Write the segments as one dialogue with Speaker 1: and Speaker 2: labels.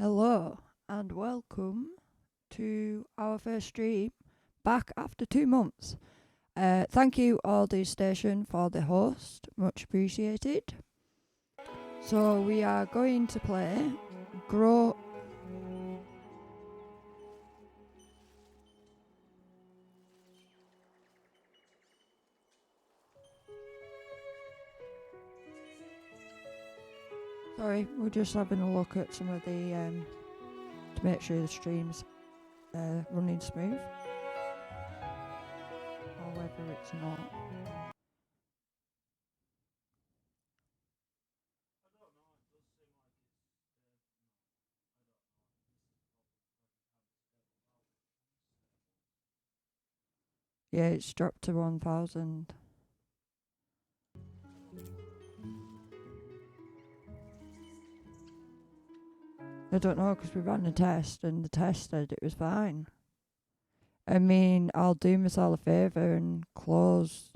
Speaker 1: Hello and welcome to our first stream back after 2 months. Thank you, Aldi Station, for the host. Much appreciated. So we are going to play Grow. Sorry, we're just having a look at some of the to make sure the stream's running smooth, or whether it's not. Yeah, it's dropped to 1,000. I don't know, because we ran a test and the test said it was fine. I mean, I'll do myself a favour and close.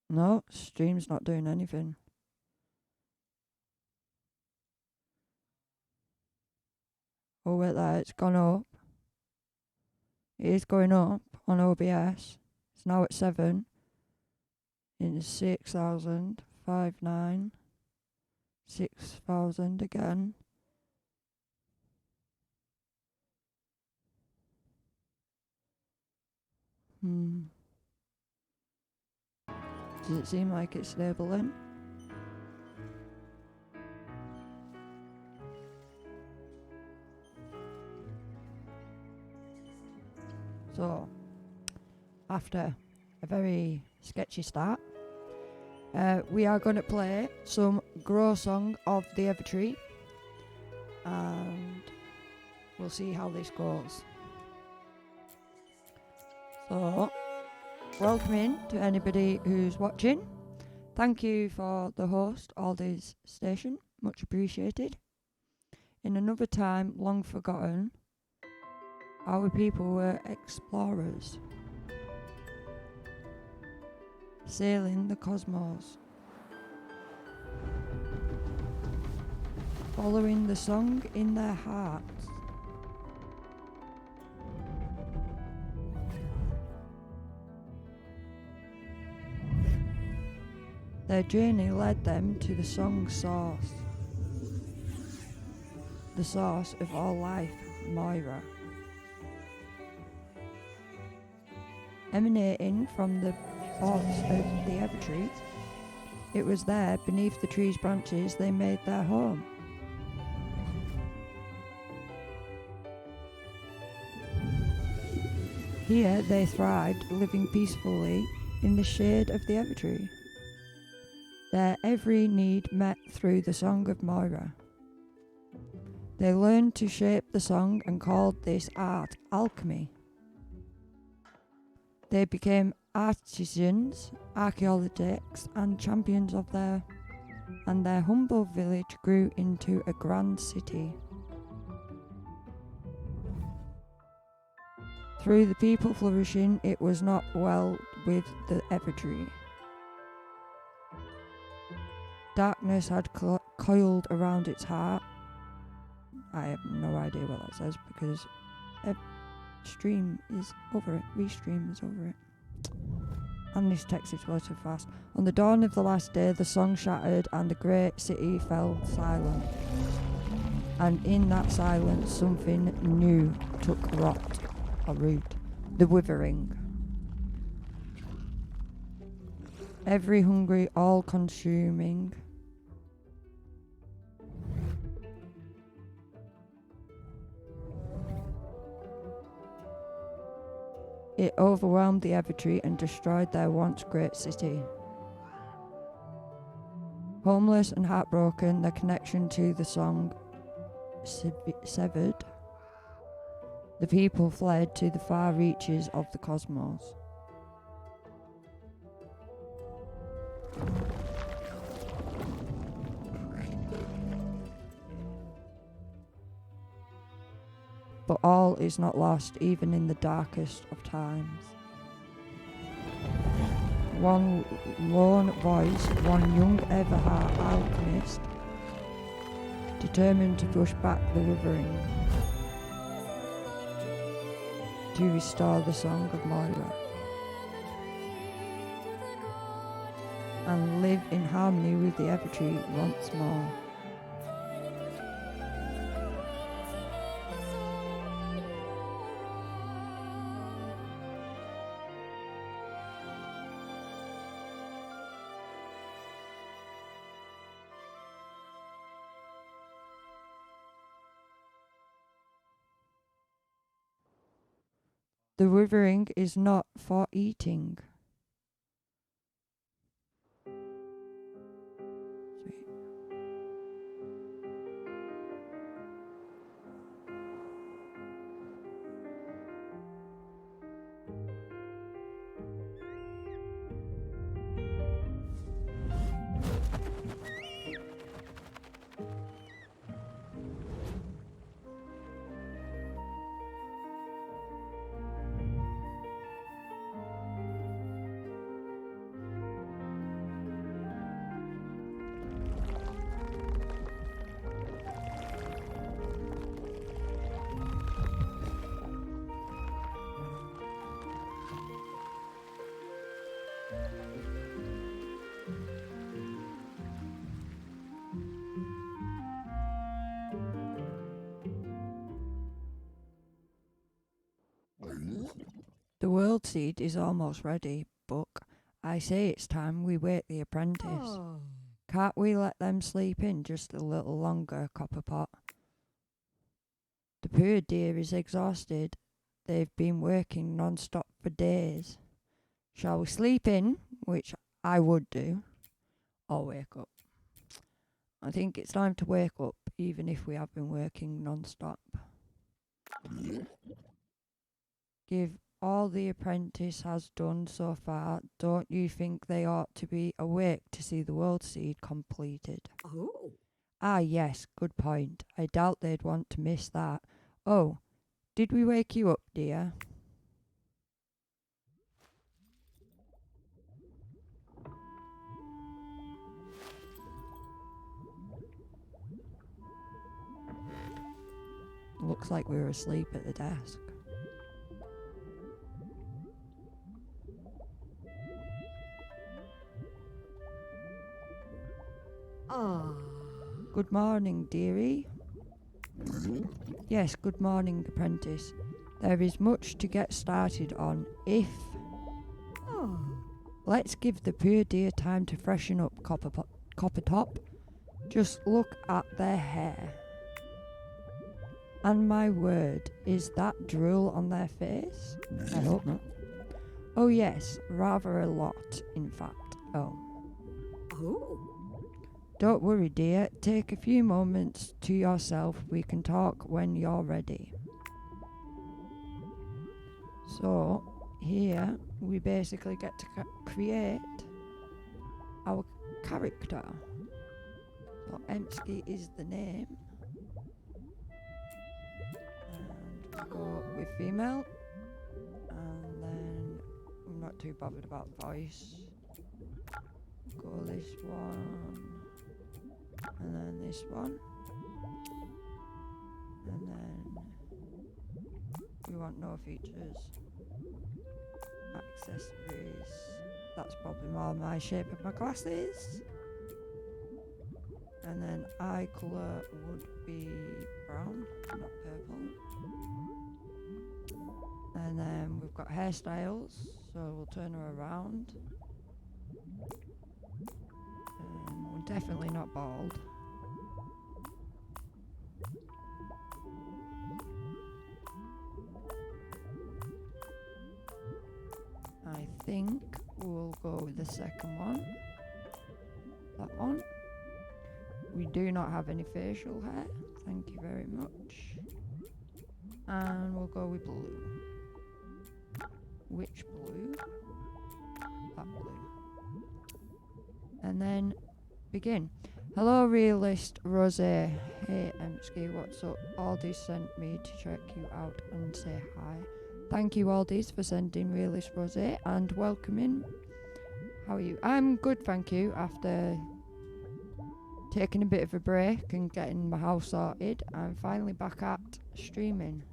Speaker 1: No, stream's not doing anything. Oh, wait there, it's gone up. It is going up on OBS. It's now at 7. It's 6,000, 5,9, 6,000 again. Does it seem like it's stable then? So, after a very sketchy start, we are going to play some Grow Song of the Evertree, and we'll see how this goes. So, welcome in to anybody who's watching. Thank you for the host, Aldi's Station, much appreciated. In another time long forgotten, our people were explorers, sailing the cosmos, following the song in their hearts. Their journey led them to the song's source, the source of all life, Moira. Emanating from the thoughts of the Evertree, it was there, beneath the tree's branches, they made their home. Here they thrived, living peacefully in the shade of the Evertree. Their every need met through the song of Moira. They learned to shape the song and called this art alchemy. They became artisans, archaeologists, and champions of their humble village grew into a grand city. Through the people flourishing, it was not well with the Evertree. Darkness had coiled around its heart. I have no idea what that says because stream is over it. Restream is over it. And this text is way too fast. On the dawn of the last day, the song shattered and the great city fell silent. And in that silence, something new took root. The withering. Every hungry, all-consuming. It overwhelmed the Evertree and destroyed their once great city. Homeless and heartbroken, their connection to the song severed. The people fled to the far reaches of the cosmos. But all is not lost, even in the darkest of times. One lone voice, one young Everheart alchemist, determined to push back the withering, to restore the song of Moira, and live in harmony with the Evertree once more. The withering is not for eating. Sweet. The world seed is almost ready, Buck. I say it's time we wake the apprentice. Can't we let them sleep in just a little longer, Copperpot? The poor dear is exhausted. They've been working non-stop for days. Shall we sleep in, which I would do, or wake up? I think it's time to wake up, even if we have been working non-stop. Give all the apprentice has done so far, don't you think they ought to be awake to see the world seed completed?
Speaker 2: Oh.
Speaker 1: Ah, yes, good point. I doubt they'd want to miss that. Oh, did we wake you up, dear? Looks like we were asleep at the desk. Good morning, dearie. Yes, good morning, apprentice. There is much to get started on if... Let's give the poor dear time to freshen up, Coppertop. Just look at their hair. And my word, is that drool on their face? I hope not. Oh yes, rather a lot, in fact. Oh. Don't worry, dear. Take a few moments to yourself. We can talk when you're ready. So, here we basically get to create our character. So, Emsky is the name. And go with female. And then I'm not too bothered about voice. Go this one. And then this one. And then we want no features. Accessories. That's probably more my shape of my glasses. And then eye colour would be brown, not purple. And then we've got hairstyles, so we'll turn her around. We're definitely not bald. I think we'll go with the second one. That one. We do not have any facial hair. Thank you very much. And we'll go with blue. Which blue? That blue. And then begin. Hello, Realist Rose. Hey, Emsky, what's up? Aldis sent me to check you out and say hi. Thank you, Aldis, for sending Realist Rose and welcoming. How are you? I'm good, thank you. After taking a bit of a break and getting my house sorted, I'm finally back at streaming.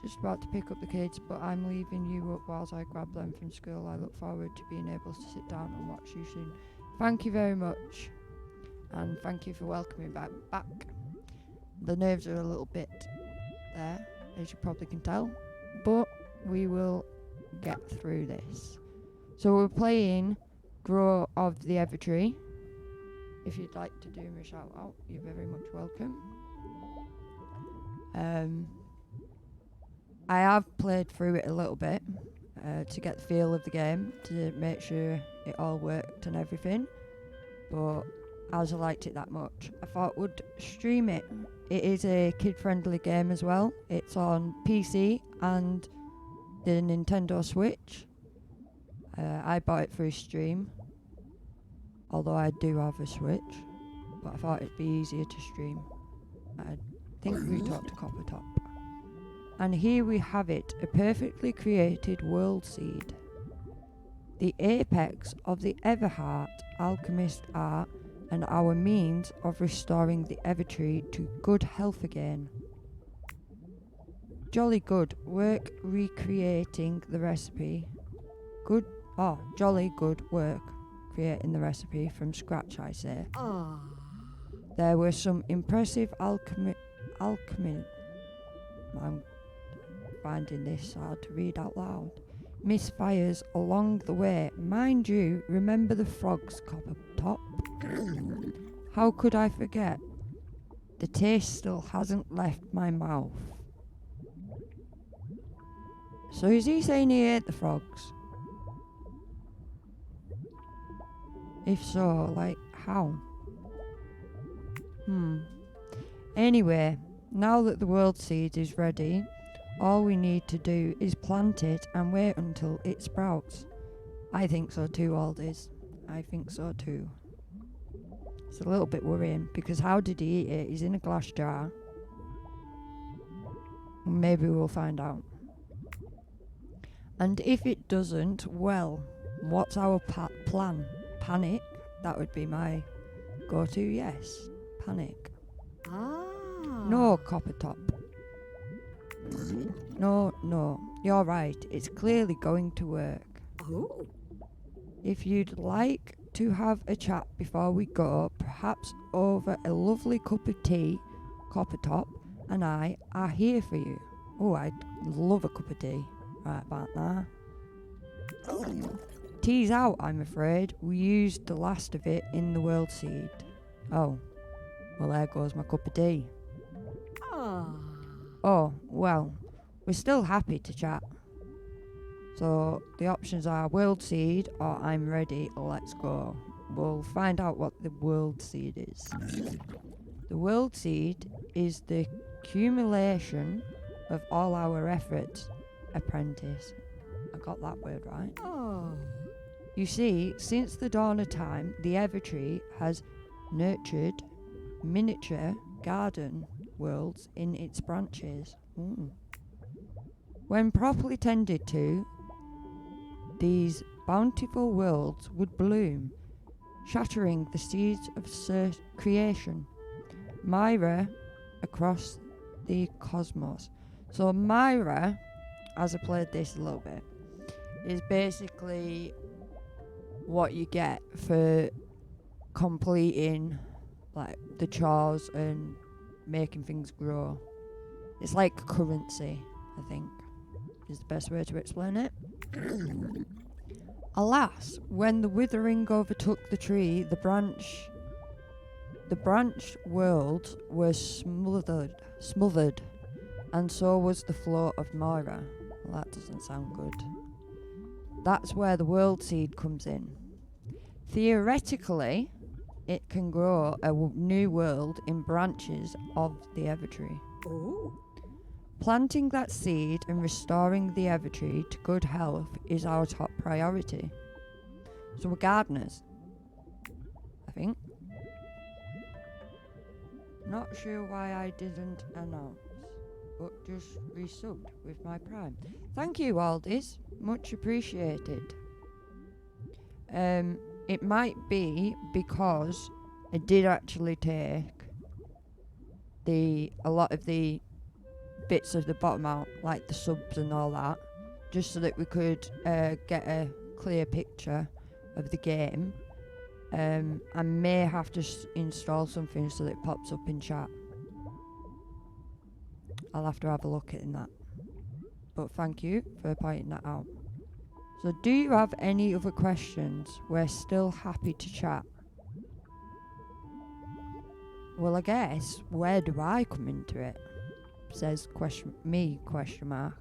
Speaker 1: Just about to pick up the kids, but I'm leaving you up whilst I grab them from school. I look forward to being able to sit down and watch you soon. Thank you very much. And thank you for welcoming back. The nerves are a little bit there, as you probably can tell, but we will get through this. So we're playing Grow of the Evertree. If you'd like to do me a shout out, you're very much welcome. I have played through it a little bit to get the feel of the game, to make sure it all worked and everything, but as I liked it that much, I thought would stream it. It is a kid-friendly game as well. It's on PC and the Nintendo Switch. I bought it through Stream, although I do have a Switch, but I thought it'd be easier to stream. I think we talked to Coppertop. And here we have it, a perfectly created world seed. The apex of the Everheart alchemist art and our means of restoring the Evertree to good health again. Jolly good work recreating the recipe. Jolly good work creating the recipe from scratch, I say. There were some impressive alchemy. I'm finding this hard to read out loud. Misfires along the way. Mind you, remember the frogs, Coppertop? How could I forget? The taste still hasn't left my mouth. So is he saying he ate the frogs? If so, like, how? Anyway, now that the world seed is ready, all we need to do is plant it and wait until it sprouts. I think so too, Aldis. I think so too. It's a little bit worrying, because how did he eat it? He's in a glass jar. Maybe we'll find out. And if it doesn't, well, what's our plan? Panic? That would be my go-to, yes. Panic. No, Coppertop. No, you're right. It's clearly going to work. If you'd like to have a chat before we go, perhaps over a lovely cup of tea, Coppertop and I are here for you. Oh, I'd love a cup of tea. Right about now. Tea's out, I'm afraid. We used the last of it in the world seed. Oh, well, there goes my cup of tea. Oh, well, we're still happy to chat. So the options are world seed or I'm ready, let's go. We'll find out what the world seed is. The world seed is the accumulation of all our efforts, apprentice. I got that word right. You see, since the dawn of time, the Evertree has nurtured miniature garden worlds in its branches. When properly tended to, these bountiful worlds would bloom, shattering the seeds of creation. Myra across the cosmos. So Myra, as I played this a little bit, is basically what you get for completing like the chores and making things grow. It's like currency, I think, is the best way to explain it. Alas, when the withering overtook the tree, the branched worlds were smothered, and so was the flow of Moira. Well, that doesn't sound good. That's where the world seed comes in. Theoretically, it can grow a new world in branches of the Evertree. Planting that seed and restoring the Evertree to good health is our top priority. So we're gardeners, I think. Not sure why I didn't announce, but just resubbed with my Prime. Thank you, Aldis. Much appreciated. It might be because I did actually take a lot of the bits of the bottom out, like the subs and all that, just so that we could get a clear picture of the game. I may have to install something so that it pops up in chat. I'll have to have a look at that. But thank you for pointing that out. So do you have any other questions? We're still happy to chat. Well, I guess, where do I come into it? Says question mark.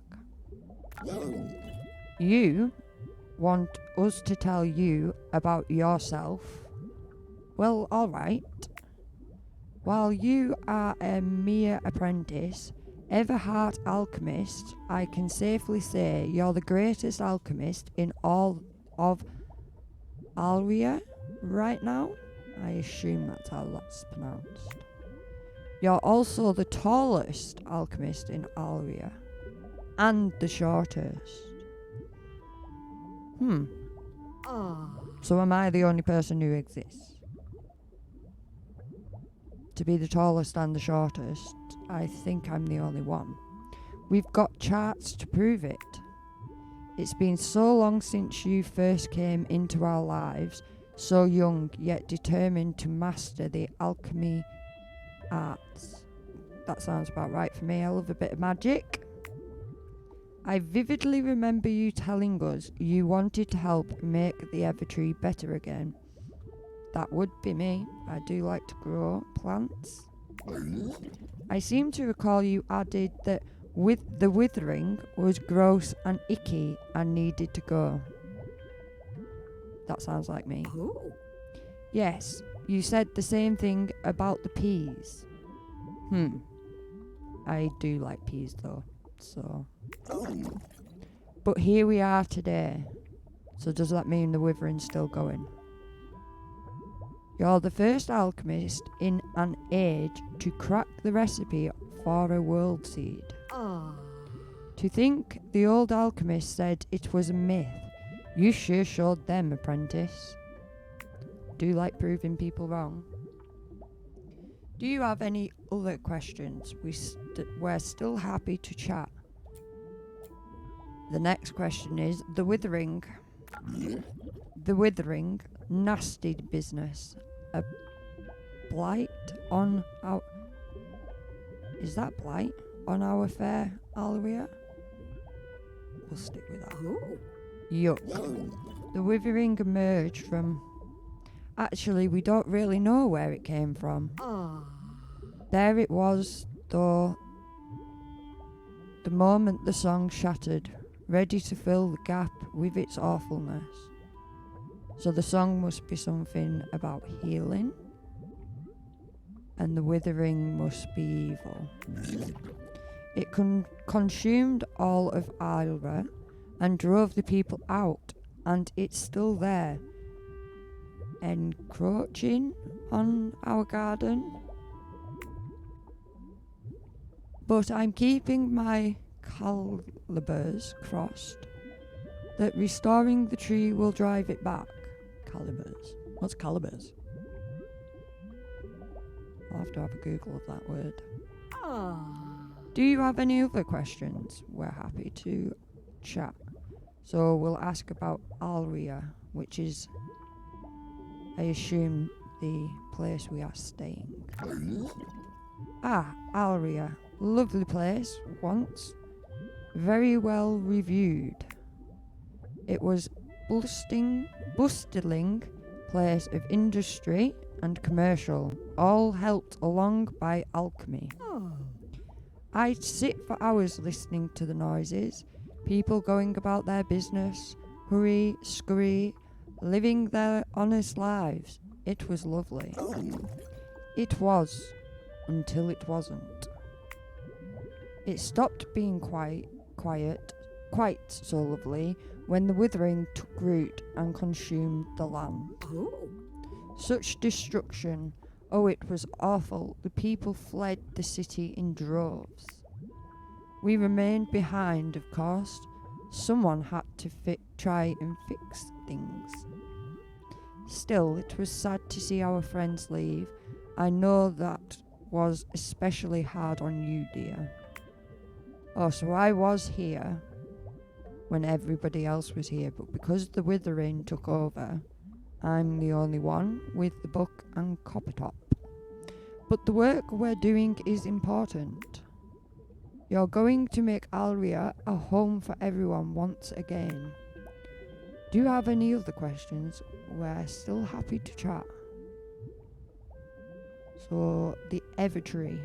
Speaker 1: You want us to tell you about yourself? Well, alright. While you are a mere apprentice, Everheart alchemist, I can safely say you're the greatest alchemist in all of Alria right now. I assume that's how that's pronounced. You're also the tallest alchemist in Alria. And the shortest. So am I the only person who exists? To be the tallest and the shortest, I think I'm the only one. We've got charts to prove it. It's been so long since you first came into our lives, so young yet determined to master the alchemy arts. That sounds about right for me. I love a bit of magic. I vividly remember you telling us you wanted to help make the Evertree better again. That would be me. I do like to grow plants. I seem to recall you added that with the withering was gross and icky and needed to go. That sounds like me. Yes, you said the same thing about the peas. I do like peas though, so. But here we are today. So does that mean the withering's still going? You're the first alchemist in an age to crack the recipe for a world seed. To think the old alchemist said it was a myth. You sure showed them, apprentice. Do like proving people wrong. Do you have any other questions? We're still happy to chat. The next question is the withering. The withering, nasty business. A blight on our... Is that blight on our fair Alria? We'll stick with that. Yuck. The withering emerged from... Actually, we don't really know where it came from. There it was, though. The moment the song shattered, ready to fill the gap with its awfulness. So the song must be something about healing, and the withering must be evil. It consumed all of Ilra and drove the people out, and it's still there, encroaching on our garden. But I'm keeping my calibers crossed that restoring the tree will drive it back. Calibers. What's calibers? I'll have to have a Google of that word. Do you have any other questions? We're happy to chat. So we'll ask about Alria, which is, I assume, the place we are staying. Alria. Lovely place, once. Very well reviewed. It was bustling place of industry and commercial, all helped along by alchemy. I'd sit for hours listening to the noises, people going about their business, hurry, scurry, living their honest lives. It was lovely. It was, until it wasn't. It stopped being quite so lovely, when the withering took root and consumed the land. Such destruction Oh, it was awful. The people fled the city in droves. We remained behind, of course. Someone had to try and fix things. Still, it was sad to see our friends leave. I know that was especially hard on you, dear. Oh, so I was here when everybody else was here, but because the withering took over, I'm the only one with the book and copper top. But the work we're doing is important. You're going to make Alria a home for everyone once again. Do you have any other questions? We're still happy to chat. So, the Evertree.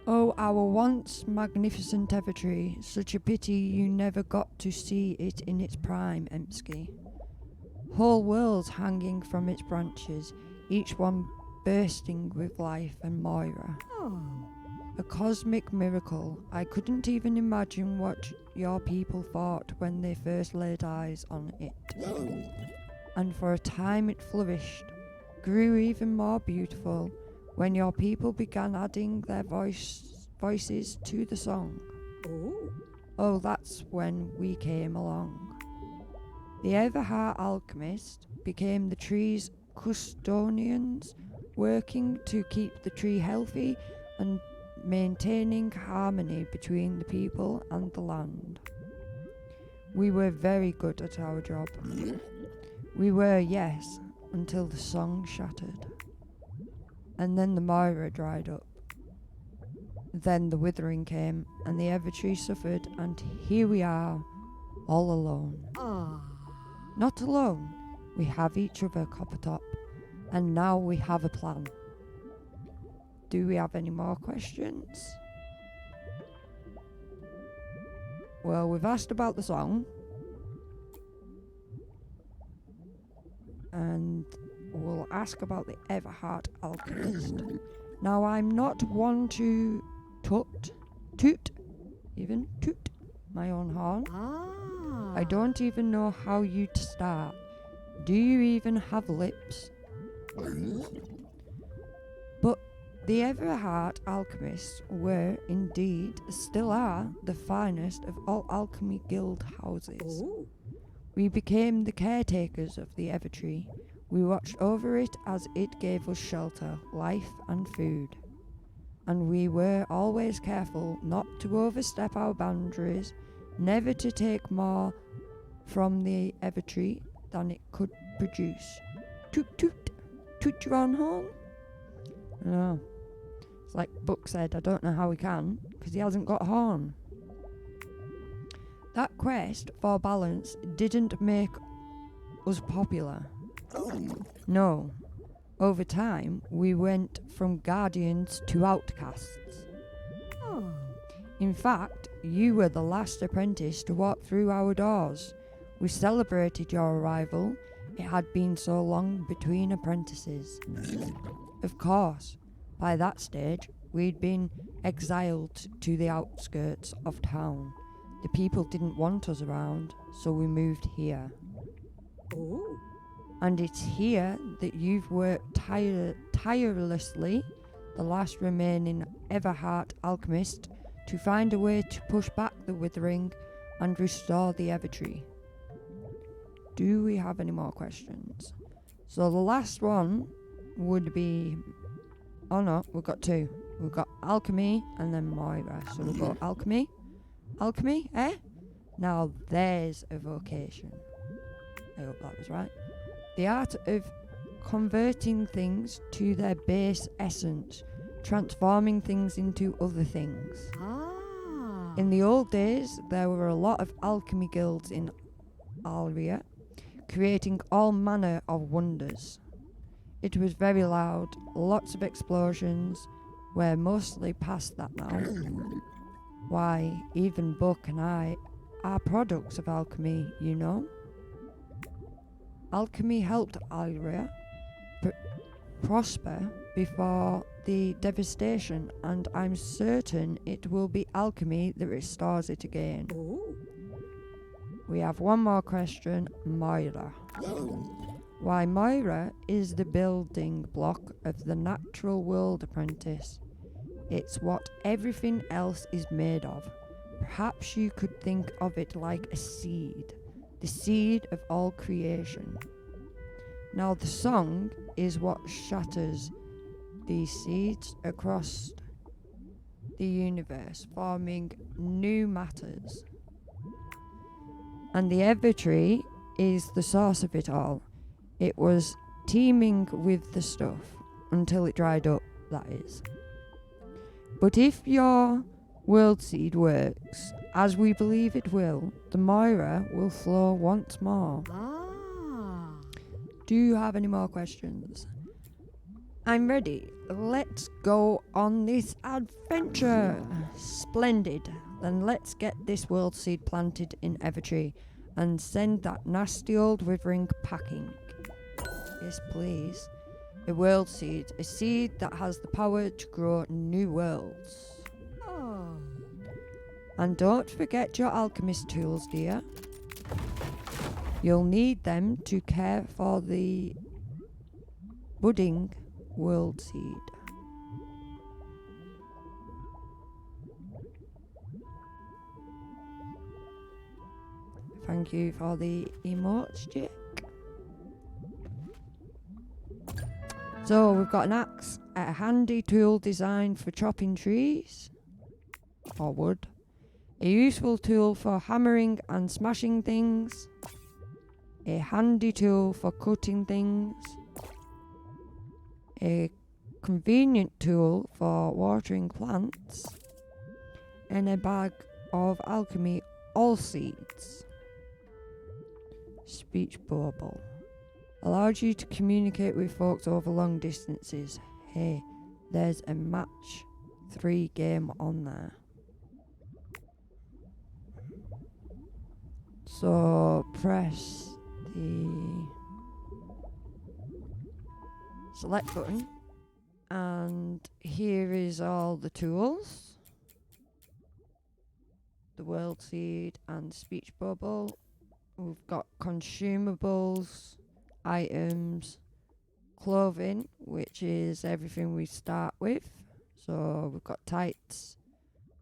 Speaker 1: Oh, our once magnificent Evertree. Such a pity you never got to see it in its prime, Emsky. Whole worlds hanging from its branches, each one bursting with life and Moira. A cosmic miracle. I couldn't even imagine what your people thought when they first laid eyes on it. And for a time it flourished, grew even more beautiful when your people began adding their voices to the song. Oh, that's when we came along. The Everheart alchemist became the tree's custodians, working to keep the tree healthy and maintaining harmony between the people and the land. We were very good at our job. We were, yes, until the song shattered. And then the Moira dried up. Then the withering came, and the Evertree suffered, and here we are, all alone. Not alone. We have each other, Coppertop, and now we have a plan. Do we have any more questions? Well, we've asked about the song. And we'll ask about the Everheart alchemist. Now, I'm not one to toot my own horn. I don't even know how you'd start. Do you even have lips? But the Everheart alchemists were indeed, still are, the finest of all alchemy guild houses. We became the caretakers of the Evertree. We watched over it as it gave us shelter, life and food. And we were always careful not to overstep our boundaries, never to take more from the Evertree than it could produce. Toot toot, toot your own horn? No. It's like Buck said, I don't know how he can, because he hasn't got a horn. That quest for balance didn't make us popular. No. Over time, we went from guardians to outcasts. In fact, you were the last apprentice to walk through our doors. We celebrated your arrival. It had been so long between apprentices. Of course, by that stage, we'd been exiled to the outskirts of town. The people didn't want us around, so we moved here. And it's here that you've worked tirelessly, the last remaining Everheart alchemist, to find a way to push back the withering and restore the Evertree. Do we have any more questions? So the last one would be... Oh no, we've got two. We've got alchemy and then Moira. So we'll go alchemy. Alchemy, eh? Now there's a vocation. I hope that was right. The art of converting things to their base essence, transforming things into other things. In the old days, there were a lot of alchemy guilds in Alria, creating all manner of wonders. It was very loud, lots of explosions. We're mostly past that now. Why, even Buck and I are products of alchemy, you know? Alchemy helped Alria prosper before the devastation, and I'm certain it will be alchemy that restores it again. We have one more question, Moira. Why, Moira is the building block of the natural world, apprentice. It's what everything else is made of. Perhaps you could think of it like a seed, the seed of all creation. Now the song is what shatters these seeds across the universe, forming new matters. And the Evertree is the source of it all. It was teeming with the stuff until it dried up, that is. But if your world seed works, as we believe it will, the Moira will flow once more. Do you have any more questions? I'm ready. Let's go on this adventure. Splendid. Then let's get this world seed planted in Evertree and send that nasty old withering packing. Yes, please. A world seed. A seed that has the power to grow new worlds. Oh. And don't forget your alchemist tools, dear. You'll need them to care for the budding world seed. Thank you for the emotes, Jake. So we've got an axe, a handy tool designed for chopping trees or wood, a useful tool for hammering and smashing things, a handy tool for cutting things, a convenient tool for watering plants, and a bag of alchemy all seeds. Speech bauble. Allows you to communicate with folks over long distances. Hey, there's a match 3 game on there. So press the select button and here is all the tools. The world seed and speech bubble. We've got consumables, items, clothing, which is everything we start with. So we've got tights,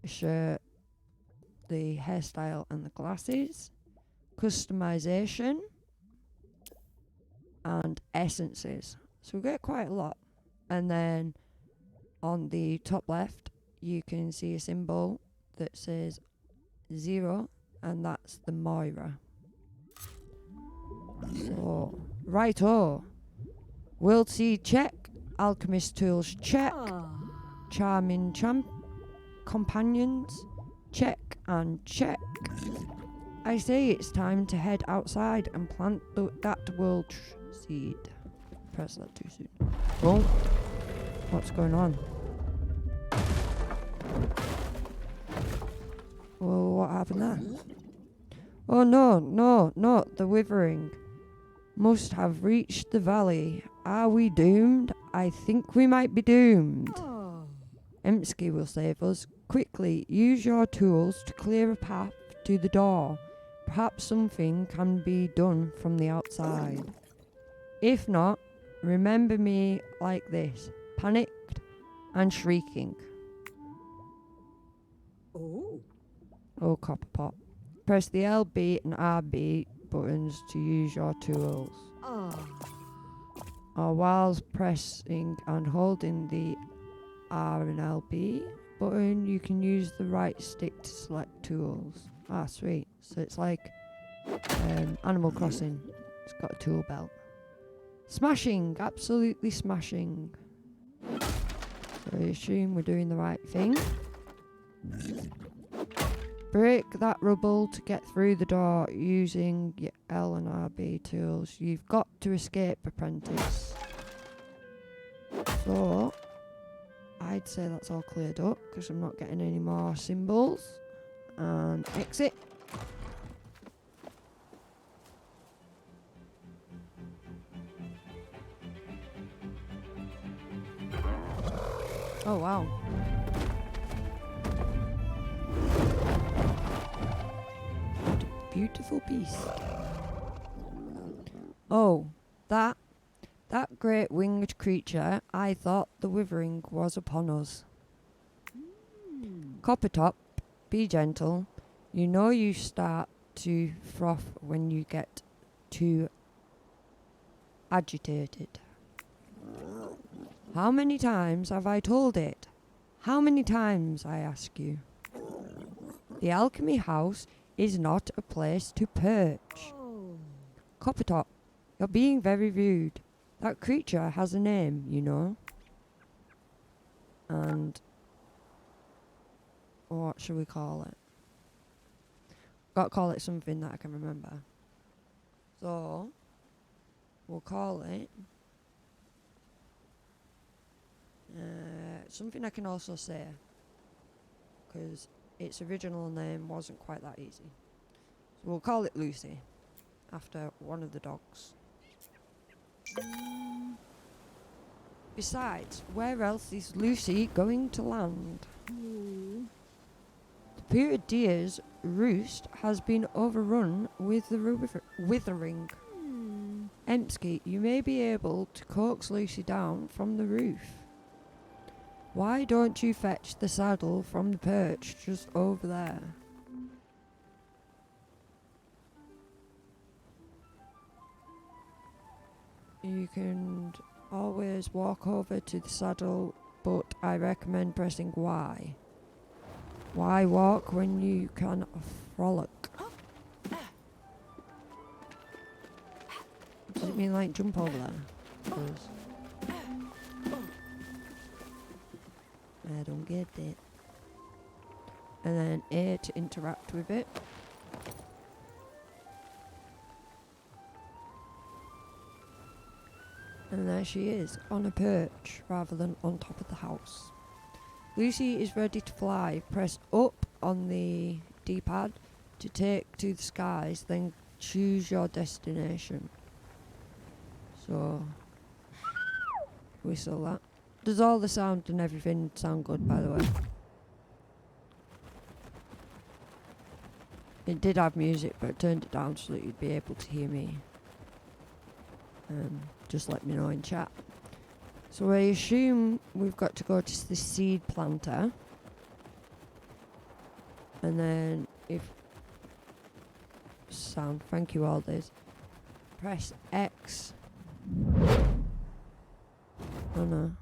Speaker 1: a shirt, the hairstyle and the glasses, customization, and essences. So we get quite a lot. And then on the top left, you can see a symbol that says 0, and that's the Moira. So, righto. World seed check. Alchemist tools check. Charming companions check and check. I say it's time to head outside and plant that world seed. Press that too soon. Oh, what's going on? Well, what happened there? Oh no, the withering must have reached the valley. Are we doomed? I think we might be doomed. Emsky will save us. Quickly, use your tools to clear a path to the door. Perhaps something can be done from the outside. If not, remember me like this, panicked and shrieking. Oh, Copperpot. Press the LB and RB buttons to use your tools. Or whilst pressing and holding the R and LB button, you can use the right stick to select tools. Ah, sweet. So it's like Animal Crossing. It's got a tool belt. Smashing! Absolutely smashing. So I assume we're doing the right thing. Break that rubble to get through the door using your L and RB tools. You've got to escape, apprentice. So, I'd say that's all cleared up because I'm not getting any more symbols. And exit. Oh wow. Beautiful beast. Oh, That great winged creature, I thought the withering was upon us. Coppertop, be gentle. You know you start to froth when you get too agitated. How many times have I told it? How many times, I ask you? The alchemy house is not a place to perch. Coppertop, you're being very rude. That creature has a name, you know. And what should we call it? Got to call it something that I can remember. So, we'll call it something I can also say, because its original name wasn't quite that easy. So we'll call it Lucy, after one of the dogs. Besides, where else is Lucy going to land? The Pyridea's roost has been overrun with the withering. Emsky, you may be able to coax Lucy down from the roof. Why don't you fetch the saddle from the perch just over there? You can always walk over to the saddle, but I recommend pressing Y. Why walk when you can frolic? Does it mean like jump over there? 'Cause I don't get it. And then A to interact with it. And there she is, on a perch rather than on top of the house. Lucy is ready to fly. Press up on the D-pad to take to the skies, then choose your destination. So, whistle that. Does all the sound and everything sound good, by the way? It did have music, but I turned it down so that you'd be able to hear me. Just let me know in chat. So I assume we've got to go to the seed planter. And then if... Sound, thank you all this. Press X. Oh no.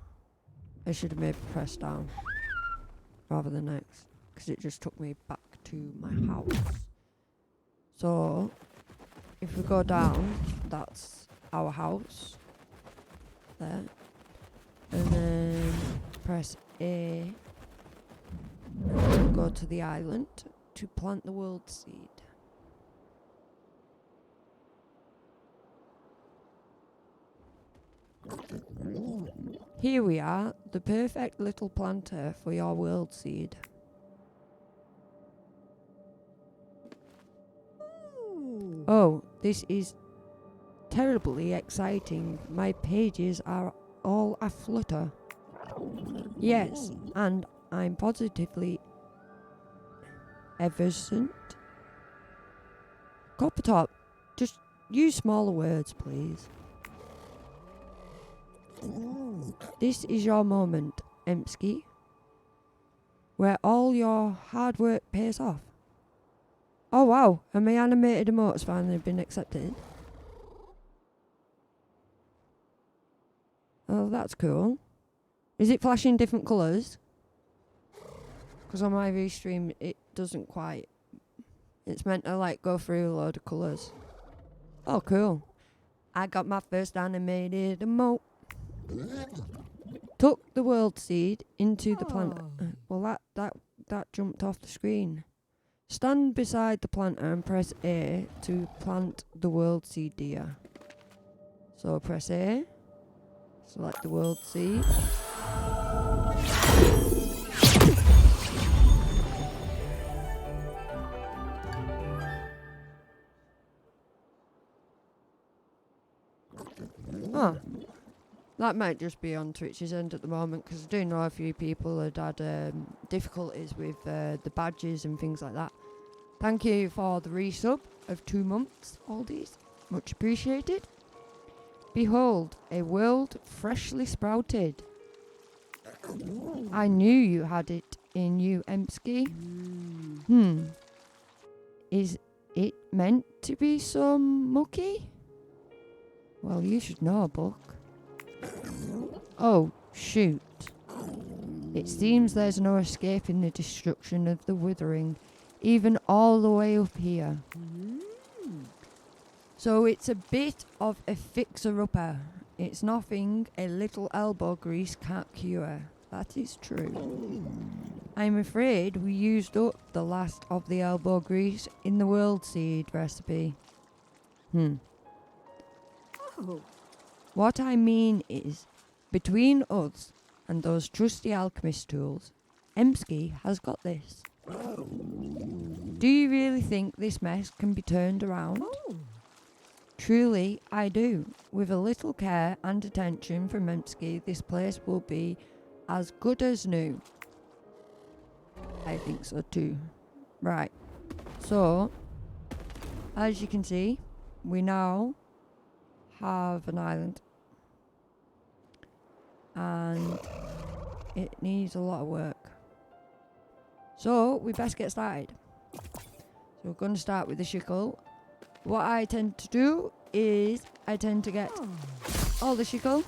Speaker 1: I should have maybe pressed down rather than X, because it just took me back to my house. So, if we go down, that's our house. There. And then press A. And go to the island to plant the world seed. Here we are, the perfect little planter for your world seed. Oh, this is terribly exciting. My pages are all aflutter. Yes, and I'm positively effervescent. Coppertop, just use smaller words, please. This is your moment, Emsky, where all your hard work pays off. Oh wow, and my animated emotes finally been accepted. Oh, that's cool. Is it flashing different colours? Because on my restream it doesn't quite. It's meant to like go through a load of colours. Oh cool. I got my first animated emote. Took the world seed into the planter. Well, that jumped off the screen. Stand beside the planter and press A to plant the world seed, dear. So press A. Select the world seed. Oh. That might just be on Twitch's end at the moment, because I do know a few people had had difficulties with the badges and things like that. Thank you for the resub of 2 months, oldies. Much appreciated. Behold, a world freshly sprouted. I knew you had it in you, Emsky. Is it meant to be so mucky? Well, you should know, Buck. Oh, shoot. It seems there's no escaping the destruction of the withering, even all the way up here. So it's a bit of a fixer-upper. It's nothing a little elbow grease can't cure. That is true. I'm afraid we used up the last of the elbow grease in the world seed recipe. What I mean is, between us and those trusty alchemist tools, Emsky has got this. Do you really think this mess can be turned around? Truly, I do. With a little care and attention from Emsky, this place will be as good as new. I think so too. Right. So, as you can see, we now have an island. And it needs a lot of work. So, we best get started. So, we're going to start with the shickle. What I tend to do is I tend to get all the shickle.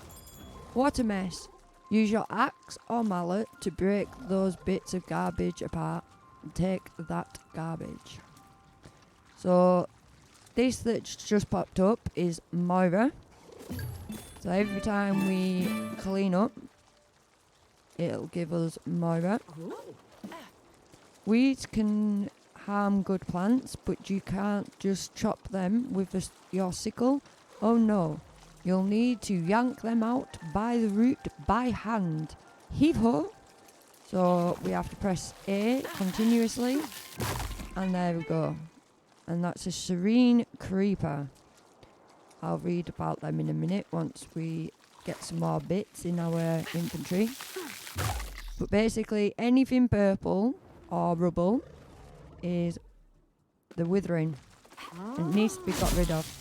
Speaker 1: What a mess. Use your axe or mallet to break those bits of garbage apart and take that garbage. So this that's just popped up is Moira. So every time we clean up, it'll give us Moira. Weeds can harm good plants, but you can't just chop them with your sickle. Oh no. You'll need to yank them out by the root by hand. Heave-ho! So we have to press A continuously. And there we go. And that's a serene creeper. I'll read about them in a minute once we get some more bits in our inventory. But basically anything purple or rubble is the withering. It needs to be got rid of.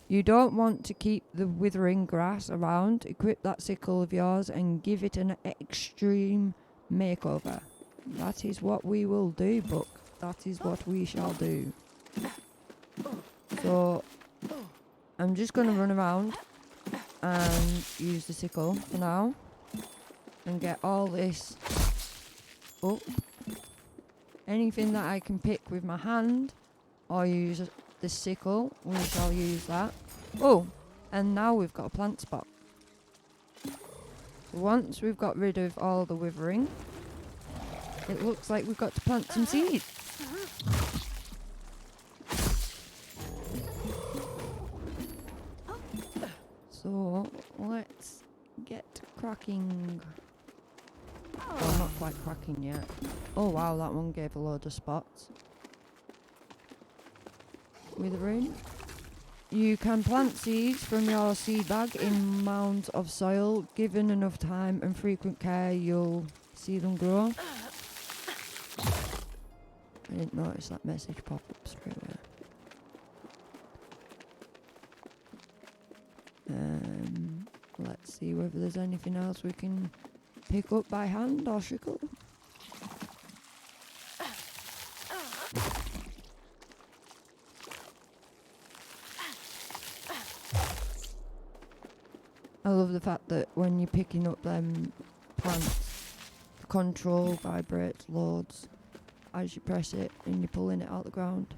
Speaker 1: You don't want to keep the withering grass around. Equip that sickle of yours and give it an extreme makeover. That is what we will do, Buck. That is what we shall do. So, I'm just going to run around and use the sickle for now. And get all this up. Anything that I can pick with my hand or use the sickle, we shall use that. Oh, and now we've got a plant spot. Once we've got rid of all the withering, it looks like we've got to plant some seeds. So, let's get cracking. Well, not quite cracking yet. Oh wow, that one gave a load of spots. Withering. You can plant seeds from your seed bag in mounds of soil. Given enough time and frequent care, you'll see them grow. I didn't notice that message pop up straight away. Let's see whether there's anything else we can pick up by hand or shickle. I love the fact that when you're picking up them plants, the control vibrates loads as you press it and you're pulling it out the ground.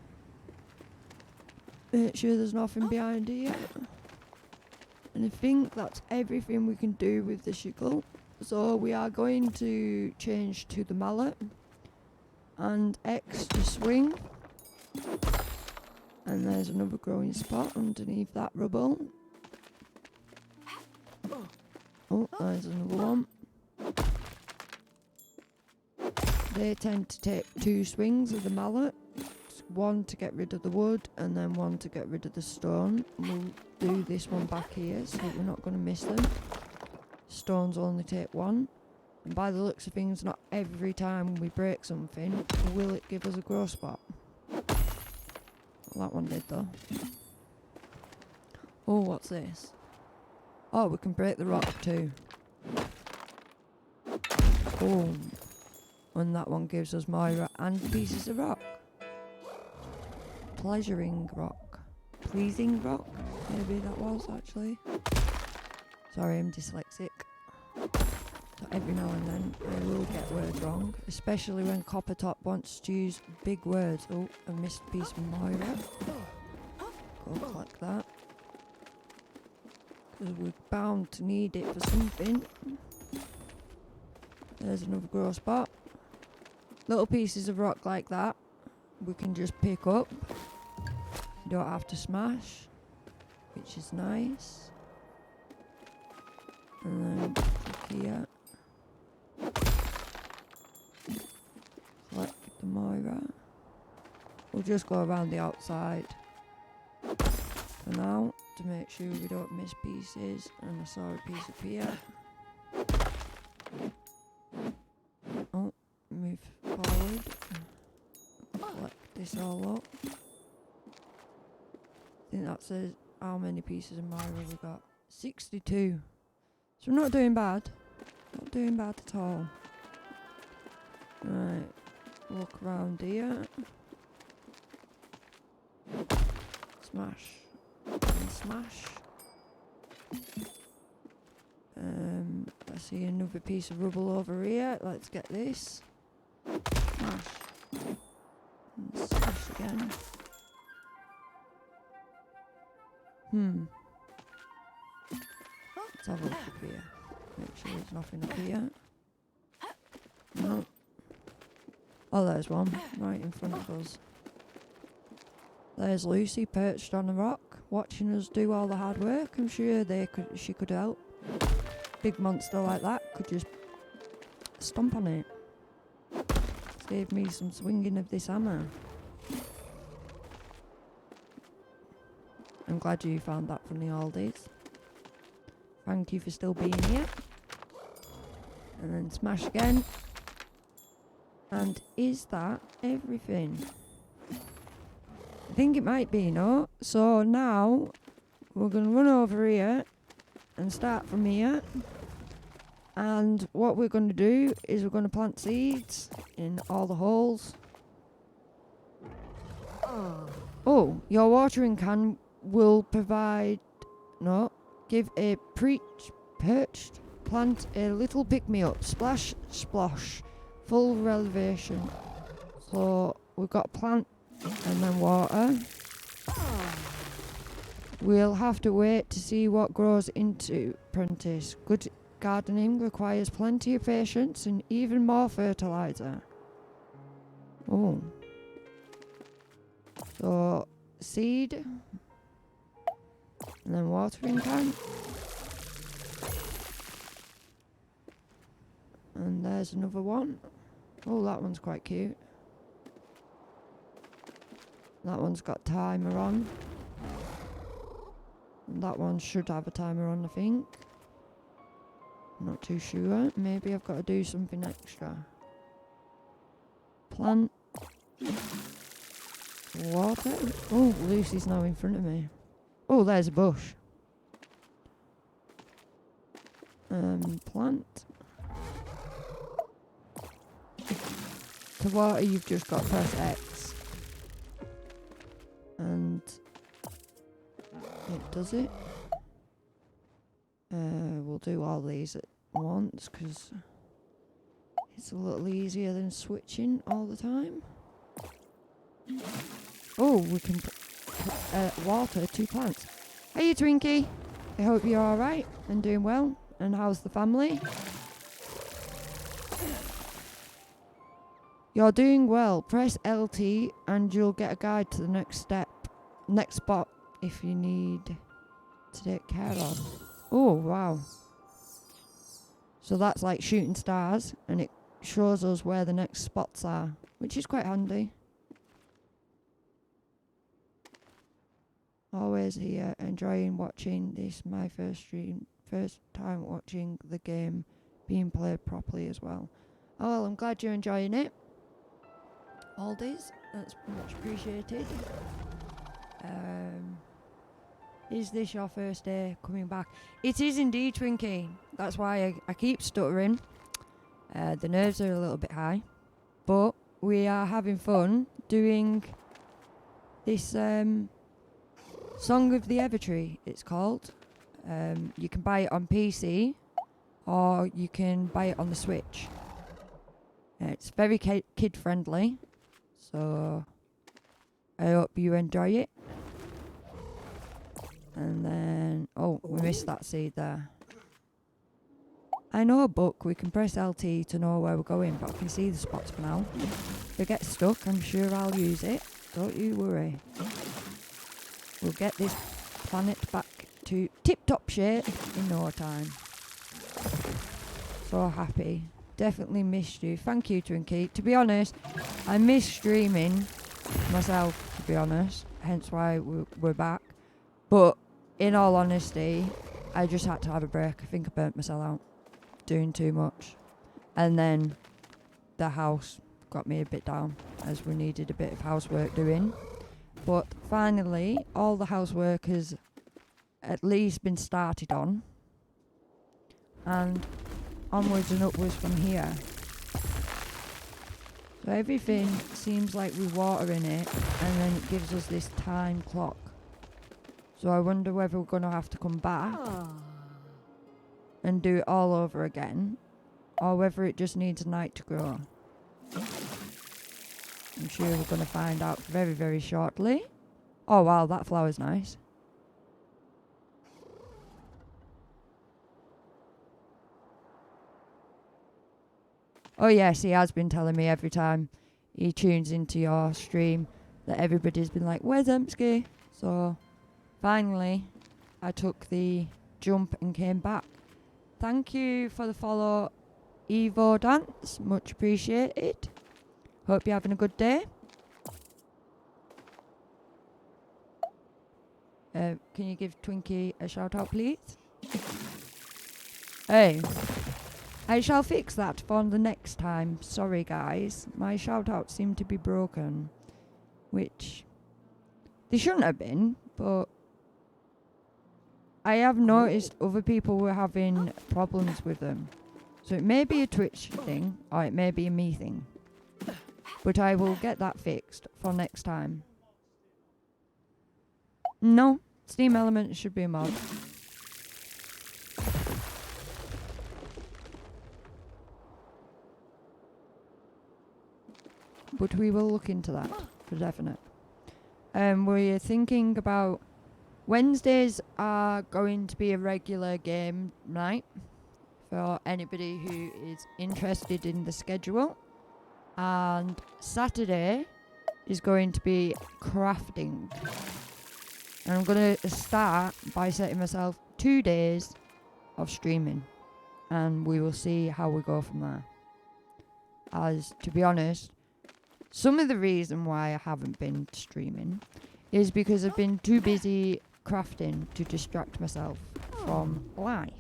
Speaker 1: Make sure there's nothing behind it yet. And I think that's everything we can do with the shickle. So we are going to change to the mallet and X to swing. And there's another growing spot underneath that rubble. Oh, there's another one. They tend to take 2 swings of the mallet. One to get rid of the wood and then one to get rid of the stone. We'll do this one back here so we're not going to miss them. Stones only take 1. And by the looks of things, not every time we break something will it give us a grow spot. Well, that one did though. Oh, what's this? Oh, we can break the rock too. Boom. And that one gives us Moira and pieces of rock. Pleasuring rock. Pleasing rock? Maybe that was actually. Sorry, I'm dyslexic. So every now and then I will get words wrong, especially when Coppertop wants to use big words. Oh, I missed a piece of Moira. Go collect that. Because we're bound to need it for something. There's another grow spot. Little pieces of rock like that we can just pick up. You don't have to smash, which is nice. And then click here. Collect the Moira. We'll just go around the outside for now to make sure we don't miss pieces. And I saw a piece up here. Oh, move forward. Collect this all up. I think that says how many pieces of Moira we got. 62. So we're not doing bad. Not doing bad at all. Right. Walk around here. Smash. And smash. I see another piece of rubble over here. Let's get this. Smash. And smash again. Let's have a look up here. Make sure there's nothing up here. No. Oh, there's one right in front of us. There's Lucy perched on a rock, watching us do all the hard work. I'm sure she could help. Big monster like that could just stomp on it. Save me some swinging of this hammer. I'm glad you found that funny, Aldies. Thank you for still being here. And then smash again. And is that everything? I think it might be, no? So now we're going to run over here and start from here. And what we're going to do is we're going to plant seeds in all the holes. Oh, your watering can will provide... No. Give a perched plant a little pick-me-up. Splash, splosh. Full relevation. So we've got plant and then water. We'll have to wait to see what grows into Prentice. Good gardening requires plenty of patience and even more fertilizer. Oh. So, seed. And then watering can. And there's another one. Oh, that one's quite cute. That one's got timer on. And that one should have a timer on, I think. Not too sure. Maybe I've got to do something extra. Plant. Water. Oh, Lucy's now in front of me. Oh, there's a bush. Plant. To water, you've just got to press X. And it does it. We'll do all these at once because it's a little easier than switching all the time. Oh, we can water 2 plants. Hey, Twinkie. I hope you're alright and doing well. And how's the family? You're doing well. Press LT and you'll get a guide to the next spot if you need to take care of. Oh, wow. So that's like shooting stars and it shows us where the next spots are, which is quite handy. Always here, enjoying watching this, my first stream, first time watching the game being played properly as well. Oh well, I'm glad you're enjoying it. Aldies, that's much appreciated. Is this your first day coming back? It is indeed, Twinkie. That's why I keep stuttering. The nerves are a little bit high. But we are having fun doing this Song of the Evertree, it's called. You can buy it on PC or you can buy it on the Switch. It's very kid friendly, so I hope you enjoy it. And then, oh, we missed that seed there. I know a book, we can press LT to know where we're going, but I can see the spots for now. If it gets stuck, I'm sure I'll use it. Don't you worry. We'll get this planet back to tip-top shape in no time. So happy. Definitely missed you. Thank you, Twinkie. To be honest, I miss streaming myself, to be honest. Hence why we're back. But in all honesty, I just had to have a break. I think I burnt myself out doing too much. And then the house got me a bit down as we needed a bit of housework doing. But finally, all the housework has at least been started on. And onwards and upwards from here. So everything seems like with water in it, and then it gives us this time clock. So I wonder whether we're going to have to come back and do it all over again, or whether it just needs a night to grow. I'm sure we're going to find out very, very shortly. Oh wow, that flower's nice. Oh yes, he has been telling me every time he tunes into your stream that everybody's been like, where's Emsky? So finally I took the jump and came back. Thank you for the follow, Evo Dance, much appreciated. Hope you're having a good day. Can you give Twinkie a shout out, please? Hey, I shall fix that for the next time. Sorry, guys. My shout outs seem to be broken, which they shouldn't have been, but I have noticed other people were having problems with them. So it may be a Twitch thing, or it may be a me thing. But I will get that fixed for next time. No, Steam Elements should be a mod. But we will look into that for definite. We're thinking about Wednesdays are going to be a regular game night for anybody who is interested in the schedule. And Saturday is going to be crafting. And I'm going to start by setting myself 2 days of streaming. And we will see how we go from there. As, to be honest, some of the reason why I haven't been streaming is because I've been too busy crafting to distract myself from life.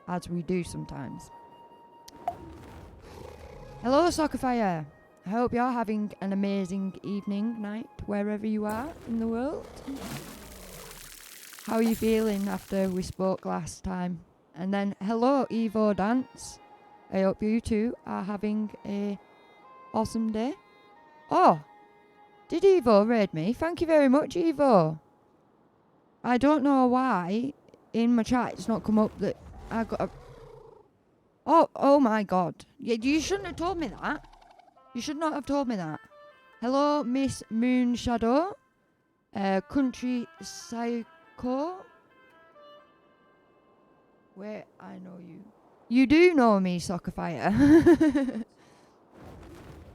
Speaker 1: As we do sometimes. Hello, Soccerfire. I hope you're having an amazing evening, night, wherever you are in the world. How are you feeling after we spoke last time? And then, hello, Evo Dance. I hope you two are having a awesome day. Oh, did Evo raid me? Thank you very much, Evo. I don't know why in my chat it's not come up that I got a... Oh my god. Yeah, you shouldn't have told me that. You should not have told me that. Hello, Miss Moon Shadow. Country Psycho. Where I know you. You do know me, Soccerfire.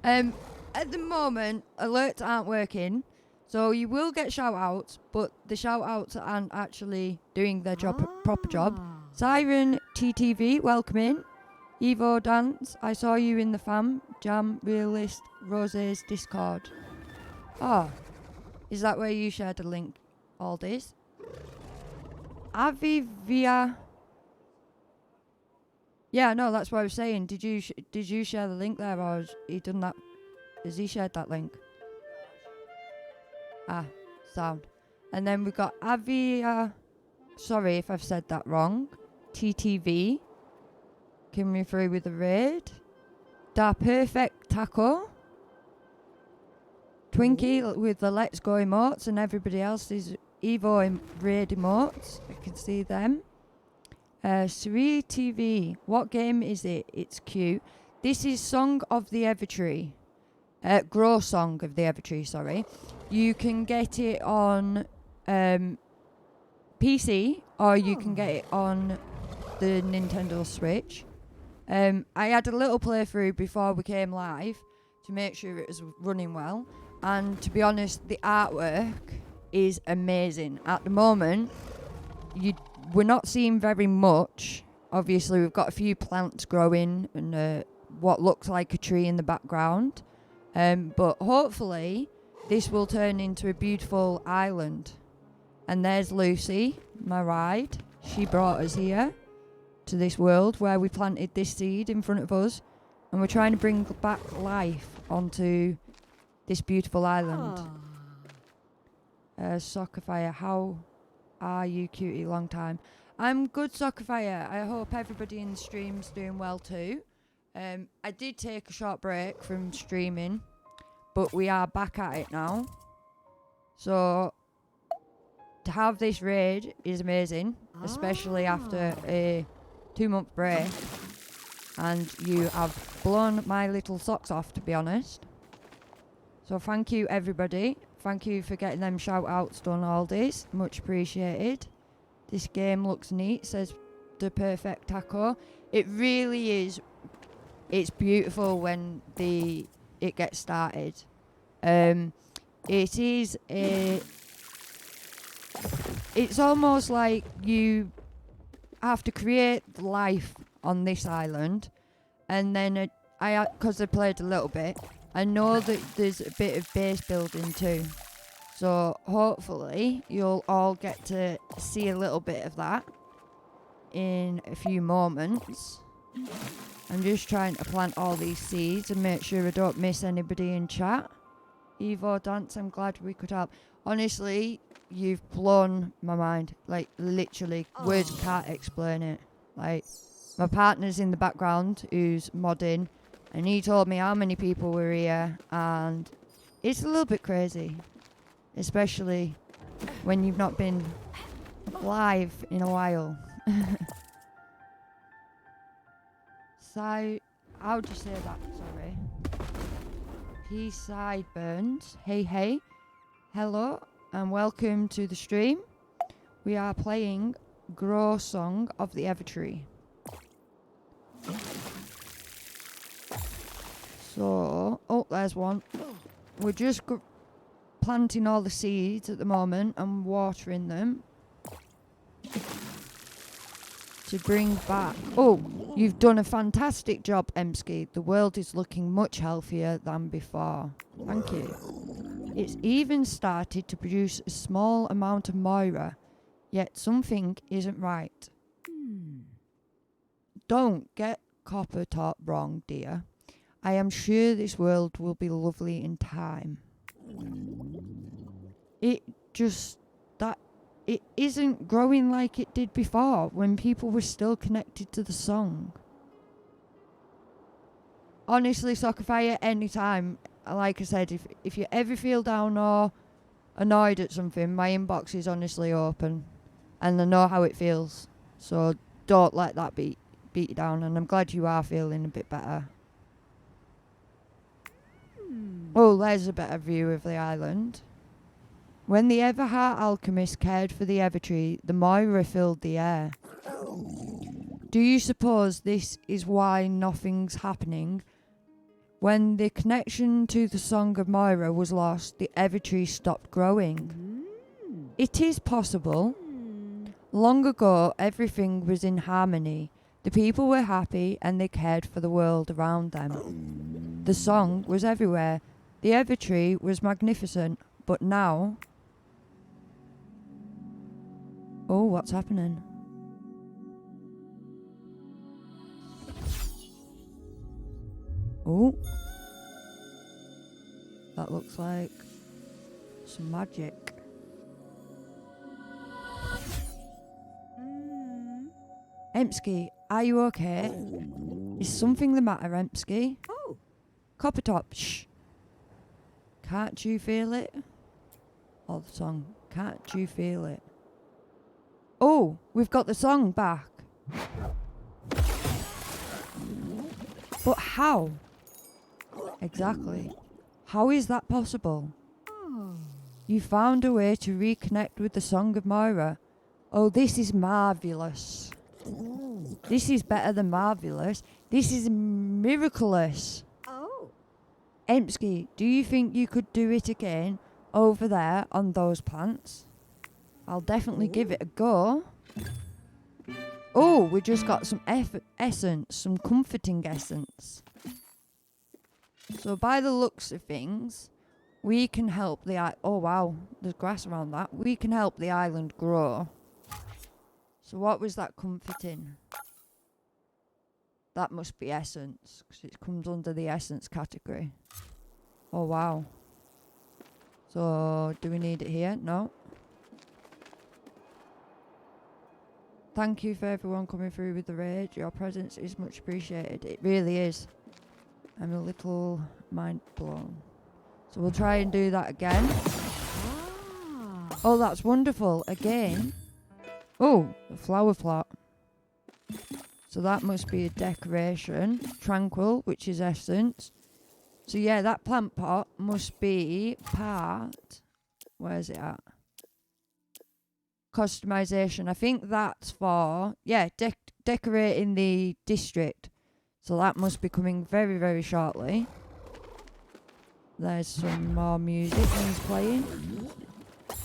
Speaker 1: At the moment, alerts aren't working. So you will get shout-outs, but the shout-outs aren't actually doing their proper job. Siren TTV, welcome in. Evo Dance, I saw you in the fam. Jam, Realist, Rose's Discord. Oh, is that where you shared the link all days? Avivia. Yeah, no, that's what I was saying. Did you share the link there, or has he done that? Has he shared that link? Ah, sound. And then we got Avia, sorry if I've said that wrong, TTV, coming through with the raid. Da Perfect Taco, Twinkie with the Let's Go emotes, and everybody else's Evo raid emotes. I can see them. Sri TV, what game is it? It's cute. This is Song of the Evertree. Grow Song of the Evertree, sorry. You can get it on PC, or you can get it on the Nintendo Switch. I had a little playthrough before we came live to make sure it was running well. And to be honest, the artwork is amazing. At the moment, we're not seeing very much. Obviously, we've got a few plants growing and what looks like a tree in the background. But hopefully, this will turn into a beautiful island. And there's Lucy, my ride. She brought us here to this world where we planted this seed in front of us. And we're trying to bring back life onto this beautiful island. Soccerfire, how are you, cutie? Long time. I'm good, Soccerfire. I hope everybody in the stream's doing well too. I did take a short break from streaming, but we are back at it now. So to have this raid is amazing, especially after a 2-month break. And you have blown my little socks off, to be honest. So thank you, everybody. Thank you for getting them shout-outs done, Aldies. Much appreciated. This game looks neat, says the Perfect Taco. It really is. It's beautiful when it gets started. It is a... It's almost like you have to create life on this island, and then because I played a little bit, I know that there's a bit of base building too. So hopefully you'll all get to see a little bit of that in a few moments. I'm just trying to plant all these seeds and make sure I don't miss anybody in chat. Evo Dance, I'm glad we could help. Honestly, you've blown my mind. Like, literally, words can't explain it. Like, my partner's in the background who's modding, and he told me how many people were here, and it's a little bit crazy. Especially when you've not been live in a while. How do you say that? Sorry. He sideburns. Hey. Hello and welcome to the stream. We are playing Grow Song of the Evertree. So, there's one. We're just planting all the seeds at the moment and watering them to bring back... You've done a fantastic job, Emski. The world is looking much healthier than before. Thank you. It's even started to produce a small amount of Moira, yet something isn't right. Don't get Copper Top wrong, dear. I am sure this world will be lovely in time. It isn't growing like it did before, when people were still connected to the song. Honestly, Soccerfire, anytime, like I said, if you ever feel down or annoyed at something, my inbox is honestly open, and I know how it feels. So don't let that beat you down, and I'm glad you are feeling a bit better. There's a better view of the island. When the Everheart alchemist cared for the Evertree, the Moira filled the air. Do you suppose this is why nothing's happening? When the connection to the Song of Moira was lost, the Evertree stopped growing. It is possible. Long ago, everything was in harmony. The people were happy and they cared for the world around them. The song was everywhere. The Evertree was magnificent, but now... what's happening? That looks like some magic. Emsky, are you okay? Is something the matter, Emsky?
Speaker 2: Oh.
Speaker 1: Coppertop, shh. Can't you feel it? Oh, the song. Can't you feel it? Oh, we've got the song back. But how? Exactly. How is that possible? You found a way to reconnect with the Song of Moira. Oh, this is marvellous. This is better than marvellous. This is miraculous.
Speaker 2: Oh.
Speaker 1: Emsky, do you think you could do it again over there on those plants? I'll definitely give it a go. Oh, we just got some essence, some comforting essence. So by the looks of things, we can help the oh wow, there's grass around that. We can help the island grow. So what was that comforting? That must be essence, because it comes under the essence category. Oh wow. So do we need it here? No. Thank you for everyone coming through with the raid. Your presence is much appreciated. It really is. I'm a little mind blown. So we'll try and do that again. Oh, that's wonderful. Again. Oh, a flower plot. So that must be a decoration. Tranquil, which is essence. So yeah, that plant pot must be part... Where's it at? Customization. I think that's for... Yeah, decorating the district. So that must be coming very, very shortly. There's some more music he's playing.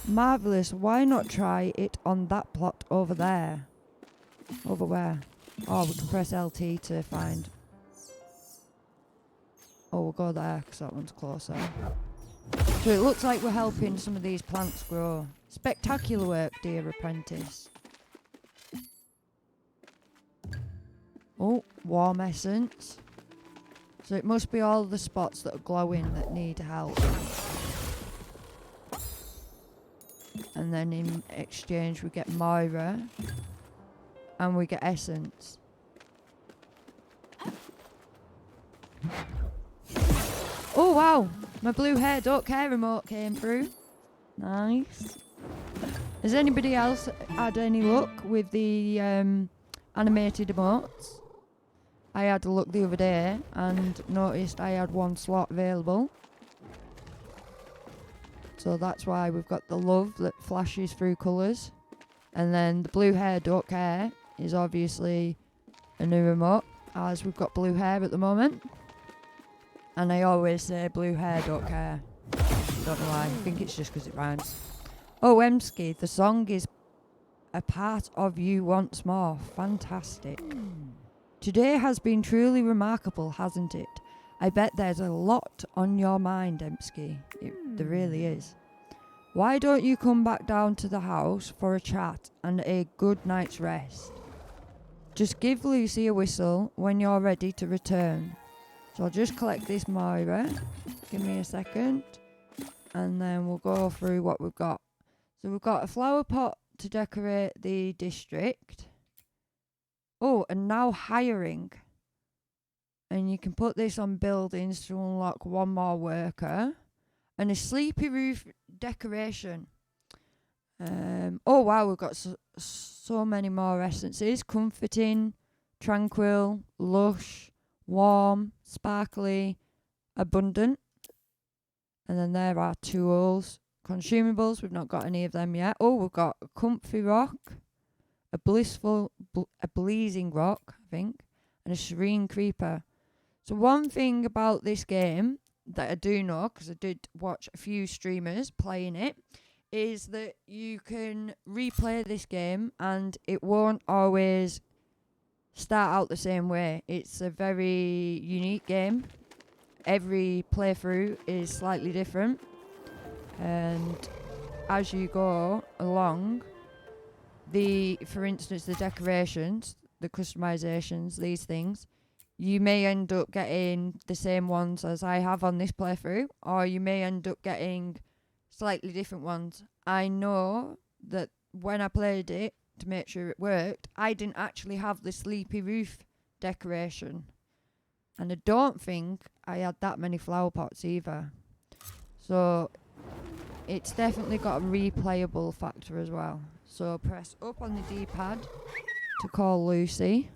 Speaker 1: Marvellous. Why not try it on that plot over there? Over where? Oh, we can press LT to find. Oh, we'll go there because that one's closer. So it looks like we're helping some of these plants grow. Spectacular work, dear apprentice. Oh, warm essence. So it must be all the spots that are glowing that need help. And then in exchange we get Moira. And we get essence. Oh wow! My blue hair don't care remote came through. Nice. Has anybody else had any luck with the animated emotes? I had a look the other day and noticed I had one slot available. So that's why we've got the love that flashes through colours. And then the blue hair don't care is obviously a new remote, as we've got blue hair at the moment. And I always say blue hair don't care. Don't know why. I think it's just because it rhymes. Oh, Emsky, the song is a part of you once more. Fantastic. Today has been truly remarkable, hasn't it? I bet there's a lot on your mind, Emsky. There really is. Why don't you come back down to the house for a chat and a good night's rest? Just give Lucy a whistle when you're ready to return. So I'll just collect this Moira. Give me a second. And then we'll go through what we've got. So we've got a flower pot to decorate the district. Oh, and now hiring. And you can put this on buildings to unlock one more worker. And a sleepy roof decoration. Oh wow, we've got so many more essences. Comforting, tranquil, lush, warm, sparkly, abundant. And then there are tools. Consumables, we've not got any of them yet. Oh, we've got a comfy rock, a blissful, a blazing rock, I think, and a serene creeper. So one thing about this game that I do know, because I did watch a few streamers playing it, is that you can replay this game and it won't always start out the same way. It's a very unique game. Every playthrough is slightly different. And as you go along, for instance, the decorations, the customizations, these things, you may end up getting the same ones as I have on this playthrough, or you may end up getting slightly different ones. I know that when I played it to make sure it worked, I didn't actually have the sleepy roof decoration. And I don't think I had that many flower pots either. So it's definitely got a replayable factor as well. So press up on the D-pad to call Lucy.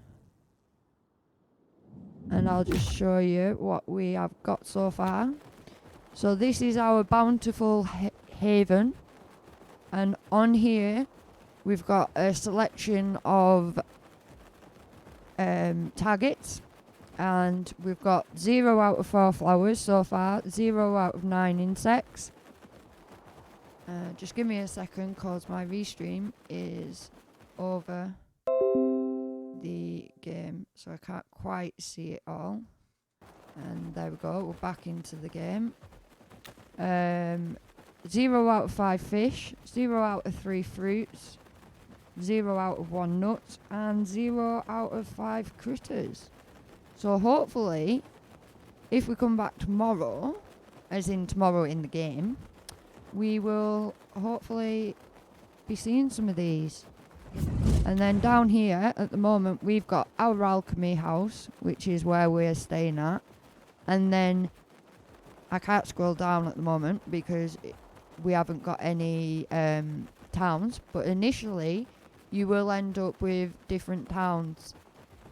Speaker 1: And I'll just show you what we have got so far. So this is our bountiful haven. And on here, we've got a selection of targets. And we've got 0 out of 4 flowers so far, 0 out of 9 insects. Just give me a second because my restream is over the game, so I can't quite see it all. And there we go, we're back into the game. 0 out of 5 fish, 0 out of 3 fruits, 0 out of 1 nut, and 0 out of 5 critters. So hopefully, if we come back tomorrow, as in tomorrow in the game, we will hopefully be seeing some of these. And then down here, at the moment, we've got our alchemy house, which is where we're staying at. And then, I can't scroll down at the moment because we haven't got any towns. But initially, you will end up with different towns.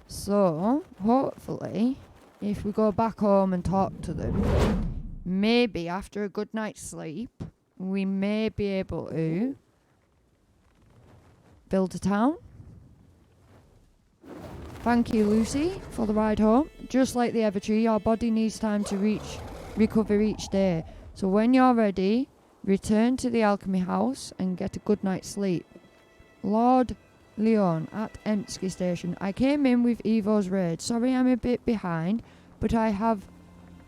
Speaker 1: So, hopefully, if we go back home and talk to them, maybe after a good night's sleep, we may be able to build a town. Thank you, Lucy, for the ride home. Just like the Evertree, your body needs time to recover each day. So when you're ready, return to the alchemy house and get a good night's sleep. Lord Leon at Emsky Station. I came in with Evo's raid. Sorry I'm a bit behind, but I have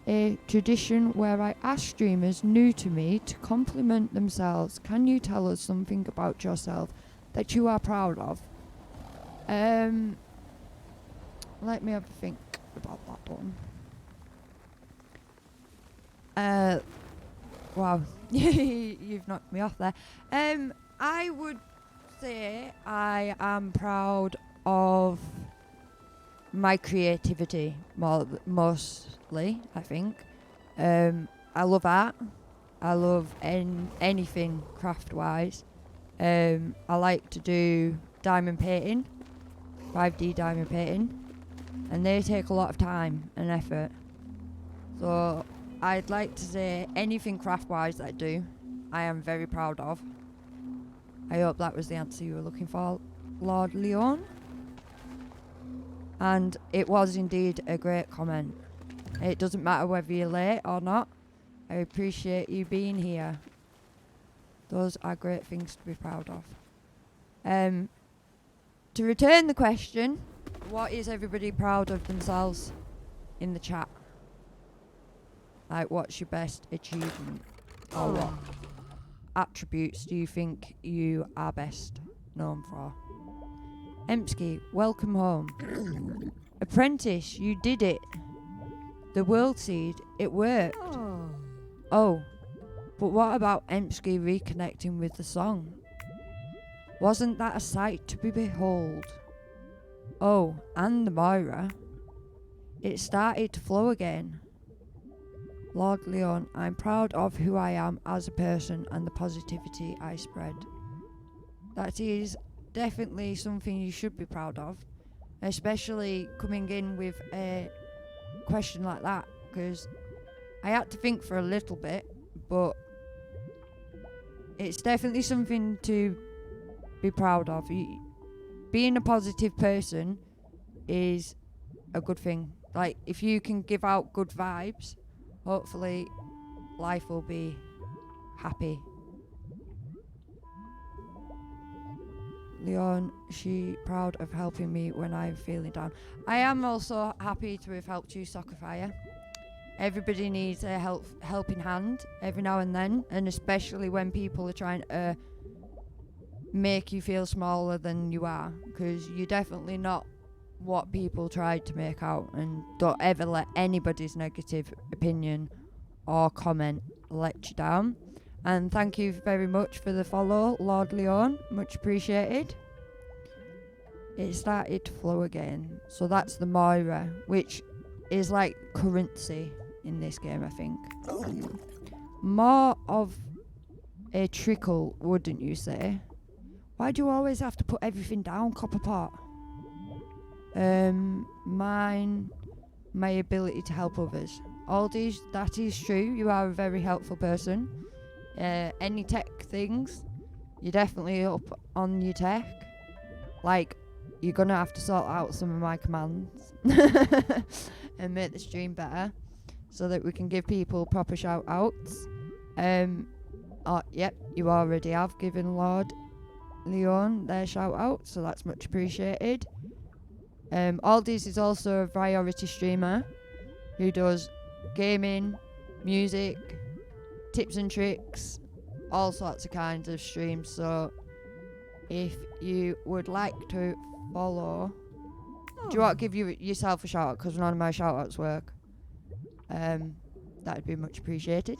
Speaker 1: a tradition where I ask streamers new to me to compliment themselves. Can you tell us something about yourself that you are proud of? Let me have a think about that one. Wow, you've knocked me off there. I would say I am proud of my creativity mostly, I think. I love art. I love anything craft-wise. I like to do diamond painting, 5D diamond painting, and they take a lot of time and effort. So I'd like to say anything craft-wise that I do, I am very proud of. I hope that was the answer you were looking for, Lord Leon. And it was indeed a great comment. It doesn't matter whether you're late or not. I appreciate you being here. Those are great things to be proud of. To return the question, what is everybody proud of themselves in the chat? Like, what's your best achievement? Or what attributes do you think you are best known for? Emsky, welcome home. Apprentice, you did it. The world seed, it worked. Oh, but what about Emsky reconnecting with the song? Wasn't that a sight to be behold? Oh, and the Moira. It started to flow again. Lord Leon, I'm proud of who I am as a person and the positivity I spread. That is definitely something you should be proud of, especially coming in with a question like that, because I had to think for a little bit, but it's definitely something to be proud of. Being a positive person is a good thing. Like, if you can give out good vibes, hopefully life will be happy. Leon, she proud of helping me when I'm feeling down. I am also happy to have helped you, Soccerfire. Everybody needs a helping hand every now and then, and especially when people are trying to make you feel smaller than you are, because you're definitely not what people tried to make out. And don't ever let anybody's negative opinion or comment let you down. And thank you very much for the follow, Lord Leon. Much appreciated. it started to flow again. So that's the Moira, which is like currency in this game, I think. More of a trickle, wouldn't you say? Why do you always have to put everything down, Copperpot? My ability to help others. Aldi's, that is true. You are a very helpful person. Any tech things, you're definitely up on your tech. Like, you're gonna have to sort out some of my commands and make the stream better so that we can give people proper shout outs. Yep, you already have given Lord Leon their shout out, so that's much appreciated. Aldis is also a variety streamer who does gaming, music, tips and tricks, all sorts of kinds of streams. So if you would like to follow, do you want to give yourself a shout out, because none of my shout outs work? That'd be much appreciated.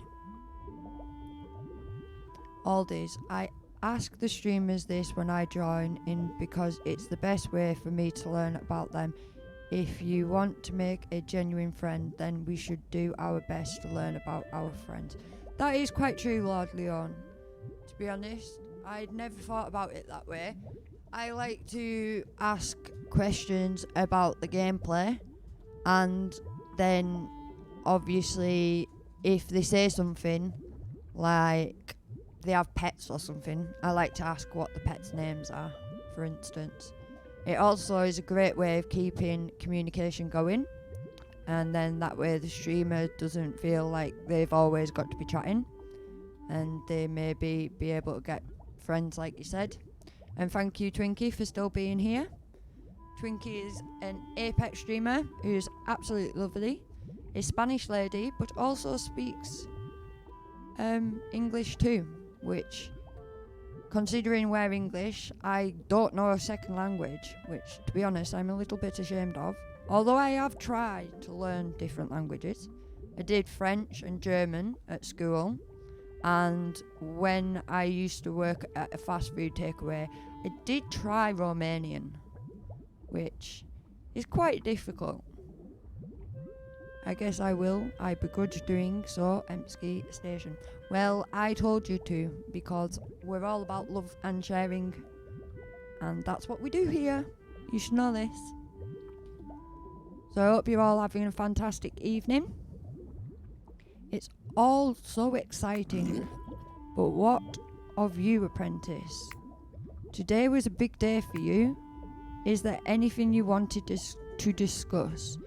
Speaker 1: Aldis, I ask the streamers this when I join in because it's the best way for me to learn about them. If you want to make a genuine friend, then we should do our best to learn about our friends. That is quite true, Lord Leon. To be honest, I'd never thought about it that way. I like to ask questions about the gameplay, and then obviously if they say something like they have pets or something, I like to ask what the pets' names are, for instance. It also is a great way of keeping communication going, and then that way the streamer doesn't feel like they've always got to be chatting, and they maybe be able to get friends like you said. And thank you, Twinkie, for still being here. Twinkie is an Apex streamer who's absolutely lovely, a Spanish lady, but also speaks English too, which, considering we're English, I don't know a second language, which, to be honest, I'm a little bit ashamed of. Although I have tried to learn different languages. I did French and German at school, and when I used to work at a fast food takeaway, I did try Romanian, which is quite difficult. I guess I will. I begrudge doing so, Emsky Station. Well, I told you to, because we're all about love and sharing, and that's what we do here. You should know this. So I hope you're all having a fantastic evening. It's all so exciting. But what of you, apprentice? Today was a big day for you. Is there anything you wanted to discuss?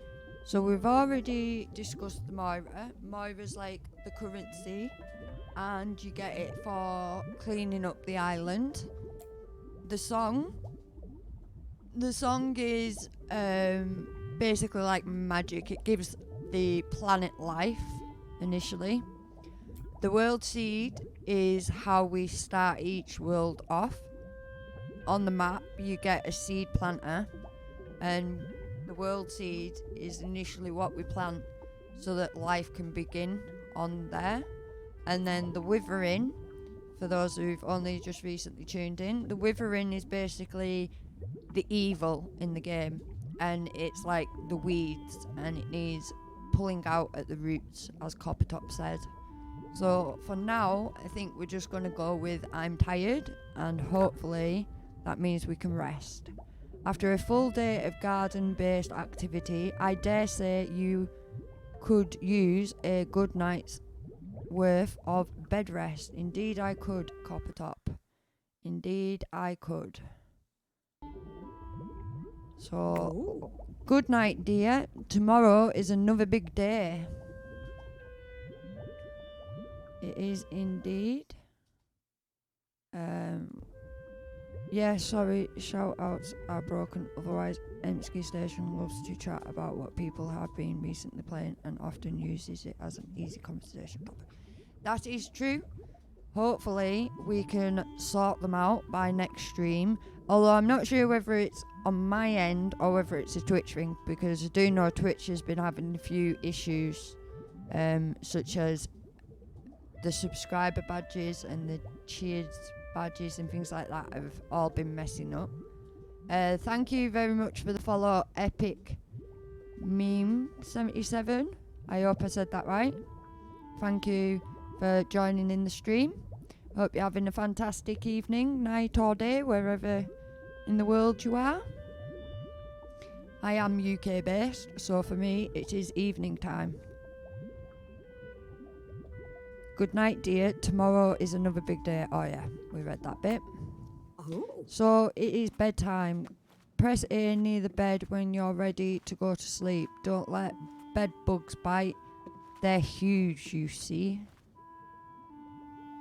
Speaker 1: So we've already discussed the Moira. Moira's like the currency, and you get it for cleaning up the island. The song is basically like magic. It gives the planet life initially. The world seed is how we start each world off. On the map you get a seed planter, and the world seed is initially what we plant so that life can begin on there. And then the withering, for those who've only just recently tuned in, the withering is basically the evil in the game, and it's like the weeds, and it needs pulling out at the roots, as Coppertop said. So for now, I think we're just going to go with I'm tired, and hopefully that means we can rest. After a full day of garden-based activity, I dare say you could use a good night's worth of bed rest. Indeed I could, Coppertop. Indeed I could. So, good night, dear. Tomorrow is another big day. It is indeed. Yeah, sorry, shout outs are broken. Otherwise, Emsky Station loves to chat about what people have been recently playing and often uses it as an easy conversation topic. That is true. Hopefully, we can sort them out by next stream. Although I'm not sure whether it's on my end or whether it's a Twitch thing, because I do know Twitch has been having a few issues, such as the subscriber badges and the cheers badges and things like that have all been messing up. Thank you very much for the follow, Epic Meme 77. I hope I said that right. Thank you for joining in the stream. Hope you're having a fantastic evening, night or day, wherever in the world you are. I am UK based, so for me it is evening time. Good night, dear. Tomorrow is another big day. Oh yeah, we read that bit.
Speaker 2: Oh.
Speaker 1: So it is bedtime. Press A near the bed when you're ready to go to sleep. Don't let bed bugs bite. They're huge, you see.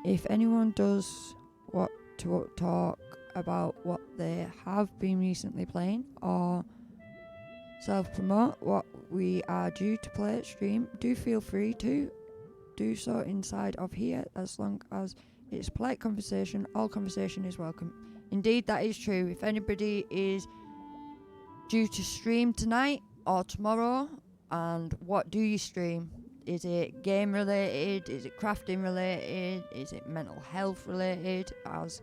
Speaker 1: If anyone does want to talk about what they have been recently playing or self-promote what we are due to play at stream, do feel free to do so inside of here, as long as it's polite conversation. All conversation is welcome. Indeed, that is true. If anybody is due to stream tonight or tomorrow, and what do you stream? Is it game related? Is it crafting related? Is it mental health related? As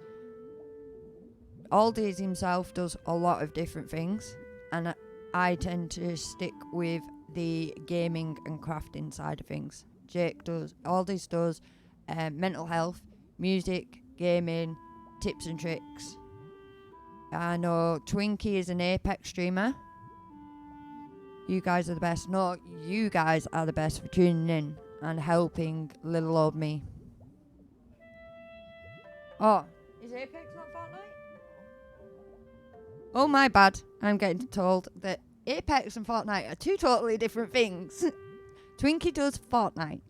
Speaker 1: Aldi's himself does a lot of different things, and I tend to stick with the gaming and crafting side of things. Jake does, Aldi's does mental health, music, gaming, tips and tricks. I know Twinkie is an Apex streamer. You guys are the best. No, you guys are the best for tuning in and helping little old me. Oh, is Apex not Fortnite? Oh, my bad. I'm getting told that Apex and Fortnite are two totally different things. Twinkie does Fortnite.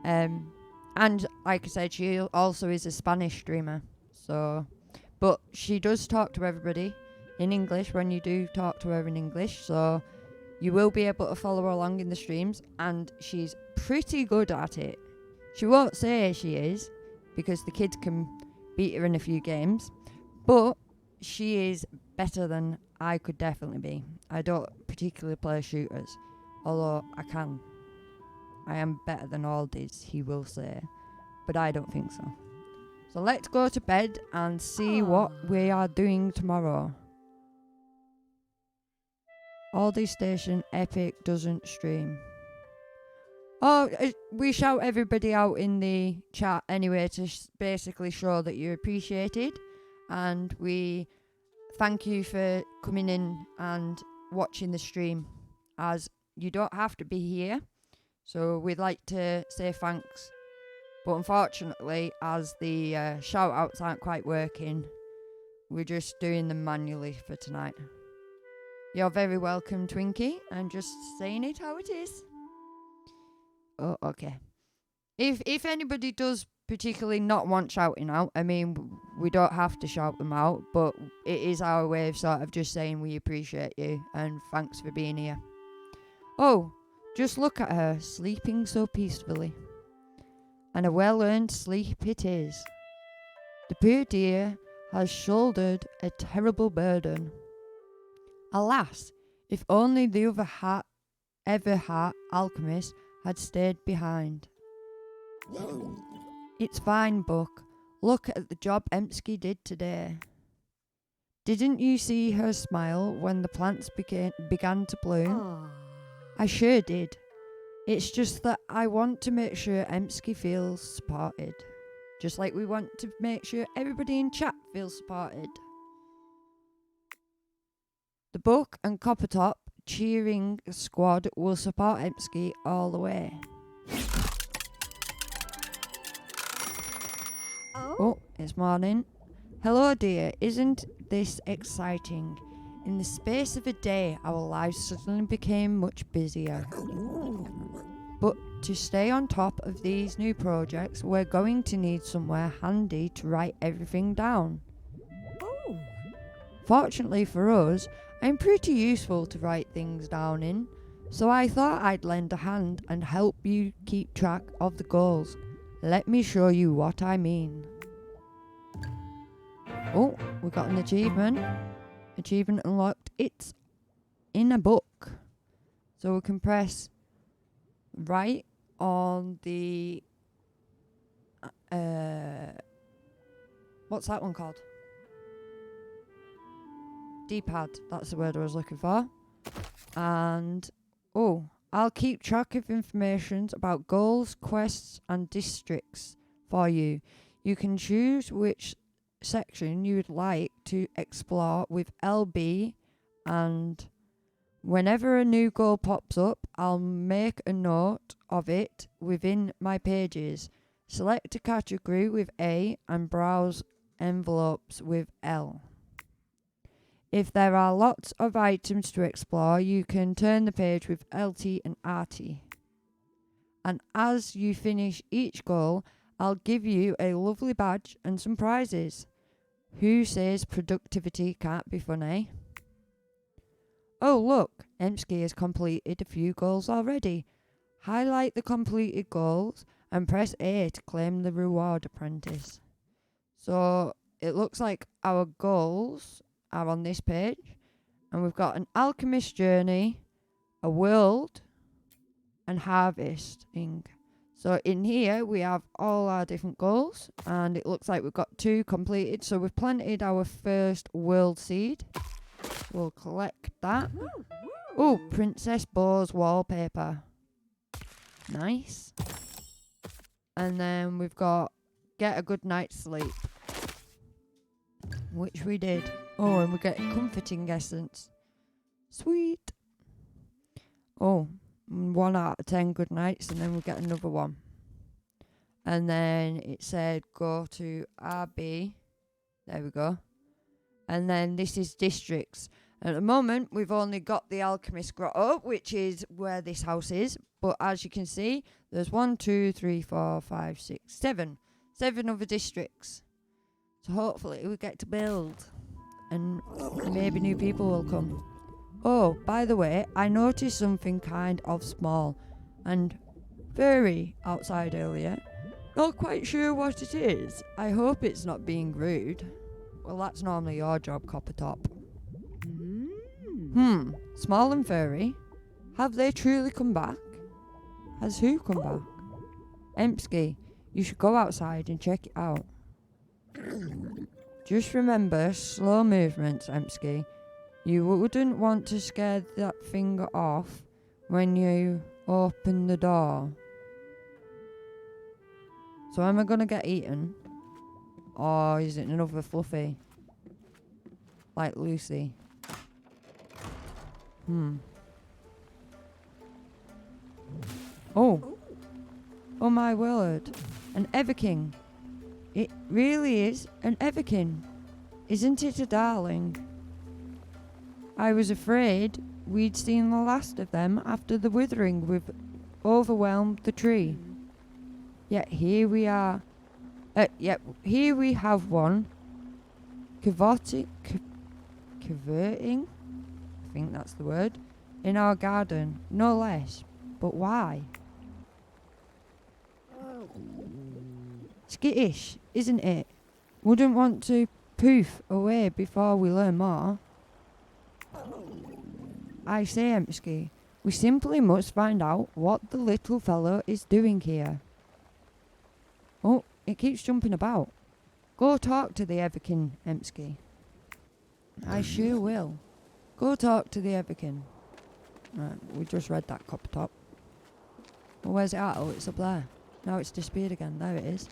Speaker 1: And like I said, she also is a Spanish streamer. So, but she does talk to everybody in English when you do talk to her in English. So you will be able to follow along in the streams, and she's pretty good at it. She won't say she is, because the kids can beat her in a few games, but she is better than I could definitely be. I don't particularly play shooters, although I can. I am better than all these, he will say, but I don't think so. So let's go to bed and see what we are doing tomorrow. Aldi Station Epic doesn't stream. Oh, we shout everybody out in the chat anyway to basically show that you're appreciated, and we thank you for coming in and watching the stream, as you don't have to be here. So we'd like to say thanks, but unfortunately, as the shout outs aren't quite working, we're just doing them manually for tonight. You're very welcome, Twinkie. I'm just saying it how it is. Oh, okay. If anybody does particularly not want shouting out, I mean, we don't have to shout them out, but it is our way of sort of just saying we appreciate you and thanks for being here. Oh, just look at her, sleeping so peacefully. And a well-earned sleep it is. The poor dear has shouldered a terrible burden. Alas, if only the other Everheart alchemist had stayed behind. It's fine, Buck. Look at the job Emsky did today. Didn't you see her smile when the plants began to bloom? I sure did. It's just that I want to make sure Emsky feels supported. Just like we want to make sure everybody in chat feels supported. The Buck and Coppertop cheering squad will support Emsky all the way. Oh, it's morning. Hello, dear. Isn't this exciting? In the space of a day, our lives suddenly became much busier. But to stay on top of these new projects, we're going to need somewhere handy to write everything down. Fortunately for us, I'm pretty useful to write things down in, so I thought I'd lend a hand and help you keep track of the goals. Let me show you what I mean. Oh, we got an achievement. Achievement unlocked. It's in a book. So we can press right on the... what's that one called? D-pad, that's the word I was looking for. And, I'll keep track of information about goals, quests, and districts for you. You can choose which section you would like to explore with LB, and whenever a new goal pops up, I'll make a note of it within my pages. Select a category with A and browse envelopes with L. If there are lots of items to explore, you can turn the page with LT and RT. And as you finish each goal, I'll give you a lovely badge and some prizes. Who says productivity can't be funny? Oh look, Emsky has completed a few goals already. Highlight the completed goals and press A to claim the reward, apprentice. So it looks like our goals are on this page, and we've got an alchemist journey, a world, and harvesting. So in here we have all our different goals, and it looks like we've got 2 completed. So we've planted our first world seed. We'll collect that. Oh, Princess Bo's wallpaper. Nice. And then we've got get a good night's sleep, which we did. Oh, and we get comforting essence. Sweet. Oh, 1 out of 10 good nights, and then we get another one. And then it said go to RB. There we go. And then this is districts. At the moment, we've only got the Alchemist Grotto, which is where this house is. But as you can see, there's 1, 2, 3, 4, 5, 6, 7. 7 other districts. So hopefully we get to build. And maybe new people will come. Oh, by the way, I noticed something kind of small and furry outside earlier. Not quite sure what it is. I hope it's not being rude. Well, that's normally your job, Coppertop. Small and furry. Have they truly come back? Has who come back? Emsky, you should go outside and check it out. Just remember slow movements, Emsky. You wouldn't want to scare that thing off when you open the door. So am I going to get eaten? Or is it another Fluffy? Like Lucy? Oh my word. An Everking. It really is an Everking. Isn't it a darling? I was afraid we'd seen the last of them after the withering with overwhelmed the tree. Yet here we are. Here we have one. Converting, I think that's the word, in our garden, no less. But why? Skittish, isn't it? Wouldn't want to poof away before we learn more. I say, Emsky, we simply must find out what the little fellow is doing here. Oh, it keeps jumping about. Go talk to the Everkin, Emsky. I sure will. Go talk to the Everkin. Right, we just read that, Coppertop. Well, where's it at? Oh, it's up there. Now it's disappeared again. There it is.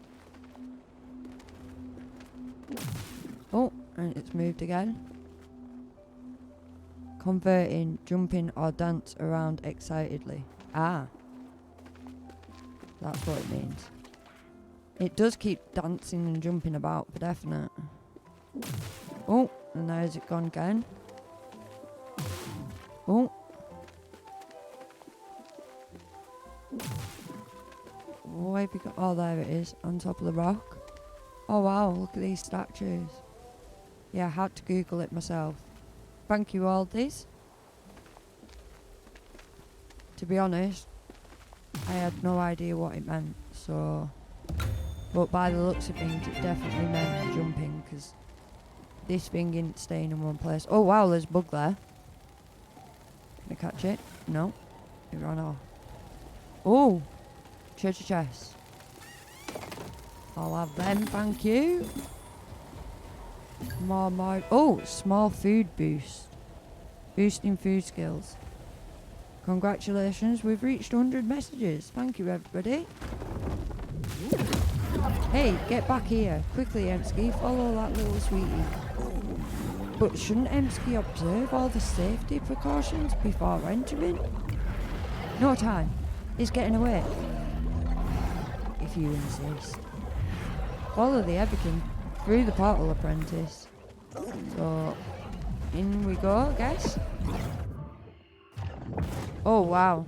Speaker 1: Oh, and it's moved again. Converting, jumping or dance around excitedly. Ah. That's what it means. It does keep dancing and jumping about for definite. Oh, and there's it gone again. Oh. Where have you got? Oh, there it is, on top of the rock. Oh wow, look at these statues. Yeah, I had to Google it myself. Thank you, Aldies. To be honest, I had no idea what it meant, so... But by the looks of things, it definitely meant jumping, because this thing isn't staying in one place. Oh wow, there's a bug there. Can I catch it? No. It ran off. Oh! Treasure chest. I'll have them, thank you. More. Oh, small food boost. Boosting food skills. Congratulations, we've reached 100 messages. Thank you, everybody. Hey, get back here. Quickly, Emsky. Follow that little sweetie. But shouldn't Emsky observe all the safety precautions before entering? No time. He's getting away. If you insist. Follow the Everkin through the portal, apprentice. So, in we go, I guess. Oh, wow.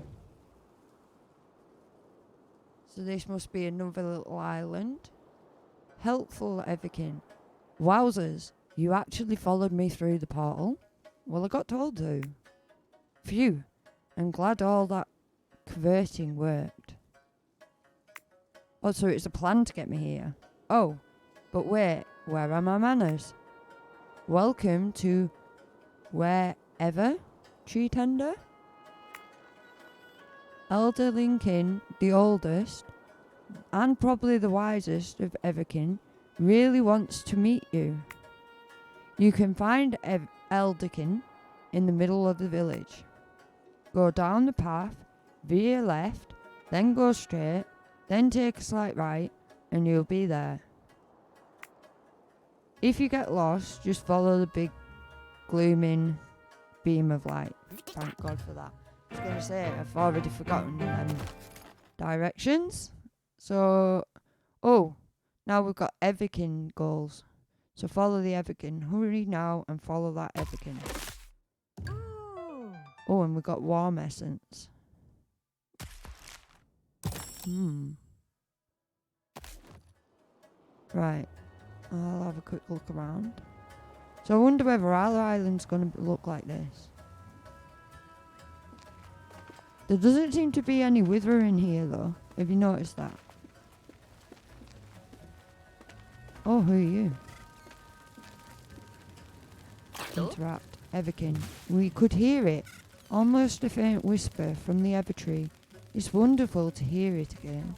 Speaker 1: So this must be another little island. Helpful Everkin. Wowzers, you actually followed me through the portal? Well, I got told to. Phew, I'm glad all that converting worked. Oh, so it's a plan to get me here. Oh, but wait, where are my manners? Welcome to wherever, tree tender? Elder Lincoln, the oldest, and probably the wisest of Everkin, really wants to meet you. You can find Elderkin in the middle of the village. Go down the path, veer left, then go straight, then take a slight right, and you'll be there. If you get lost, just follow the big glooming beam of light. Thank God for that. I was going to say, I've already forgotten directions. So, oh, now we've got Everkin goals. So follow the Everkin. Hurry now and follow that Everkin. Oh, and we've got warm essence. Right. I'll have a quick look around. So I wonder whether our island's going to look like this. There doesn't seem to be any wither in here though. Have you noticed that? Oh, who are you? Interact. Everkin. We could hear it. Almost a faint whisper from the Evertree. It's wonderful to hear it again.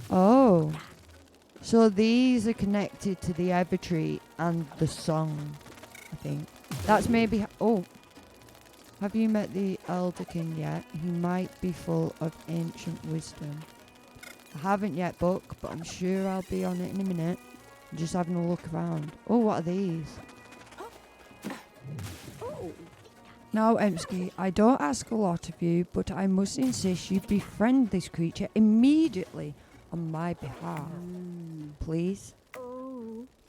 Speaker 1: Oh. So these are connected to the Evertree and the song, I think. That's maybe... Oh. Have you met the Elderkin yet? He might be full of ancient wisdom. I haven't yet, Buck, but I'm sure I'll be on it in a minute. I'm just having a look around. Oh, what are these? Now, Emsky, I don't ask a lot of you, but I must insist you befriend this creature immediately on my behalf. Please?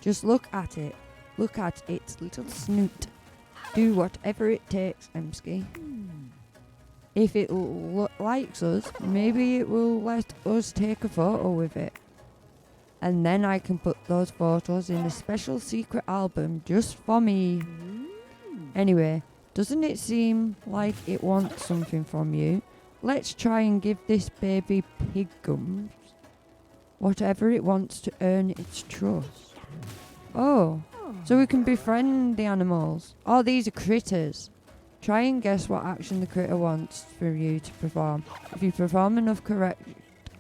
Speaker 1: Just look at it. Look at its little snoot. Do whatever it takes, Emsky. If it likes us, maybe it will let us take a photo with it. And then I can put those photos in a special secret album just for me. Anyway, doesn't it seem like it wants something from you? Let's try and give this baby pig gums whatever it wants to earn its trust. Oh, so we can befriend the animals. Oh, these are critters. Try and guess what action the critter wants for you to perform. If you perform enough correct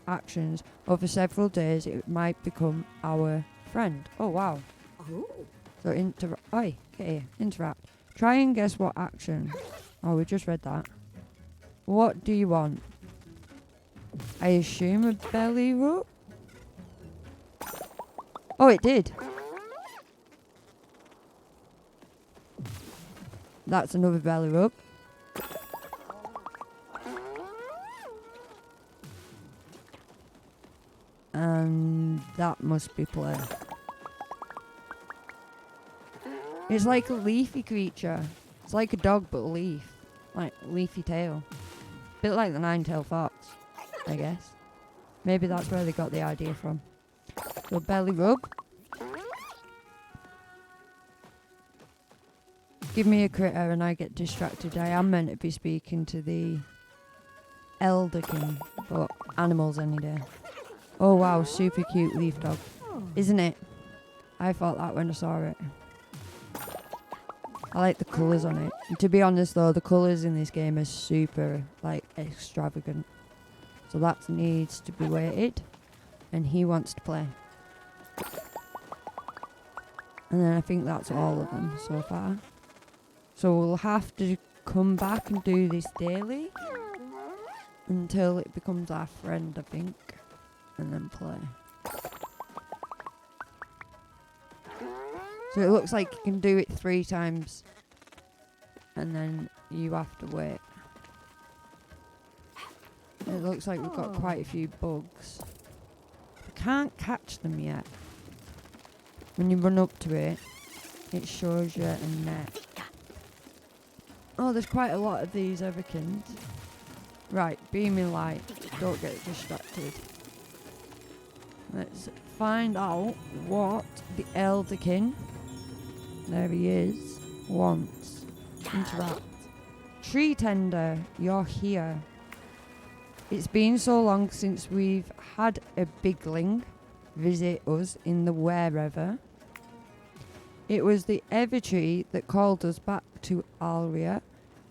Speaker 1: actions over several days, it might become our friend. Oh, wow. So, Oi, get here. Interact. Try and guess what action. Oh, we just read that. What do you want? I assume a belly rub? Oh, it did. That's another belly rub. And that must be play. It's like a leafy creature. It's like a dog but a leaf. Like leafy tail. Bit like the nine-tailed fox, I guess. Maybe that's where they got the idea from. So belly rub. Give me a critter and I get distracted. I am meant to be speaking to the Elderkin, but animals any day. Oh wow, super cute leaf dog. Isn't it? I thought that when I saw it. I like the colours on it. And to be honest though, the colours in this game are super, like, extravagant. So that needs to be weighted. And he wants to play. And then I think that's all of them so far. So we'll have to come back and do this daily until it becomes our friend, I think, and then play. So it looks like you can do it 3 times and then you have to wait. It looks like we've got quite a few bugs. I can't catch them yet. When you run up to it, it shows you a net. Oh, there's quite a lot of these everkins. Right, beaming light. Don't get distracted. Let's find out what the elderkin, there he is, wants. Interact. Tree tender, you're here. It's been so long since we've had a bigling visit us in the wherever. It was the Evertree that called us back to Alria.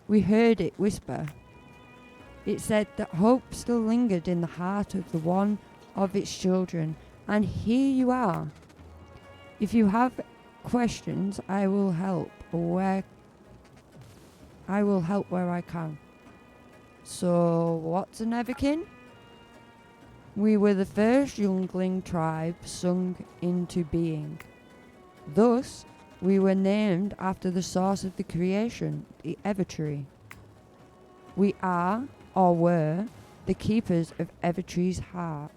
Speaker 1: We heard it whisper. It said that hope still lingered in the heart of the one of its children, and here you are. If you have questions, I will help where I can. So, what's an Everkin? We were the first youngling tribe sung into being. Thus, we were named after the source of the creation, the Evertree. We are, or were, the keepers of Evertree's heart.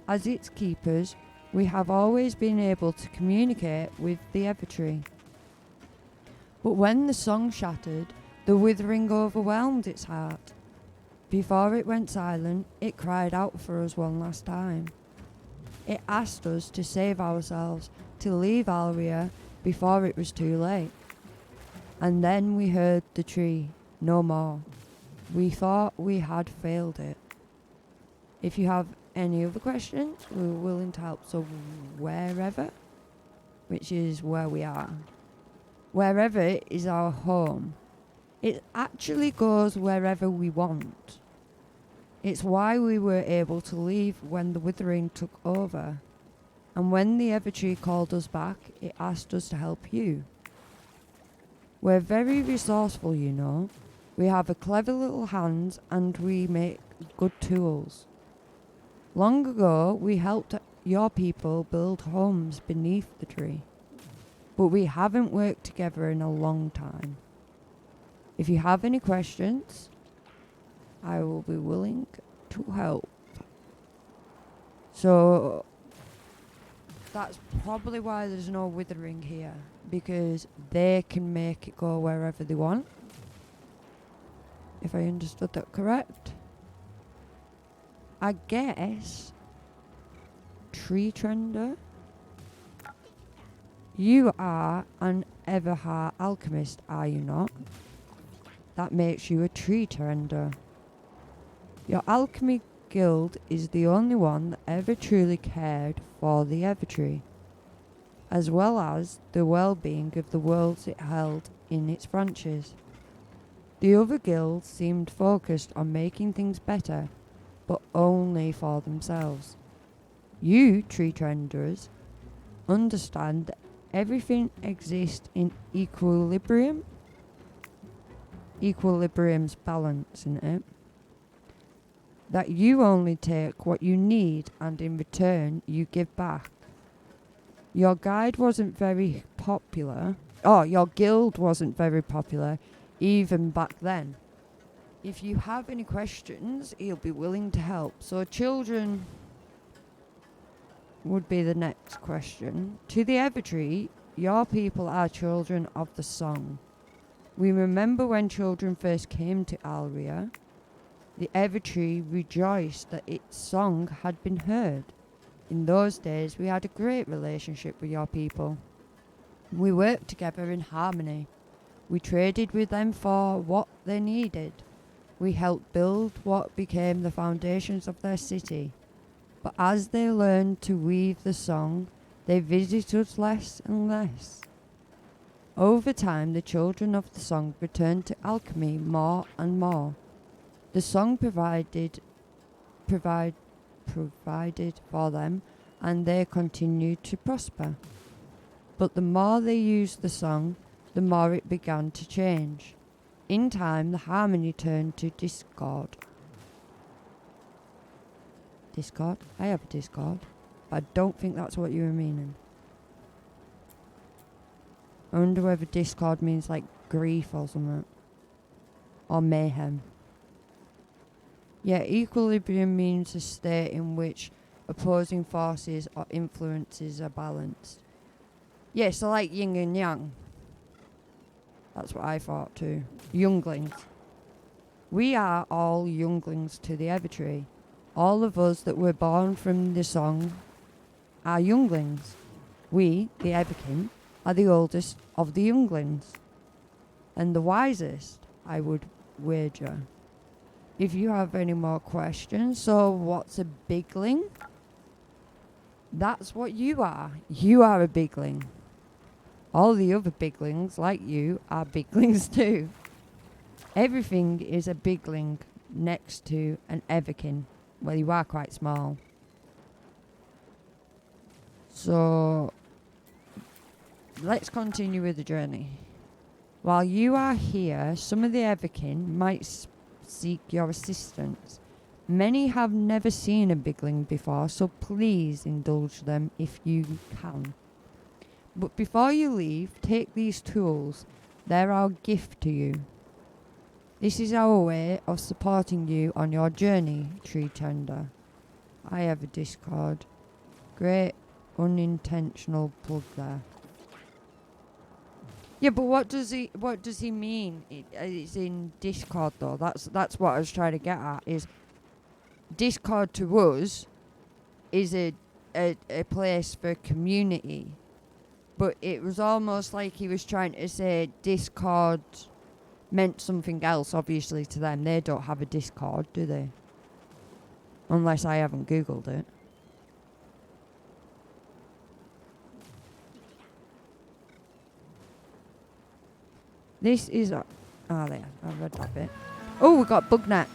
Speaker 1: As its keepers, we have always been able to communicate with the Evertree. But when the song shattered, the withering overwhelmed its heart. Before it went silent, it cried out for us one last time. It asked us to save ourselves, to leave Alria before it was too late. And then we heard the tree, no more. We thought we had failed it. If you have any other questions, we're willing to help. So wherever, which is where we are. Wherever is our home. It actually goes wherever we want. It's why we were able to leave when the withering took over. And when the Evertree called us back, it asked us to help you. We're very resourceful, you know. We have a clever little hands and we make good tools. Long ago, we helped your people build homes beneath the tree. But we haven't worked together in a long time. If you have any questions, I will be willing to help. So that's probably why there's no withering here, because they can make it go wherever they want. If I understood that correct. I guess tree trender. You are an Everheart alchemist, are you not? That makes you a tree trender. Your alchemy guild is the only one that ever truly cared for the Evertree, as well as the well-being of the worlds it held in its branches. The other guilds seemed focused on making things better, but only for themselves. You, tree trenders, understand that everything exists in equilibrium. Equilibrium's balance, isn't it? That you only take what you need and in return you give back. Your guide wasn't very popular. Your guild wasn't very popular even back then. If you have any questions, he'll be willing to help. So children would be the next question. To the Evertree, your people are children of the song. We remember when children first came to Alria, the Evertree rejoiced that its song had been heard. In those days, we had a great relationship with your people. We worked together in harmony. We traded with them for what they needed. We helped build what became the foundations of their city. But as they learned to weave the song, they visited us less and less. Over time, the children of the song returned to alchemy more and more. The song provided for them, and they continued to prosper. But the more they used the song, the more it began to change. In time, the harmony turned to discord. Discord? I have a Discord. I don't think that's what you were meaning. I wonder whether discord means like grief or something. Or mayhem. Yeah, equilibrium means a state in which opposing forces or influences are balanced. Yeah, so like yin and yang. That's what I thought too. Younglings. We are all younglings to the Evertree. All of us that were born from the song are younglings. We, the Everkin, are the oldest of the younglings. And the wisest, I would wager. If you have any more questions, so what's a bigling? That's what you are. You are a bigling. All the other biglings, like you, are biglings too. Everything is a bigling next to an everkin. Well, you are quite small. So, let's continue with the journey. While you are here, some of the everkin might seek your assistance. Many have never seen a bigling before, so please indulge them if you can. But before you leave, take these tools. They're our gift to you. This is our way of supporting you on your journey, Tree Tender. I have a Discord. Great unintentional plug there. Yeah, but what does he mean? It's in Discord though. That's what I was trying to get at. Is Discord to us is a place for community, but it was almost like he was trying to say Discord meant something else. Obviously, to them, they don't have a Discord, do they? Unless I haven't Googled it. This is... there. I've read that bit. Oh, we got bug net.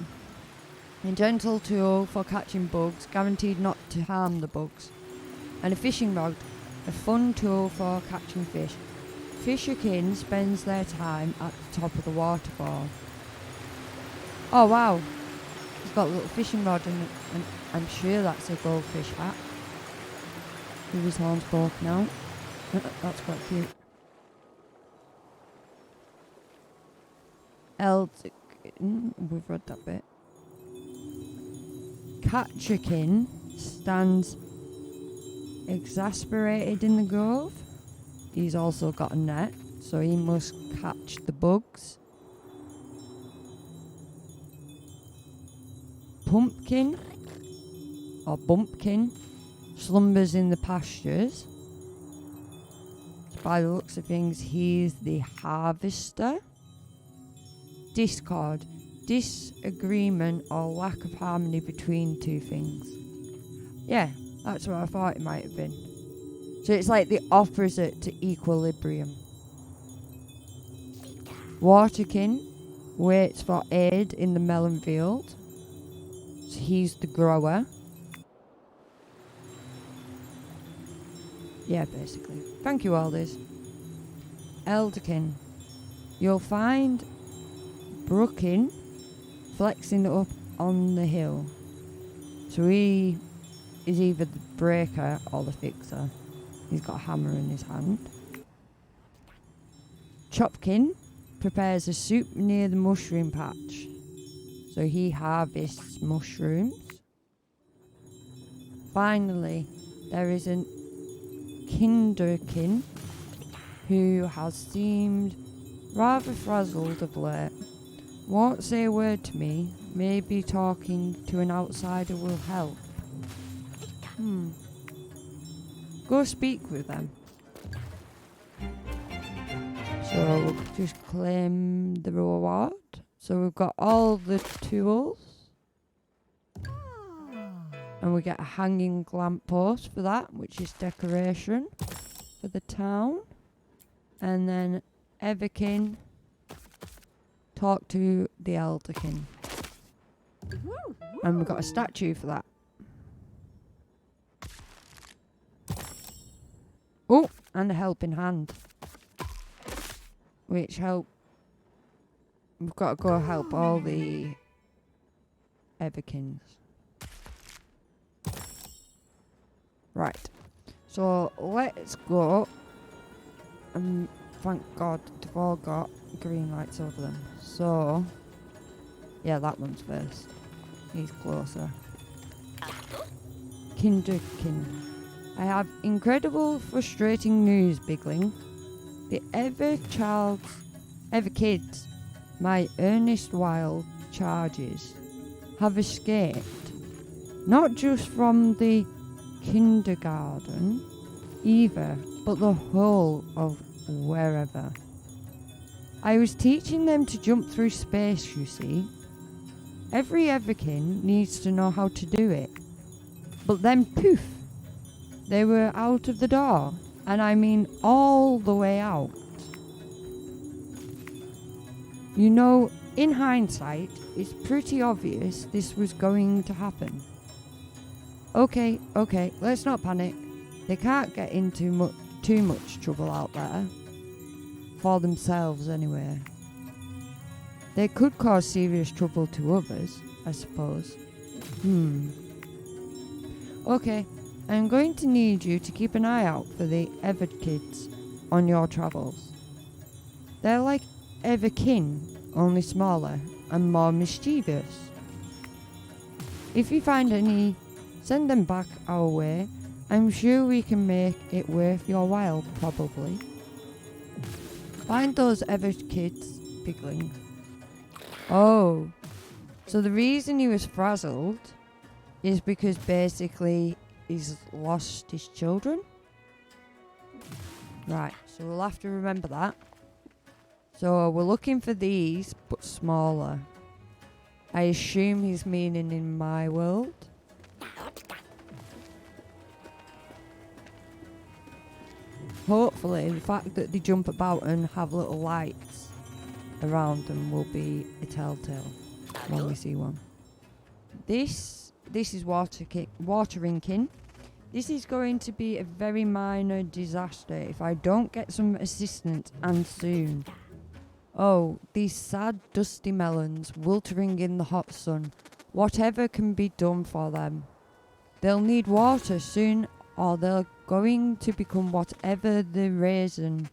Speaker 1: A gentle tool for catching bugs, guaranteed not to harm the bugs. And a fishing rod, a fun tool for catching fish. Fisherkin spends their time at the top of the waterfall. Oh wow, he's got a little fishing rod and I'm sure that's a goldfish hat. With his horns broken out. That's quite cute. We've read that bit. Catcherkin stands exasperated in the grove. He's also got a net, so he must catch the bugs. Pumpkin, or Bumpkin, slumbers in the pastures. So by the looks of things, he's the harvester. Discord, disagreement or lack of harmony between two things. Yeah, that's what I thought it might have been. So it's like the opposite to equilibrium. Waterkin waits for aid in the melon field. So he's the grower. Yeah, basically. Thank you, Aldis. Elderkin. You'll find Brookin flexing up on the hill. So he is either the breaker or the fixer. He's got a hammer in his hand. Chopkin prepares a soup near the mushroom patch. So he harvests mushrooms. Finally, there is a Kinderkin who has seemed rather frazzled of late. Won't say a word to me. Maybe talking to an outsider will help. Go speak with them. So we'll just claim the reward. So we've got all the tools. And we get a hanging lamppost for that, which is decoration for the town. And then Everkin, talk to the Elderkin. And we've got a statue for that. Oh, and a helping hand. Which help. We've got to go help all the Everkins. Right. So let's go. Thank God they've all got green lights over them. So, yeah, that one's first. He's closer. Kinderkin. I have incredible, frustrating news, Bigling. The ever kids, my earnest wild charges, have escaped. Not just from the kindergarten, either, but the whole of wherever. I was teaching them to jump through space, you see. Every Everkin needs to know how to do it. But then poof, they were out of the door. And I mean all the way out. You know, in hindsight, it's pretty obvious this was going to happen. Okay, let's not panic. They can't get into too much trouble out there. For themselves, anyway. They could cause serious trouble to others, I suppose. Okay, I'm going to need you to keep an eye out for the Everkids on your travels. They're like Everkin, only smaller and more mischievous. If you find any, send them back our way. I'm sure we can make it worth your while, probably. Find those Everkids, Pigling. Oh, so the reason he was frazzled is because basically he's lost his children? Right, so we'll have to remember that. So we're looking for these, but smaller. I assume he's meaning in my world. Hopefully, the fact that they jump about and have little lights around them will be a telltale when we see one. This is Wateringkin. This is going to be a very minor disaster if I don't get some assistance, and soon. Oh, these sad dusty melons wiltering in the hot sun. Whatever can be done for them. They'll need water soon, or they're going to become whatever the raisin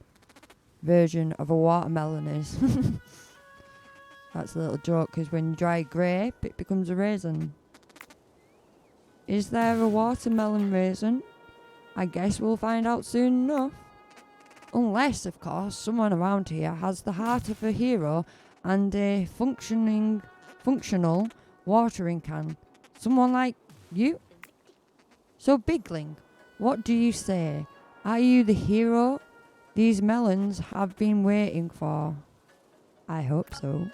Speaker 1: version of a watermelon is. That's a little joke, because when you dry a grape, it becomes a raisin. Is there a watermelon raisin? I guess we'll find out soon enough. Unless, of course, someone around here has the heart of a hero and a functional watering can. Someone like you? So, Bigling, what do you say? Are you the hero these melons have been waiting for? I hope so.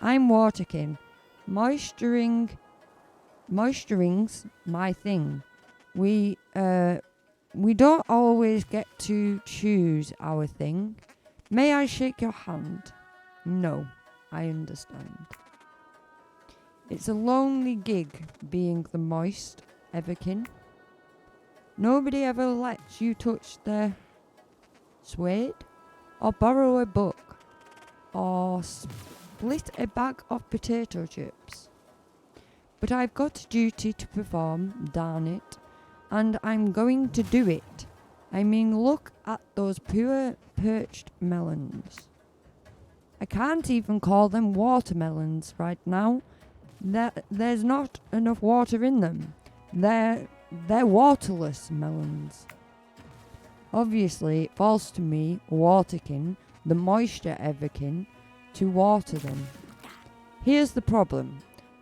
Speaker 1: I'm Waterkin. Moisturing's my thing. We don't always get to choose our thing. May I shake your hand? No, I understand. It's a lonely gig being the moist Everkin. Nobody ever lets you touch their suede, or borrow a book, or split a bag of potato chips. But I've got a duty to perform, darn it, and I'm going to do it. I mean, look at those pure perched melons. I can't even call them watermelons right now. There's not enough water in them. They're waterless melons. Obviously, it falls to me, Waterkin, the moisture Everkin, to water them. Here's the problem.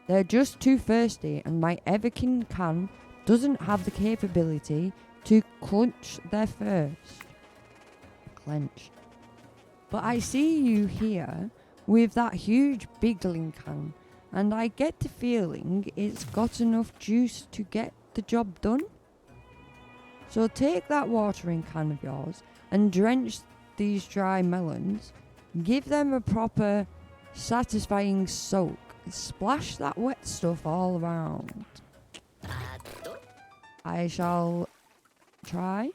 Speaker 1: They're just too thirsty, and my Everkin can doesn't have the capability to clench their thirst. Clenched. But I see you here with that huge Bigling can, and I get the feeling it's got enough juice to get the job done. So take that watering can of yours and drench these dry melons. Give them a proper, satisfying soak. Splash that wet stuff all around. I shall try.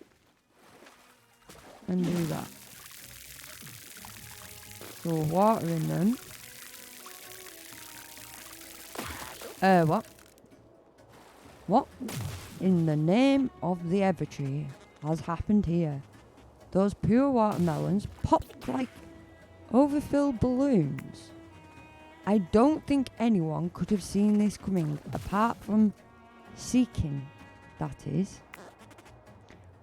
Speaker 1: and do that. So watering them. What? What in the name of the Evertree has happened here? Those pure watermelons popped like overfilled balloons. I don't think anyone could have seen this coming, apart from Seeking, that is.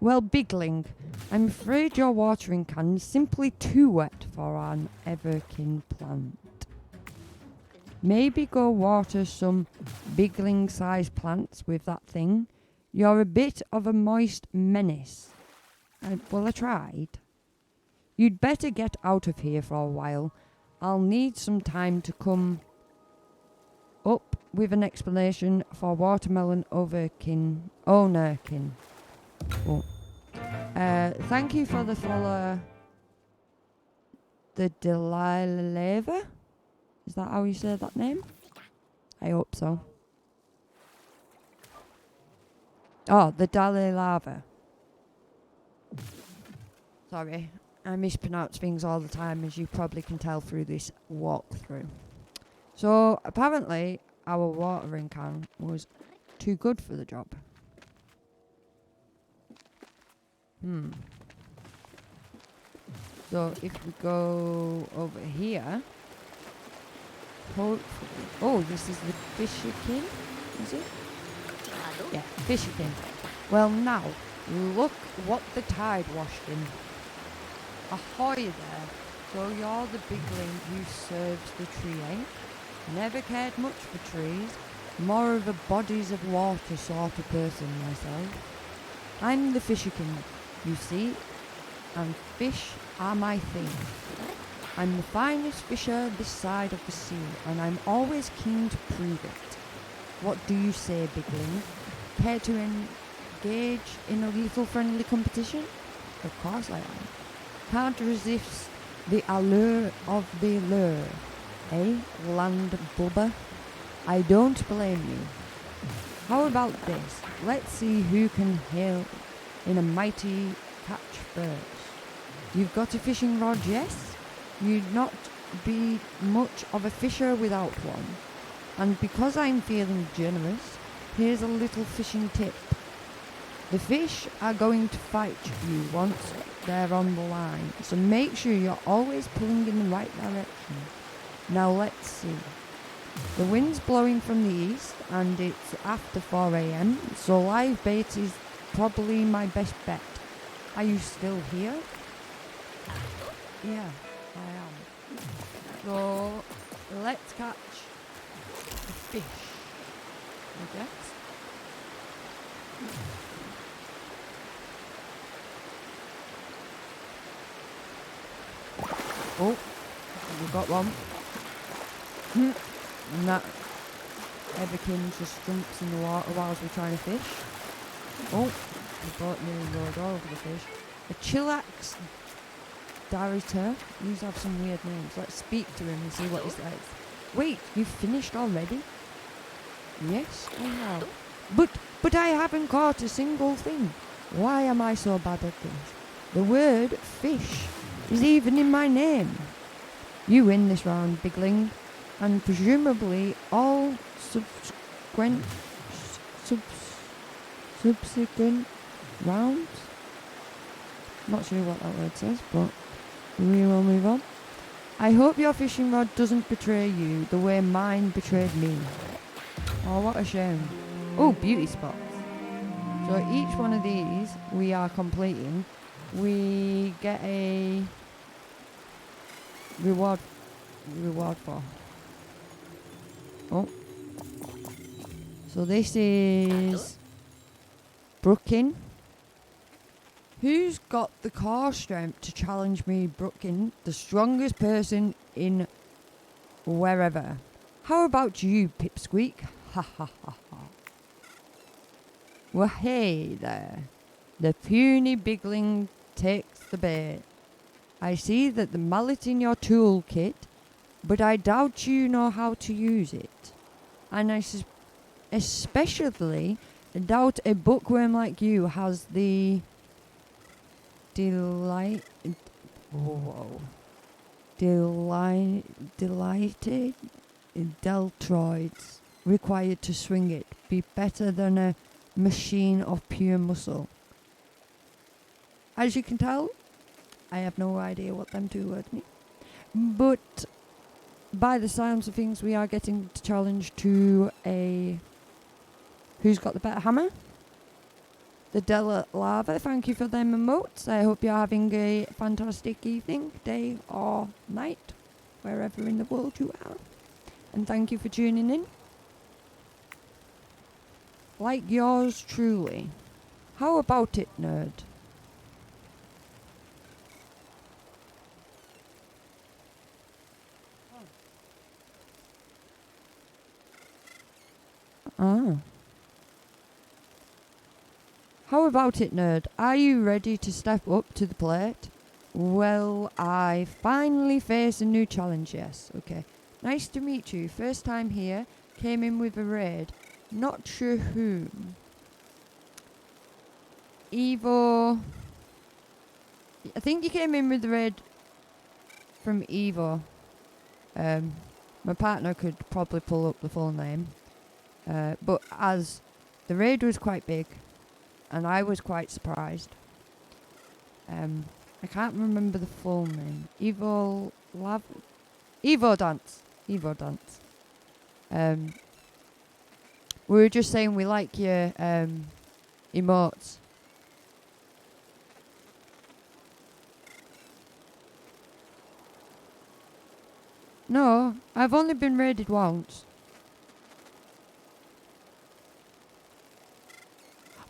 Speaker 1: Well, Bigling, I'm afraid your watering can is simply too wet for an everkin plant. Maybe go water some Bigling-sized plants with that thing. You're a bit of a moist menace. Well, I tried. You'd better get out of here for a while. I'll need some time to come up with an explanation for watermelon overkin ownerkin. Oh. Thank you for the follow. The Delilah. Is that how you say that name? I hope so. Oh, the Dalai Lava. Sorry, I mispronounce things all the time, as you probably can tell through this walkthrough. So, apparently, our watering can was too good for the job. So, if we go over here... Oh, this is the fisherkin, is it? Yeah, fisherkin. Well, now, look what the tide washed in. Ahoy there. So you're the bigling who serves the tree, eh? Never cared much for trees. More of a bodies of water sort of person myself. I'm the fisherkin, you see, and fish are my thing. I'm the finest fisher this side of the sea, and I'm always keen to prove it. What do you say, Bigling? Care to engage in a little friendly competition? Of course I am. Can't resist the allure of the lure, eh, land bubba? I don't blame you. How about this? Let's see who can hail in a mighty catch first. You've got a fishing rod, yes? You'd not be much of a fisher without one. And because I'm feeling generous, here's a little fishing tip. The fish are going to fight you once they're on the line, so make sure you're always pulling in the right direction. Now let's see. The wind's blowing from the east, and it's after 4 a.m, so live bait is probably my best bet. Are you still here? Yeah, I am. So, let's catch a fish, I guess. Oh, we got one. And that everkin just jumps in the water whilst we're trying to fish. Oh, the boat nearly rolled all over the fish. A chillax Dariter. These have some weird names. Let's speak to him and see what he says. Wait, you've finished already? Yes, I have. But I haven't caught a single thing. Why am I so bad at this? The word fish is even in my name. You win this round, Bigling, and presumably all subsequent rounds. Not sure what that word says, but we will move on. I hope your fishing rod doesn't betray you the way mine betrayed me. Oh, what a shame. Oh, beauty spots. So each one of these we are completing, we get a reward for. Oh. So this is Brookin. Who's got the core strength to challenge me, Brookin, the strongest person in wherever? How about you, Pipsqueak? Ha ha ha ha. Well, hey there. The puny bigling takes the bait. I see that the mallet in your toolkit, but I doubt you know how to use it. And I especially doubt a bookworm like you has the delighted deltoids required to swing it be better than a machine of pure muscle. As you can tell, I have no idea what them two words mean. But by the sounds of things, we are getting challenged to a who's got the better hammer? The Della Lava. Thank you for them emotes. I hope you're having a fantastic evening, day or night, wherever in the world you are. And thank you for tuning in. Like yours truly. How about it, nerd? Ah. How about it, nerd? Are you ready to step up to the plate? Well, I finally face a new challenge, yes. Okay. Nice to meet you. First time here. Came in with a raid. Not sure whom. Evo. I think you came in with the raid from Evo. My partner could probably pull up the full name. But as the raid was quite big, and I was quite surprised. I can't remember the full name. Evo Dance. We were just saying we like your emotes. No, I've only been raided once.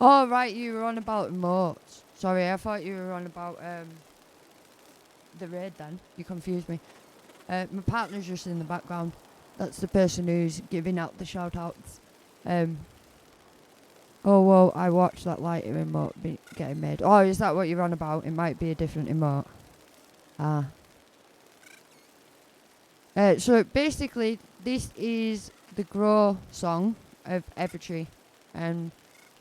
Speaker 1: Oh, right, you were on about emotes. Sorry, I thought you were on about the raid then. You confused me. My partner's just in the background. That's the person who's giving out the shout-outs. Oh, well, I watched that lighter emote getting made. Oh, is that what you're on about? It might be a different emote. Ah. So, basically, this is the Grow song of Evertree. And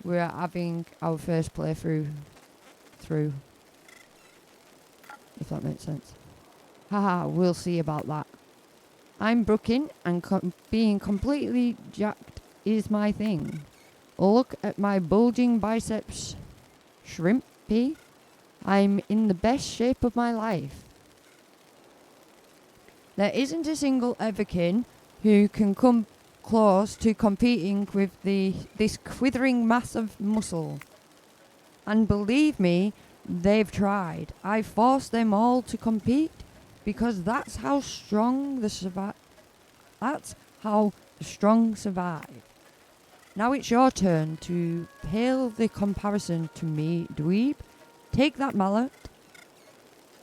Speaker 1: we're having our first playthrough through, if that makes sense. Haha, we'll see about that. I'm Brookin, and being completely jacked is my thing. Look at my bulging biceps, shrimpy. I'm in the best shape of my life. There isn't a single Everkin who can come close to competing with this quivering mass of muscle. And believe me, they've tried. I forced them all to compete because that's how strong the strong survive. Now it's your turn to pale the comparison to me, dweeb. Take that mallet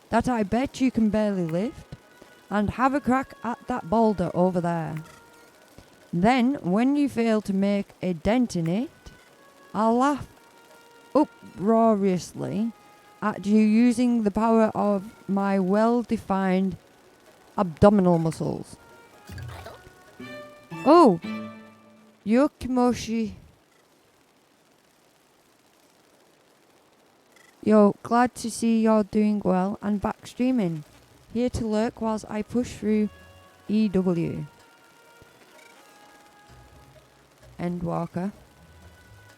Speaker 1: that I bet you can barely lift and have a crack at that boulder over there. Then, when you fail to make a dent in it, I'll laugh uproariously at you using the power of my well-defined abdominal muscles. Oh! Yokimoshi. Yo, glad to see you're doing well and back streaming. Here to lurk whilst I push through EW. Endwalker.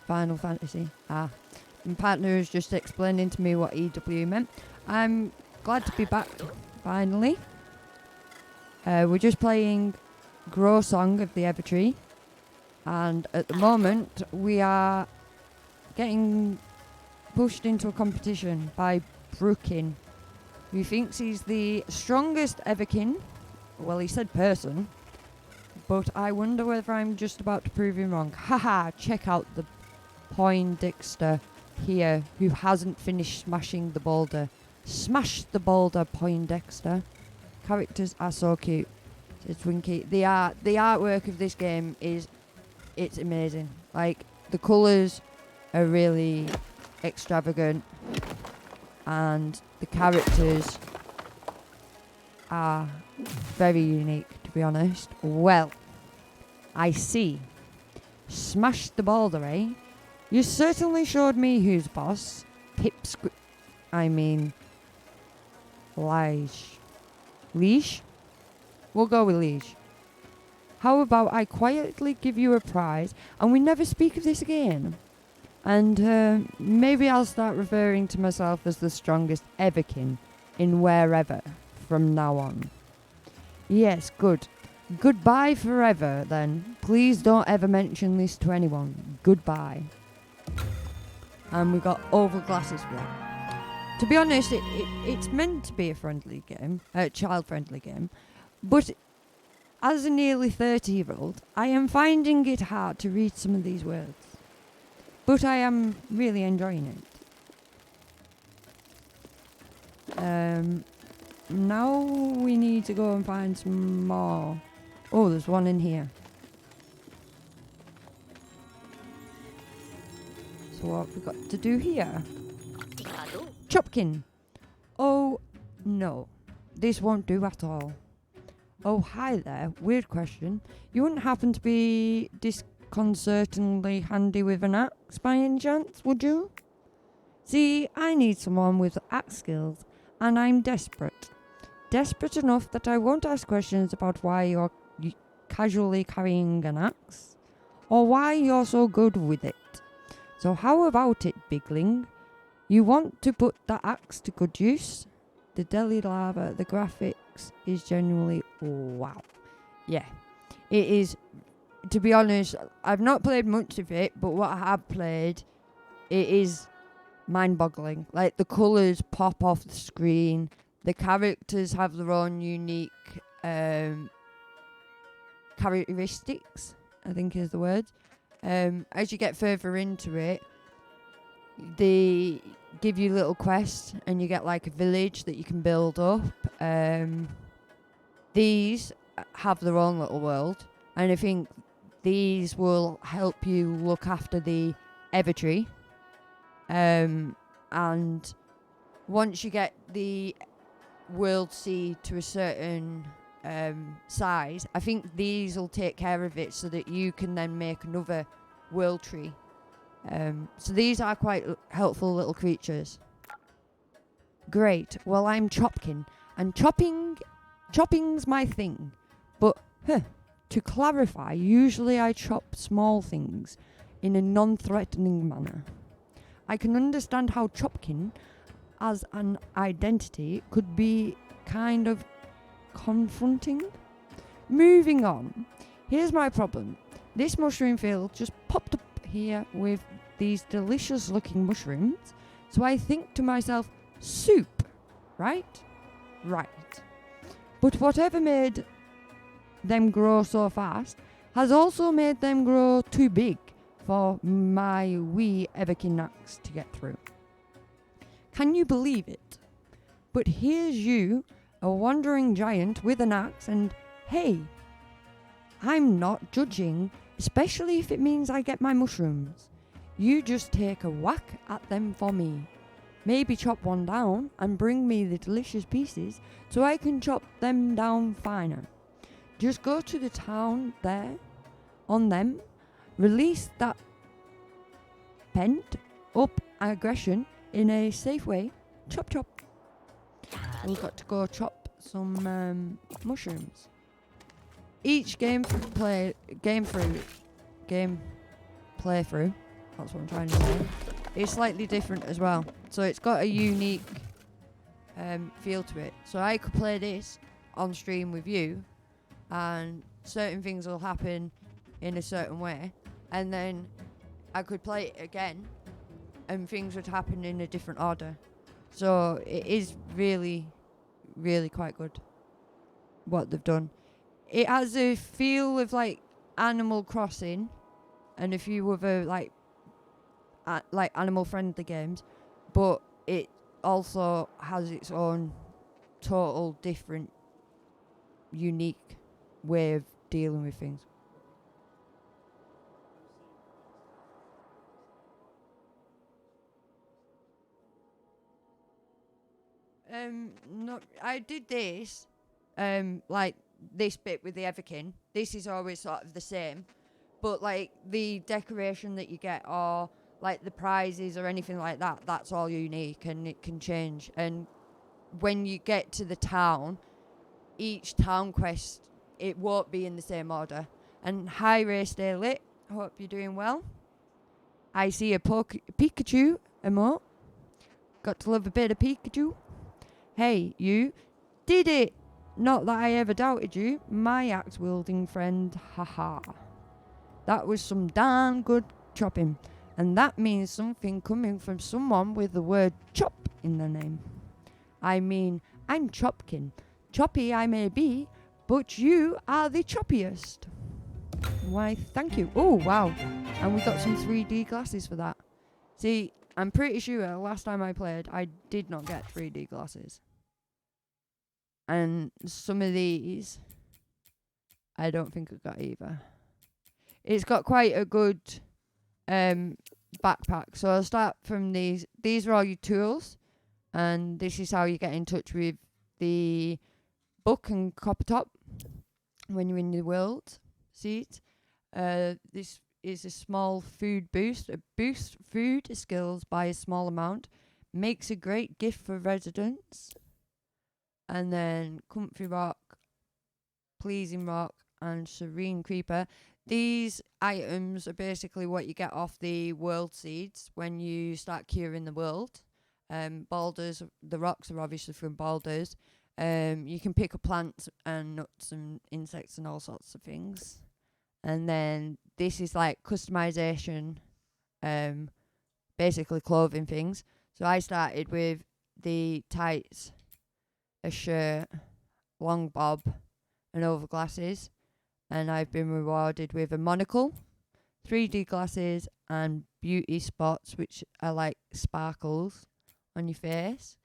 Speaker 1: Final Fantasy. Ah. My partner is just explaining to me what EW meant. I'm glad to be back, finally. We're just playing Grow Song of the Evertree. And at the moment, we are getting pushed into a competition by Brookin, who thinks he's the strongest Everkin. Well, he said person. But I wonder whether I'm just about to prove him wrong. Haha, check out the Poindexter here, who hasn't finished smashing the boulder. Smash the boulder, Poindexter. Characters are so cute. It's Winky. The artwork of this game it's amazing. Like, the colours are really extravagant. And the characters are very unique, to be honest. Well, I see. Smash the boulder, eh? You certainly showed me who's boss. I mean leash. Leash? We'll go with leash. How about I quietly give you a prize and we never speak of this again? And maybe I'll start referring to myself as the strongest everkin in wherever from now on. Yes, good. Goodbye forever, then. Please don't ever mention this to anyone. Goodbye. And we got oval glasses for that. To be honest, it's meant to be a friendly game, a child-friendly game, but as a nearly 30-year-old, I am finding it hard to read some of these words. But I am really enjoying it. Now we need to go and find some more. Oh, there's one in here. So what have we got to do here? Chopkin. Oh, no. This won't do at all. Oh, hi there. Weird question. You wouldn't happen to be disconcertingly handy with an axe by any chance, would you? See, I need someone with axe skills, and I'm desperate. Desperate enough that I won't ask questions about why you're casually carrying an axe, or why you're so good with it. So how about it, bigling? You want to put that axe to good use? The Deli Lava, the graphics is genuinely wow. Yeah, it is. To be honest, I've not played much of it, but what I have played, it is mind-boggling. Like, the colours pop off the screen, the characters have their own unique characteristics, I think is the word. As you get further into it, they give you little quests and you get like a village that you can build up. These have their own little world, and I think these will help you look after the Evertree. And once you get the world seed to a certain size, I think these will take care of it so that you can then make another world tree. So these are quite helpful little creatures. Great. Well, I'm Chopkin, and chopping's my thing. But, to clarify, usually I chop small things in a non-threatening manner. I can understand how Chopkin, as an identity, could be kind of confronting. Moving on. Here's my problem. This mushroom field just popped up here with these delicious looking mushrooms. So I think to myself, soup, right? Right. But whatever made them grow so fast has also made them grow too big for my wee Everkin axe to get through. Can you believe it? But here's you, a wandering giant with an axe, and hey, I'm not judging, especially if it means I get my mushrooms. You just take a whack at them for me. Maybe chop one down and bring me the delicious pieces so I can chop them down finer. Just go to the town there, on them, release that pent up aggression in a safe way. Chop chop. We've got to go chop some mushrooms. Each game playthrough, that's what I'm trying to say, is slightly different as well. So it's got a unique feel to it. So I could play this on stream with you, and certain things will happen in a certain way, and then I could play it again and things would happen in a different order. So it is really, really quite good what they've done. It has a feel of like Animal Crossing and a few other like animal friendly games, but it also has its own total different unique way of dealing with things. No, I did this, like this bit with the Everkin. This is always sort of the same, but like the decoration that you get, or like the prizes or anything like that. That's all unique and it can change. And when you get to the town, each town quest, it won't be in the same order. And hi, Ray, stay lit. Hope you're doing well. I see a Pikachu emote. Got to love a bit of Pikachu. Hey, you did it. Not that I ever doubted you, my axe-wielding friend. Haha. That was some darn good chopping. And that means something coming from someone with the word chop in their name. I mean, I'm Chopkin. Choppy I may be, but you are the choppiest. Why, thank you. Oh, wow. And we got some 3D glasses for that. See, I'm pretty sure last time I played, I did not get 3D glasses. And some of these, I don't think I got either. It's got quite a good backpack. So I'll start from these. These are all your tools. And this is how you get in touch with the book and copper top when you're in the world seat. This is a small food boost. It boosts food skills by a small amount. Makes a great gift for residents. And then Comfy Rock, Pleasing Rock, and Serene Creeper. These items are basically what you get off the world seeds when you start curing the world. Boulders, the rocks are obviously from boulders. You can pick up plants and nuts and insects and all sorts of things. And then this is like customization, basically clothing things. So I started with the tights, a shirt, long bob, and overglasses. And I've been rewarded with a monocle, 3D glasses, and beauty spots, which are like sparkles on your face.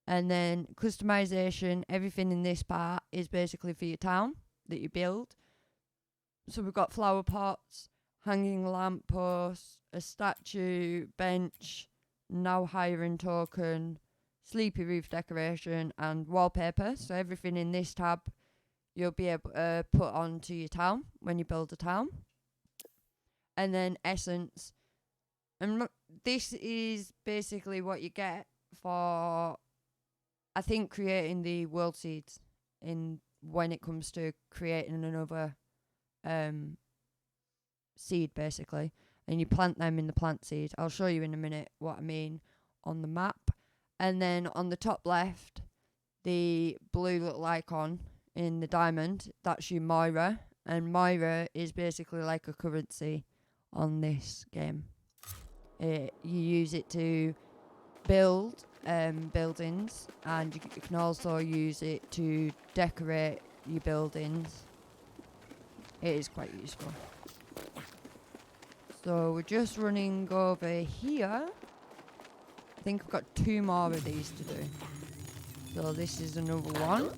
Speaker 1: And then customization, everything in this part is basically for your town that you build. So we've got flower pots, hanging lamp posts, a statue, bench, now hiring token, sleepy roof decoration, and wallpaper. So everything in this tab you'll be able to put onto your town when you build a town. And then essence. And this is basically what you get for, I think, creating the world seeds in when it comes to creating another seed, basically. And you plant them in the plant seed. I'll show you in a minute what I mean on the map. And then on the top left, the blue little icon in the diamond, that's your Moira. And Moira is basically like a currency on this game. You use it to build buildings, and you can also use it to decorate your buildings. It is quite useful. So we're just running over here. I think I've got 2 more of these to do. So this is another one.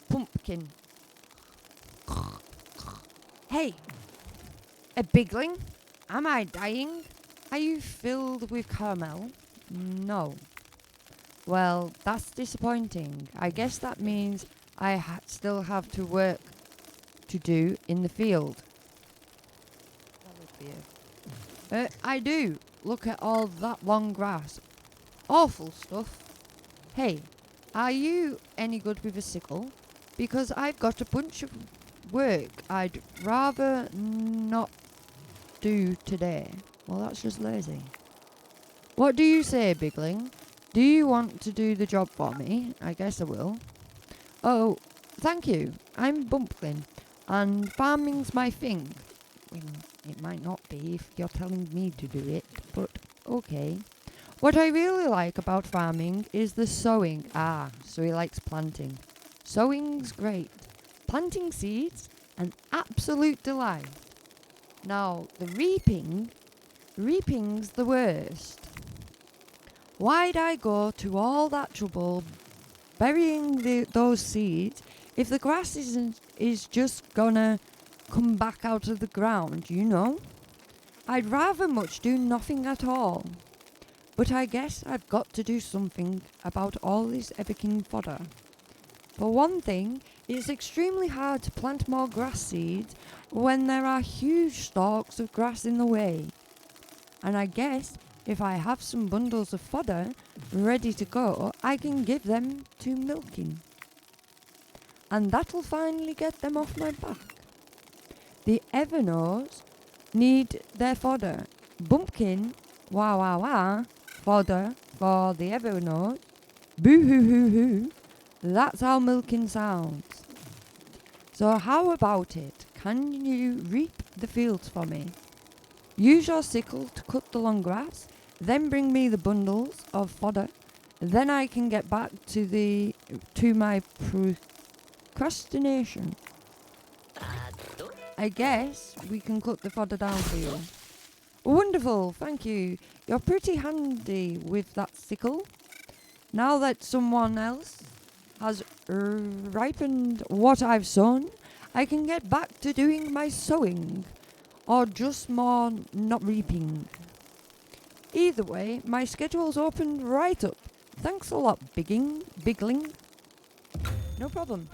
Speaker 1: Pumpkin. Hey, a bigling? Am I dying? Are you filled with caramel? No. Well, that's disappointing. I guess that means I still have to work to do in the field. I do. Look at all that long grass. Awful stuff. Hey, are you any good with a sickle? Because I've got a bunch of work I'd rather not do today. Well, that's just lazy. What do you say, Bigling? Do you want to do the job for me? I guess I will. Oh, thank you. I'm Bumpkin, and farming's my thing. Well, it might not be if you're telling me to do it, but okay. What I really like about farming is the sowing. Ah, so he likes planting. Sowing's great. Planting seeds, an absolute delight. Now, the reaping's the worst. Why'd I go to all that trouble burying those seeds if the grass is just gonna come back out of the ground, you know? I'd rather much do nothing at all. But I guess I've got to do something about all this everking fodder. For one thing, it's extremely hard to plant more grass seeds when there are huge stalks of grass in the way. And I guess if I have some bundles of fodder ready to go, I can give them to Milking. And that'll finally get them off my back. The Evernows need their fodder. Bumpkin, wah wah wah, fodder for the Evernows. Boo hoo hoo hoo. That's how Milking sounds. So how about it? Can you reap the fields for me? Use your sickle to cut the long grass, then bring me the bundles of fodder. Then I can get back to my procrastination. I guess we can cut the fodder down for you. Wonderful, thank you. You're pretty handy with that sickle. Now that someone else has ripened what I've sown, I can get back to doing my sowing, or just more not reaping. Either way, my schedule's opened right up. Thanks a lot, Bigling. No problem.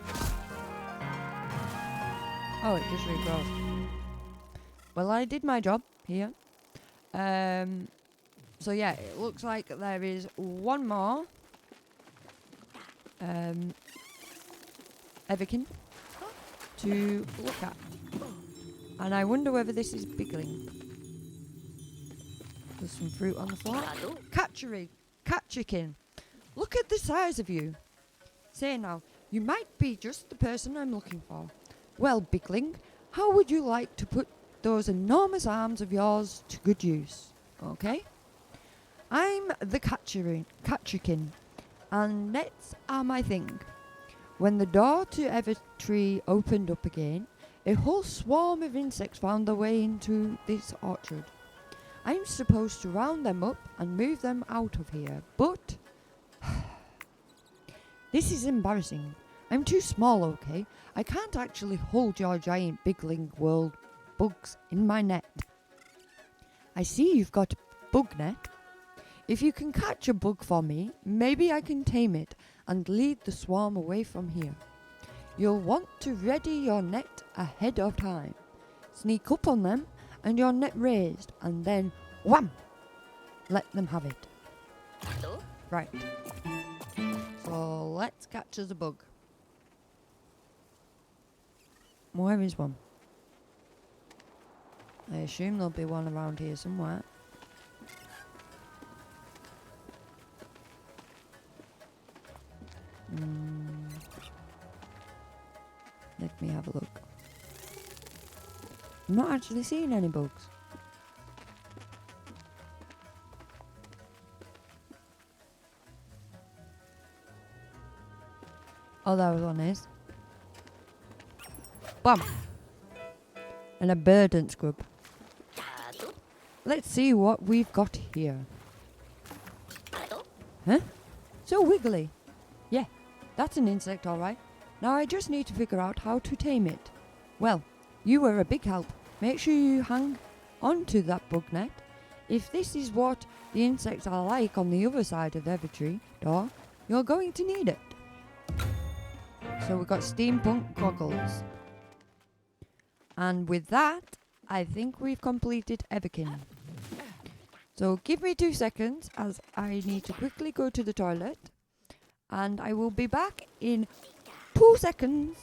Speaker 1: Oh, it just regrows. Well, I did my job here. So yeah, it looks like there is one more Everkin to look at. And I wonder whether this is Bigling. There's some fruit on the floor. Catchikin. Look at the size of you. Say now, you might be just the person I'm looking for. Well, Bigling, how would you like to put those enormous arms of yours to good use? Okay? I'm the Catchikin, and nets are my thing. When the door to Evertree opened up again, a whole swarm of insects found their way into this orchard. I'm supposed to round them up and move them out of here, but this is embarrassing. I'm too small, okay? I can't actually hold your giant Bigling world bugs in my net. I see you've got a bug net. If you can catch a bug for me, maybe I can tame it and lead the swarm away from here. You'll want to ready your net ahead of time. Sneak up on them and your net raised, and then wham! Let them have it. Right. So let's catch us a bug. Where is one? I assume there'll be one around here somewhere. Let me have a look. I'm not actually seeing any bugs. Oh, there one is. Bum! And a bird and scrub. Let's see what we've got here. Huh? So wiggly. Yeah, that's an insect, alright. Now I just need to figure out how to tame it. Well, you were a big help. Make sure you hang onto that bug net. If this is what the insects are like on the other side of Evertree door, you're going to need it. So we've got steampunk goggles. And with that, I think we've completed Everkin. So give me 2 seconds as I need to quickly go to the toilet. And I will be back in 2 seconds.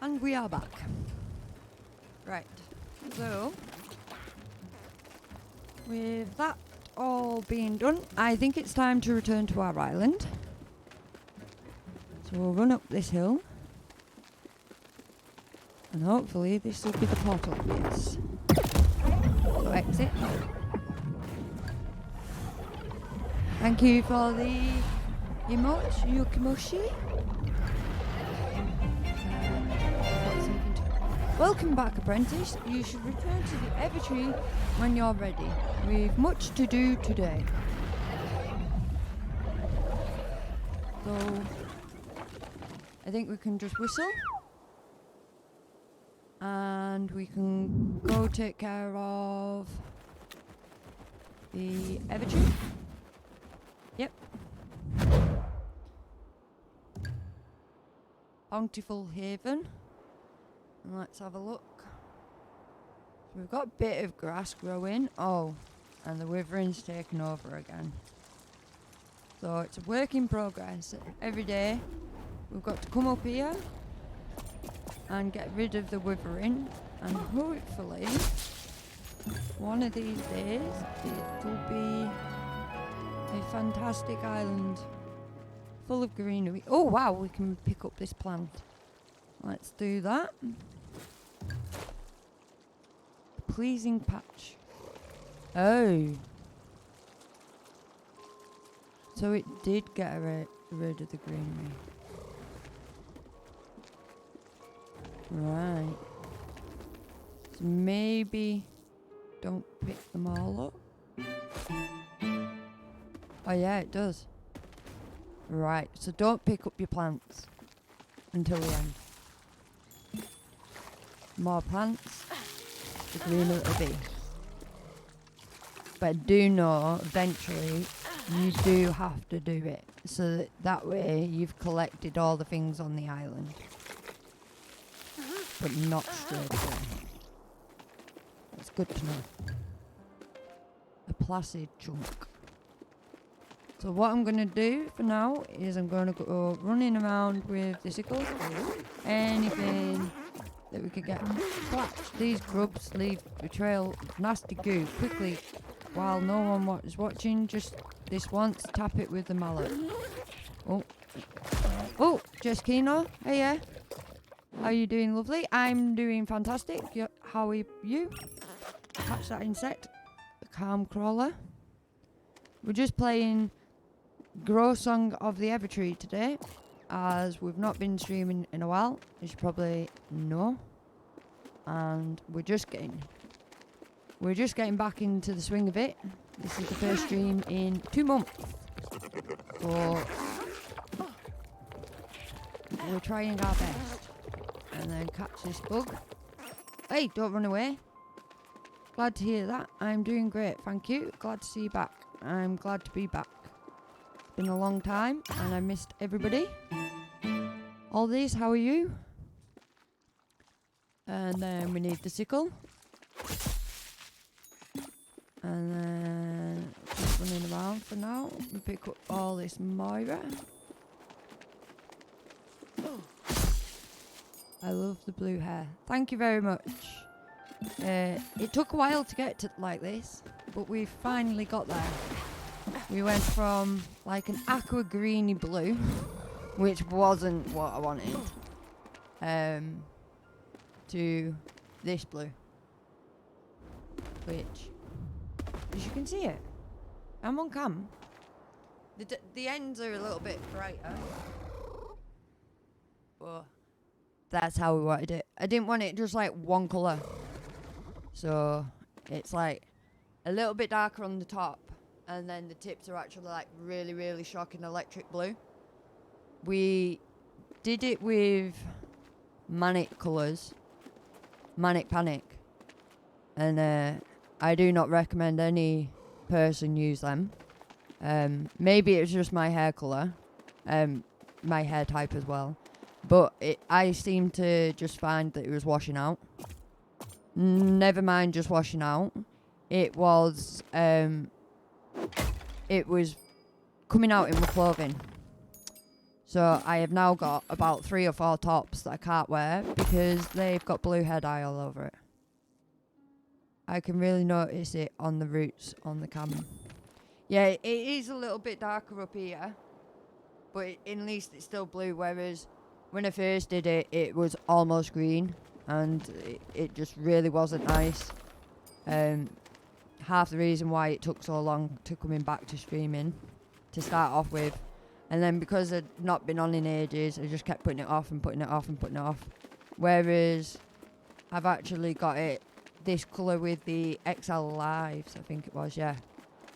Speaker 1: And we are back. Right, so with that all being done, I think it's time to return to our island. So we'll run up this hill. And hopefully this will be the portal. Yes. So exit. Thank you for the Yukimoshi. Welcome back, apprentice. You should return to the Evertree when you're ready. We've much to do today. So, I think we can just whistle. And we can go take care of the Evertree. Yep. Bountiful Haven. And let's have a look. So we've got a bit of grass growing. Oh, and the Wyvern's taken over again. So it's a work in progress. Every day we've got to come up here and get rid of the Wyvern, and hopefully one of these days it'll be a fantastic island full of greenery. Oh wow, we can pick up this plant. Let's do that. A pleasing patch. Oh. So it did get rid of the greenery. Right. So maybe don't pick them all up. Oh yeah, it does. Right, so don't pick up your plants until the end. More plants, the greener it'll be. But do know, eventually, you do have to do it. So that way you've collected all the things on the island. But not straight away. That's good to know. A placid chunk. So what I'm going to do for now is I'm going to go running around with the sickle. Anything that we could get. Watch these grubs leave a trail of nasty goo quickly while no one is watching. Just this once, tap it with the mallet. Oh. Oh, Jess Kino. Hey, yeah. How are you doing, lovely? I'm doing fantastic. How are you? Catch that insect. The calm crawler. We're just playing Grow Song of the Evertree today, as we've not been streaming in a while, as you probably know. And we're just getting back into the swing of it. This is the first stream in 2 months. So we're trying our best. And then catch this bug. Hey, don't run away. Glad to hear that. I'm doing great, thank you. Glad to see you back. I'm glad to be back. It's been a long time and I missed everybody. All these, how are you? And then we need the sickle. And then just running around for now. We pick up all this Moira. I love the blue hair. Thank you very much. It took a while to get to like this, but we finally got there. We went from like an aqua greeny blue, which wasn't what I wanted, to this blue, which, as you can see it, I'm on cam. The ends are a little bit brighter, but that's how we wanted it. I didn't want it just like one colour. So it's like a little bit darker on the top, and then the tips are actually like really, really shocking electric blue. We did it with manic colours, manic panic, and I do not recommend any person use them. Maybe it's just my hair colour, my hair type as well. But I seem to just find that it was washing out. Never mind just washing out. It was coming out in my clothing. So I have now got about 3 or 4 tops that I can't wear because they've got blue hair dye all over it. I can really notice it on the roots on the cam. Yeah, it is a little bit darker up here, but at least it's still blue, whereas when I first did it, it was almost green, and it just really wasn't nice. Half the reason why it took so long to coming back to streaming. to start off with. And then because I'd not been on in ages, I just kept putting it off and putting it off and putting it off. Whereas I've actually got it this colour with the XL Lives, I think it was, yeah.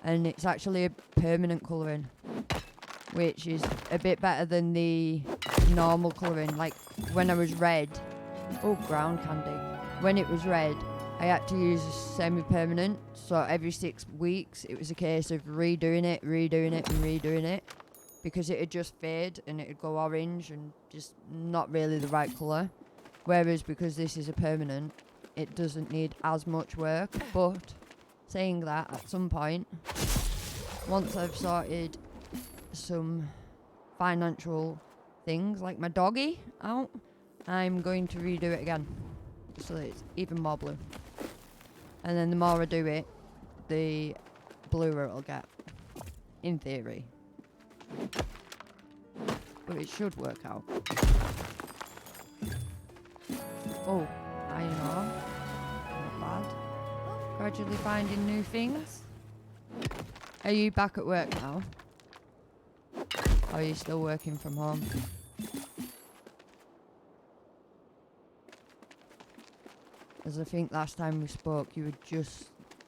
Speaker 1: And it's actually a permanent colouring, which is a bit better than the normal colouring. Like when I was red, ground candy. When it was red, I had to use a semi-permanent, so every 6 weeks it was a case of redoing it, and redoing it, because it would just fade and it would go orange and just not really the right colour. Whereas because this is a permanent, it doesn't need as much work. But saying that, at some point, once I've sorted some financial things like my doggy out, I'm going to redo it again so that it's even more blue. And then the more I do it, the bluer it'll get, in theory. But it should work out. Oh, iron ore. Not bad. Gradually finding new things. Are you back at work now? Or are you still working from home? As I think last time we spoke,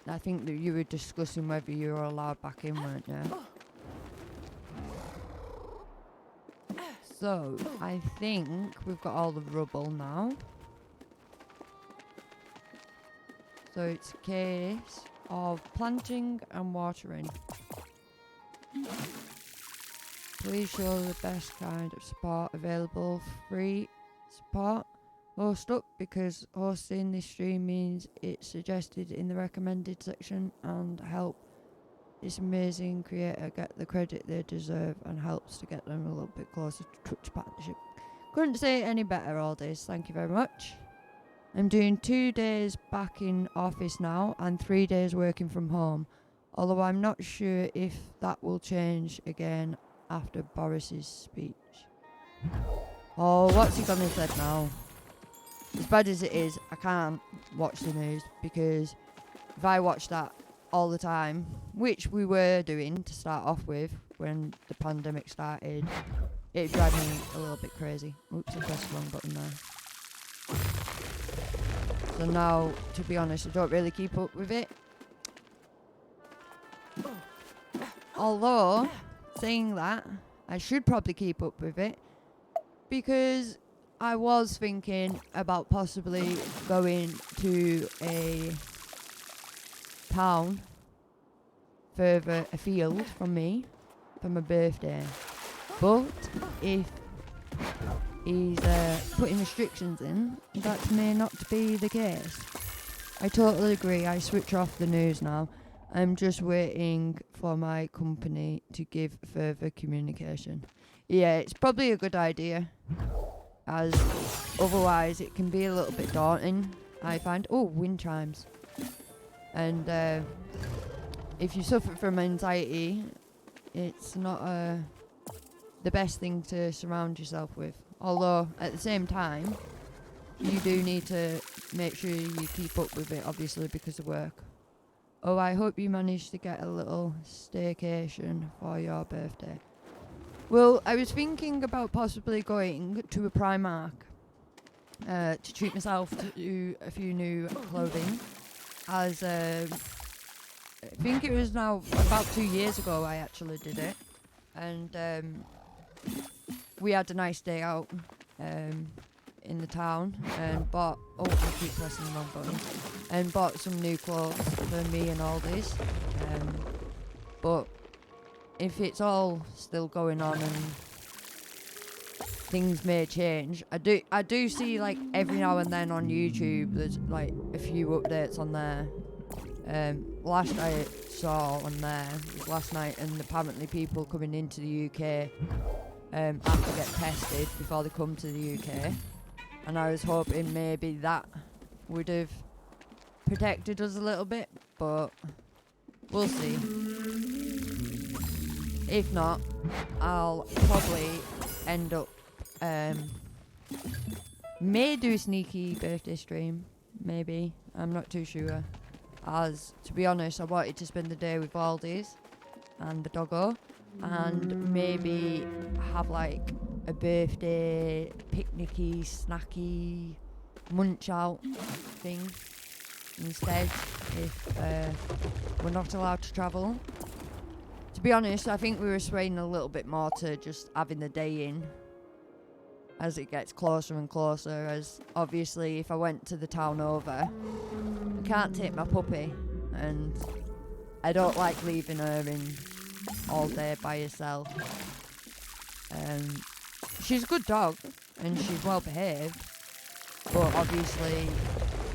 Speaker 1: I think that you were discussing whether you were allowed back in, weren't you? So, I think we've got all the rubble now. So it's a case of planting and watering. Please show the best kind of support available. Free support. Host up, because hosting this stream means it's suggested in the recommended section and help this amazing creator get the credit they deserve and helps to get them a little bit closer to Twitch partnership. Couldn't say it any better, all this. Thank you very much. I'm doing 2 days back in office now and 3 days working from home, although I'm not sure if that will change again after Boris's speech. Oh, what's he gonna say now? As bad as it is, I can't watch the news, because if I watch that all the time, which we were doing to start off with when the pandemic started, it'd drive me a little bit crazy. Oops, I pressed the wrong button there. So now, to be honest, I don't really keep up with it. Although, saying that, I should probably keep up with it, because I was thinking about possibly going to a town further afield from me for my birthday. But if he's putting restrictions in, that may not be the case. I totally agree. I switch off the news now. I'm just waiting for my company to give further communication. Yeah, it's probably a good idea, as otherwise it can be a little bit daunting, I find. Oh, wind chimes. And if you suffer from anxiety, it's not the best thing to surround yourself with. Although, at the same time, you do need to make sure you keep up with it, obviously, because of work. Oh, I hope you managed to get a little staycation for your birthday. Well, I was thinking about possibly going to a Primark to treat myself to a few new clothing, as I think it was now about 2 years ago I actually did it, and we had a nice day out in the town and bought, oh, I keep pressing the wrong button, and bought some new clothes for me and all this, but if it's all still going on and things may change, I do see, like, every now and then on YouTube there's like a few updates on there. Last I saw on there was last night, and apparently people coming into the UK have to get tested before they come to the UK, and I was hoping maybe that would have protected us a little bit, but we'll see. If not, I'll probably end up may do a sneaky birthday stream, maybe. I'm not too sure. As, to be honest, I wanted to spend the day with Aldi's and the doggo, and maybe have like a birthday picnicky, snacky, munch out thing instead if we're not allowed to travel. To be honest, I think we were swaying a little bit more to just having the day in as it gets closer and closer, as obviously if I went to the town over, I can't take my puppy, and I don't like leaving her in all day by herself. She's a good dog and she's well behaved, but obviously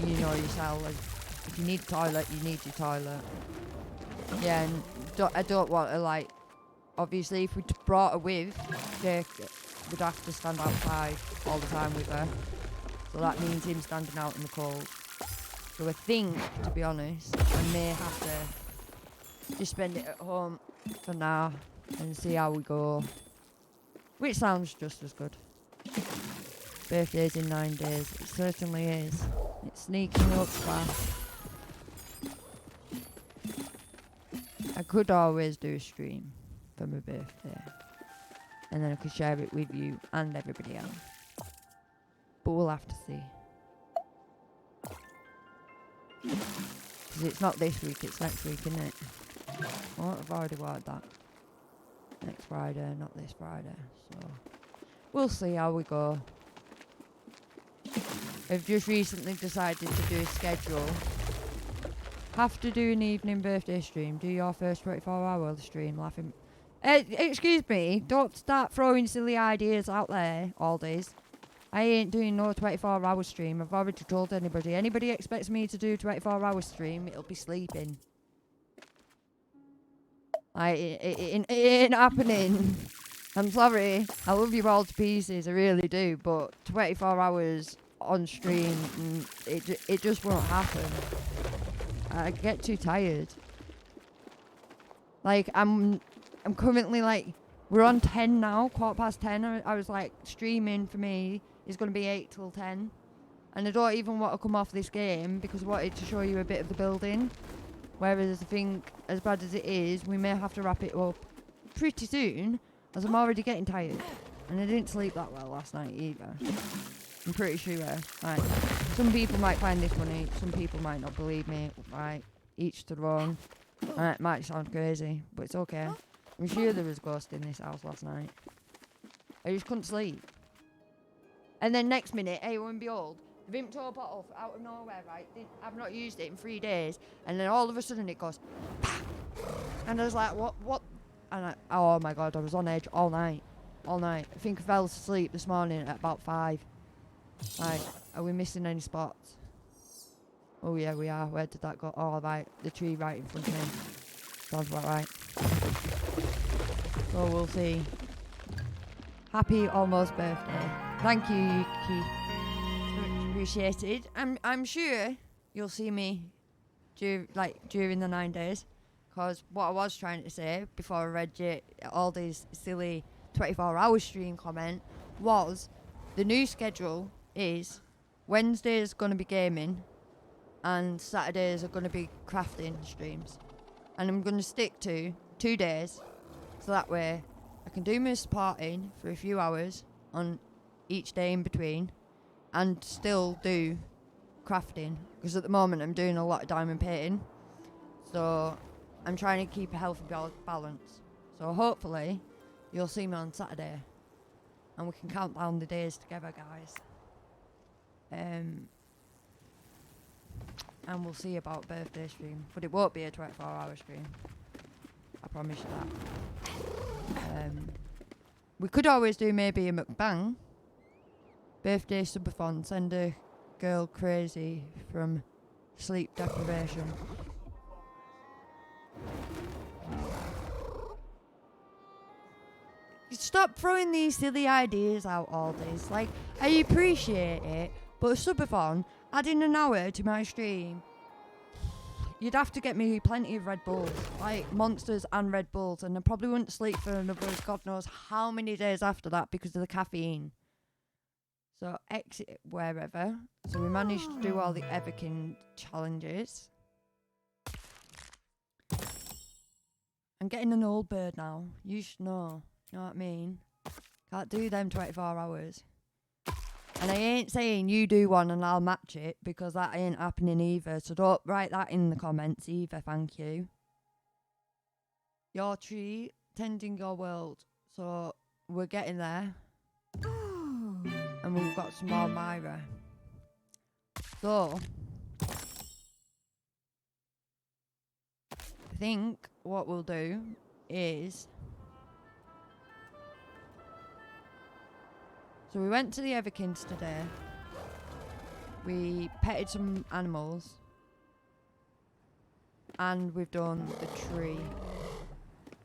Speaker 1: you know yourself, if you need a toilet, you need your toilet. Yeah, and I don't want to, like, obviously if we brought her with, Jake would have to stand outside all the time with her, so that means him standing out in the cold. So I think, to be honest, I may have to just spend it at home for now and see how we go, which sounds just as good. Birthday's in 9 days, it certainly is. It's sneaking up fast. I could always do a stream for my birthday, and then I could share it with you and everybody else. But we'll have to see. Because it's not this week, it's next week, isn't it? Oh, I've already worked that. Next Friday, not this Friday. So, we'll see how we go. I've just recently decided to do a schedule. Have to do an evening birthday stream. Do your first 24-hour stream. Laughing. Excuse me. Don't start throwing silly ideas out there all days. I ain't doing no 24-hour stream. I've already told anybody. Anybody expects me to do 24-hour stream, it'll be sleeping. It ain't happening. I'm sorry. I love you all to pieces. I really do. But 24 hours on stream, it just won't happen. I get too tired. Like, I'm currently, like, we're on 10 now, 10:15. I was like, streaming for me is going to be 8 till 10. And I don't even want to come off this game because I wanted to show you a bit of the building. Whereas I think, as bad as it is, we may have to wrap it up pretty soon, as I'm already getting tired. And I didn't sleep that well last night either. I'm pretty sure. Like, some people might find this funny, some people might not believe me. Right, each to their own. It might sound crazy, but it's okay. I'm sure there was a ghost in this house last night. I just couldn't sleep. And then next minute, hey, lo and behold, the Vimto bottle out of nowhere, right? I've not used it in 3 days, and then all of a sudden it goes, pah! And I was like, what? And oh my god, I was on edge all night. I think I fell asleep this morning at about 5. Like, are we missing any spots? Oh yeah, we are. Where did that go? Oh, right, the tree right in front of me. Sounds about right. So we'll see. Happy almost birthday. Thank you, Yuki. Much appreciated. I'm sure you'll see me during the 9 days. Because what I was trying to say before I read all these silly 24-hour stream comment was the new schedule is Wednesdays going to be gaming and Saturdays are going to be crafting streams. And I'm going to stick to 2 days so that way I can do my supporting for a few hours on each day in between and still do crafting, because at the moment I'm doing a lot of diamond painting, so I'm trying to keep a healthy balance. So hopefully you'll see me on Saturday and we can count down the days together, guys. And we'll see about birthday stream, but it won't be a 24-hour stream, I promise you that. We could always do maybe a mukbang. Birthday subathon, send a girl crazy from sleep deprivation. Stop throwing these silly ideas out all this. Like, I appreciate it, but a subathon, adding an hour to my stream, you'd have to get me plenty of Red Bulls, like Monsters and Red Bulls, and I probably wouldn't sleep for another God knows how many days after that because of the caffeine. So exit wherever. So we managed to do all the Everkin challenges. I'm getting an old bird now. You should know. You know what I mean? Can't do them 24 hours. And I ain't saying you do one and I'll match it, because that ain't happening either. So don't write that in the comments either, thank you. Your tree, tending your world. So we're getting there. And we've got some more Myra. So I think what we'll do is... So we went to the Everkins today. We petted some animals. And we've done the tree.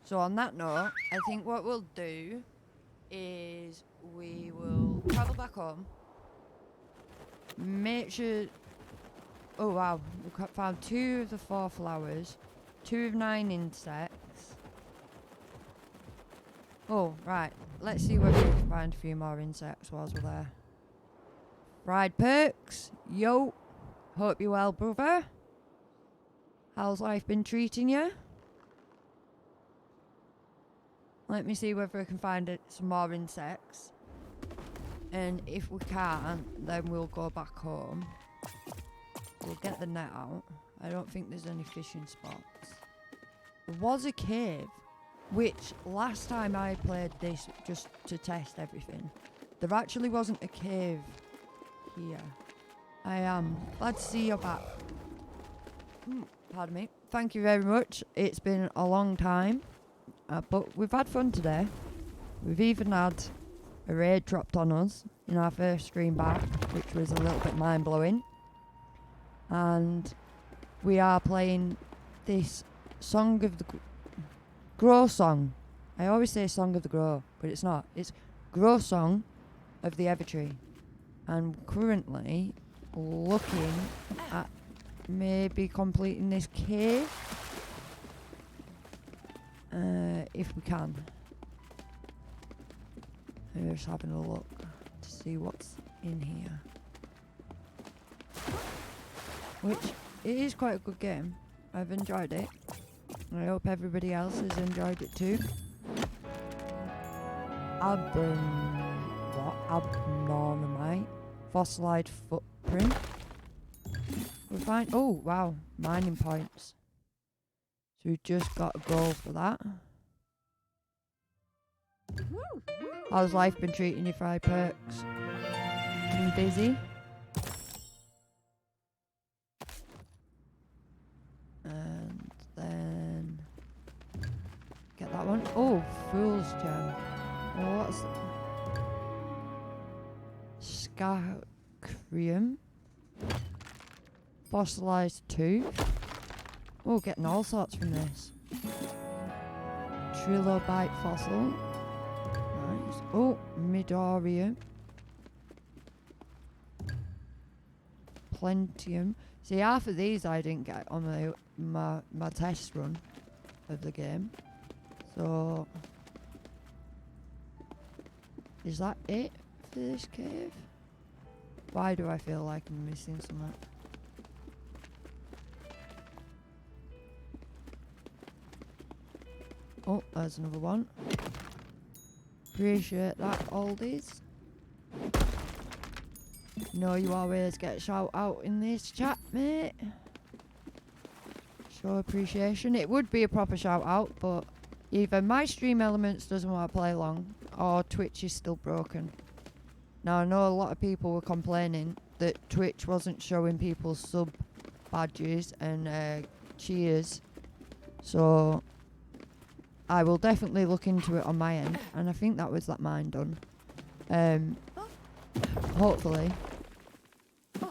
Speaker 1: So on that note, I think what we'll do is we will travel back home. Make sure... Oh wow, we found 2 of the 4 flowers. 2 of 9 insects. Oh, right. Let's see whether we can find a few more insects whilst we're there. Fried Perks. Yo. Hope you're well, brother. How's life been treating you? Let me see whether I can find some more insects. And if we can't, then we'll go back home. We'll get the net out. I don't think there's any fishing spots. There was a cave, which last time I played this just to test everything, there actually wasn't a cave here. I am glad to see you're back. Pardon me. Thank you very much. It's been a long time, but we've had fun today. We've even had a raid dropped on us in our first stream back, which was a little bit mind-blowing. And we are playing this Song of the Grow song. I always say Song of the Grow, but it's not. It's Grow Song of the Evertree. And currently looking at maybe completing this cave. If we can. We're just having a look to see what's in here. Which, it is quite a good game. I've enjoyed it. I hope everybody else has enjoyed it too. Abnormite. Fossilized footprint. We find... Oh, wow. Mining points. So we've just got a goal for that. How's life been treating you, Fried Perks? Been busy? And then... Get that one. Oh, Fool's Gem. Oh, what's that? Scacrium. Fossilized tooth. Oh, getting all sorts from this. Trilobite fossil. Nice. Oh, Midoriya. Plentium. See, half of these I didn't get on my test run of the game. So, is that it for this cave? Why do I feel like I'm missing something? Oh, there's another one. Appreciate that, oldies. Know you always get a shout out in this chat, mate. Show appreciation. It would be a proper shout out, but either my stream elements doesn't want to play long, or Twitch is still broken. Now I know a lot of people were complaining that Twitch wasn't showing people's sub badges and cheers, so I will definitely look into it on my end, and I think that was that mine done. Hopefully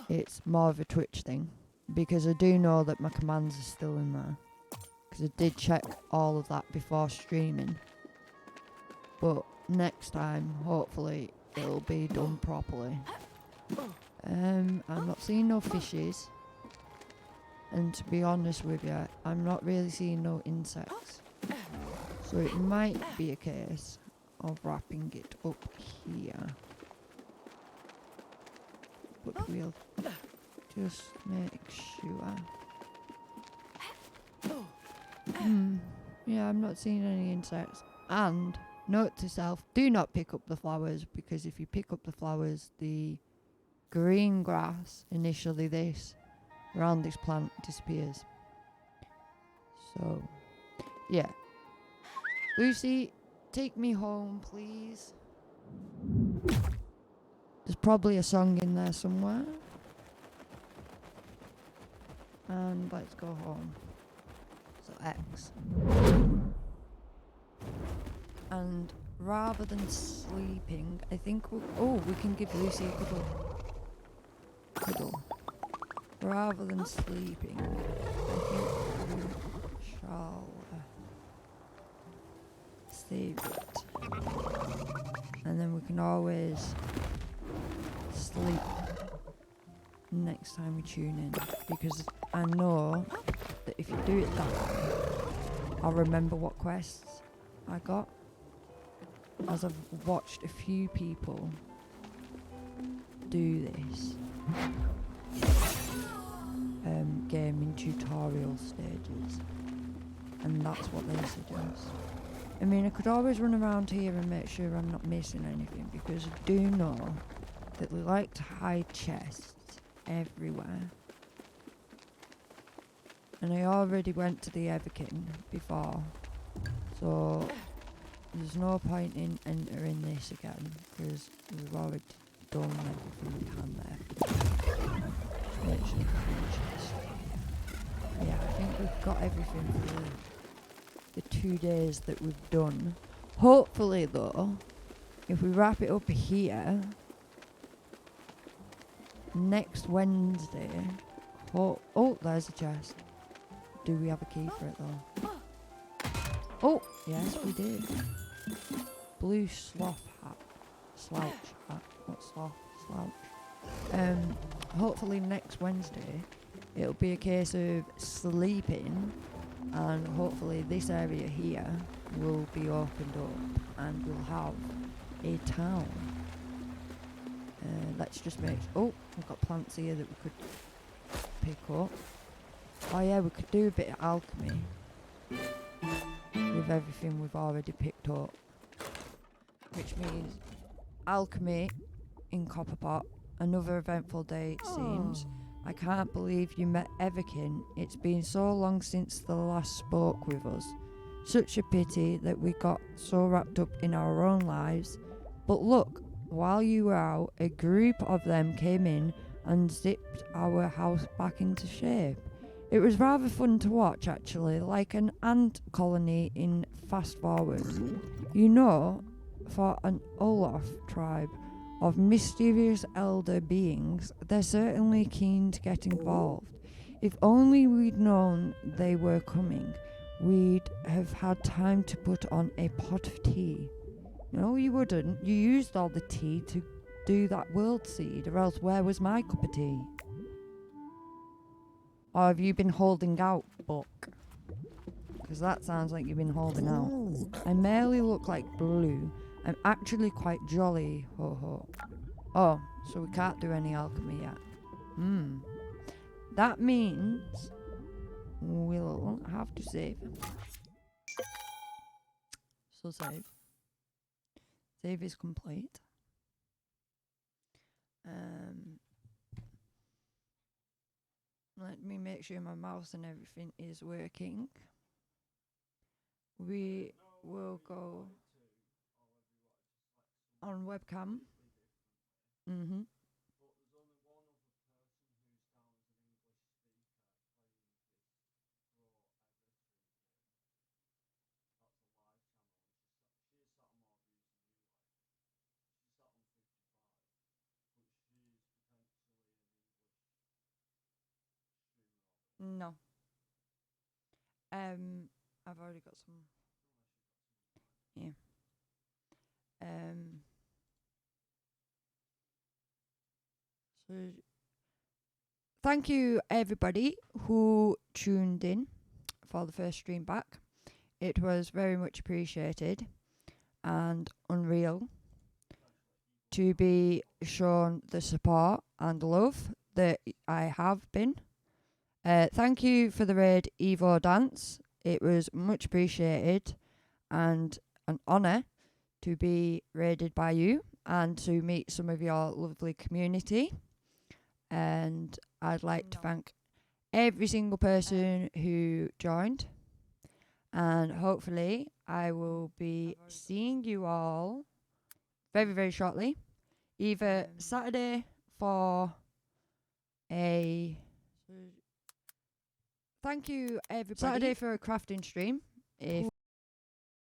Speaker 1: it's more of a Twitch thing, because I do know that my commands are still in there, because I did check all of that before streaming. But next time, hopefully it'll be done properly. I'm not seeing no fishes, and to be honest with you, I'm not really seeing no insects. So it might be a case of wrapping it up here. But we'll just make sure. Yeah, I'm not seeing any insects. And note to self, do not pick up the flowers, because if you pick up the flowers, the green grass, initially this, around this plant disappears. So, yeah. Lucy, take me home, please. There's probably a song in there somewhere. And let's go home. So X. And rather than sleeping, I think we can give Lucy a cuddle. Rather than sleeping, I think we shall save it. And then we can always sleep next time we tune in, because I know that if you do it that way, I'll remember what quests I got, as I've watched a few people do this game in tutorial stages, and that's what they suggest. I mean, I could always run around here and make sure I'm not missing anything, because I do know that they like to hide chests everywhere. And I already went to the Everkin before, so there's no point in entering this again, because we've already done everything we can there. Make sure the chest. Yeah, I think we've got everything for the 2 days that we've done. Hopefully though, if we wrap it up here, next Wednesday, oh, there's a chest. Do we have a key for it though? Oh, yes we did. Blue sloth hat. Slouch hat. Not sloth, slouch. Hopefully next Wednesday, it'll be a case of sleeping, and hopefully this area here will be opened up and we'll have a town. Let's just make... Oh, we've got plants here that we could pick up. Oh yeah, we could do a bit of alchemy with everything we've already picked up. Which means alchemy in Copperpot. Another eventful day, it seems. I can't believe you met Everkin. It's been so long since the last spoke with us. Such a pity that we got so wrapped up in our own lives. But look, while you were out, a group of them came in and zipped our house back into shape. It was rather fun to watch, actually, like an ant colony in Fast Forward. You know, for an Olaf tribe of mysterious elder beings, they're certainly keen to get involved. If only we'd known they were coming, we'd have had time to put on a pot of tea. No, you wouldn't. You used all the tea to do that world seed, or else where was my cup of tea? Or have you been holding out, Buck? Because that sounds like you've been holding out. I merely look like Blue. I'm actually quite jolly, ho ho. Oh, so we can't do any alchemy yet. That means we'll have to save. So save. Save is complete. Let me make sure my mouse and everything is working. We will go on webcam. No. I've already got some. Yeah. So thank you everybody who tuned in for the first stream back. It was very much appreciated and unreal to be shown the support and love that I have been. Thank you for the raid Evo dance. It was much appreciated and an honour to be raided by you and to meet some of your lovely community. And I'd like to thank every single person who joined. And hopefully, I will be seeing you all very, very shortly. Either Saturday for a. Thank you, everybody. Saturday for a crafting stream. If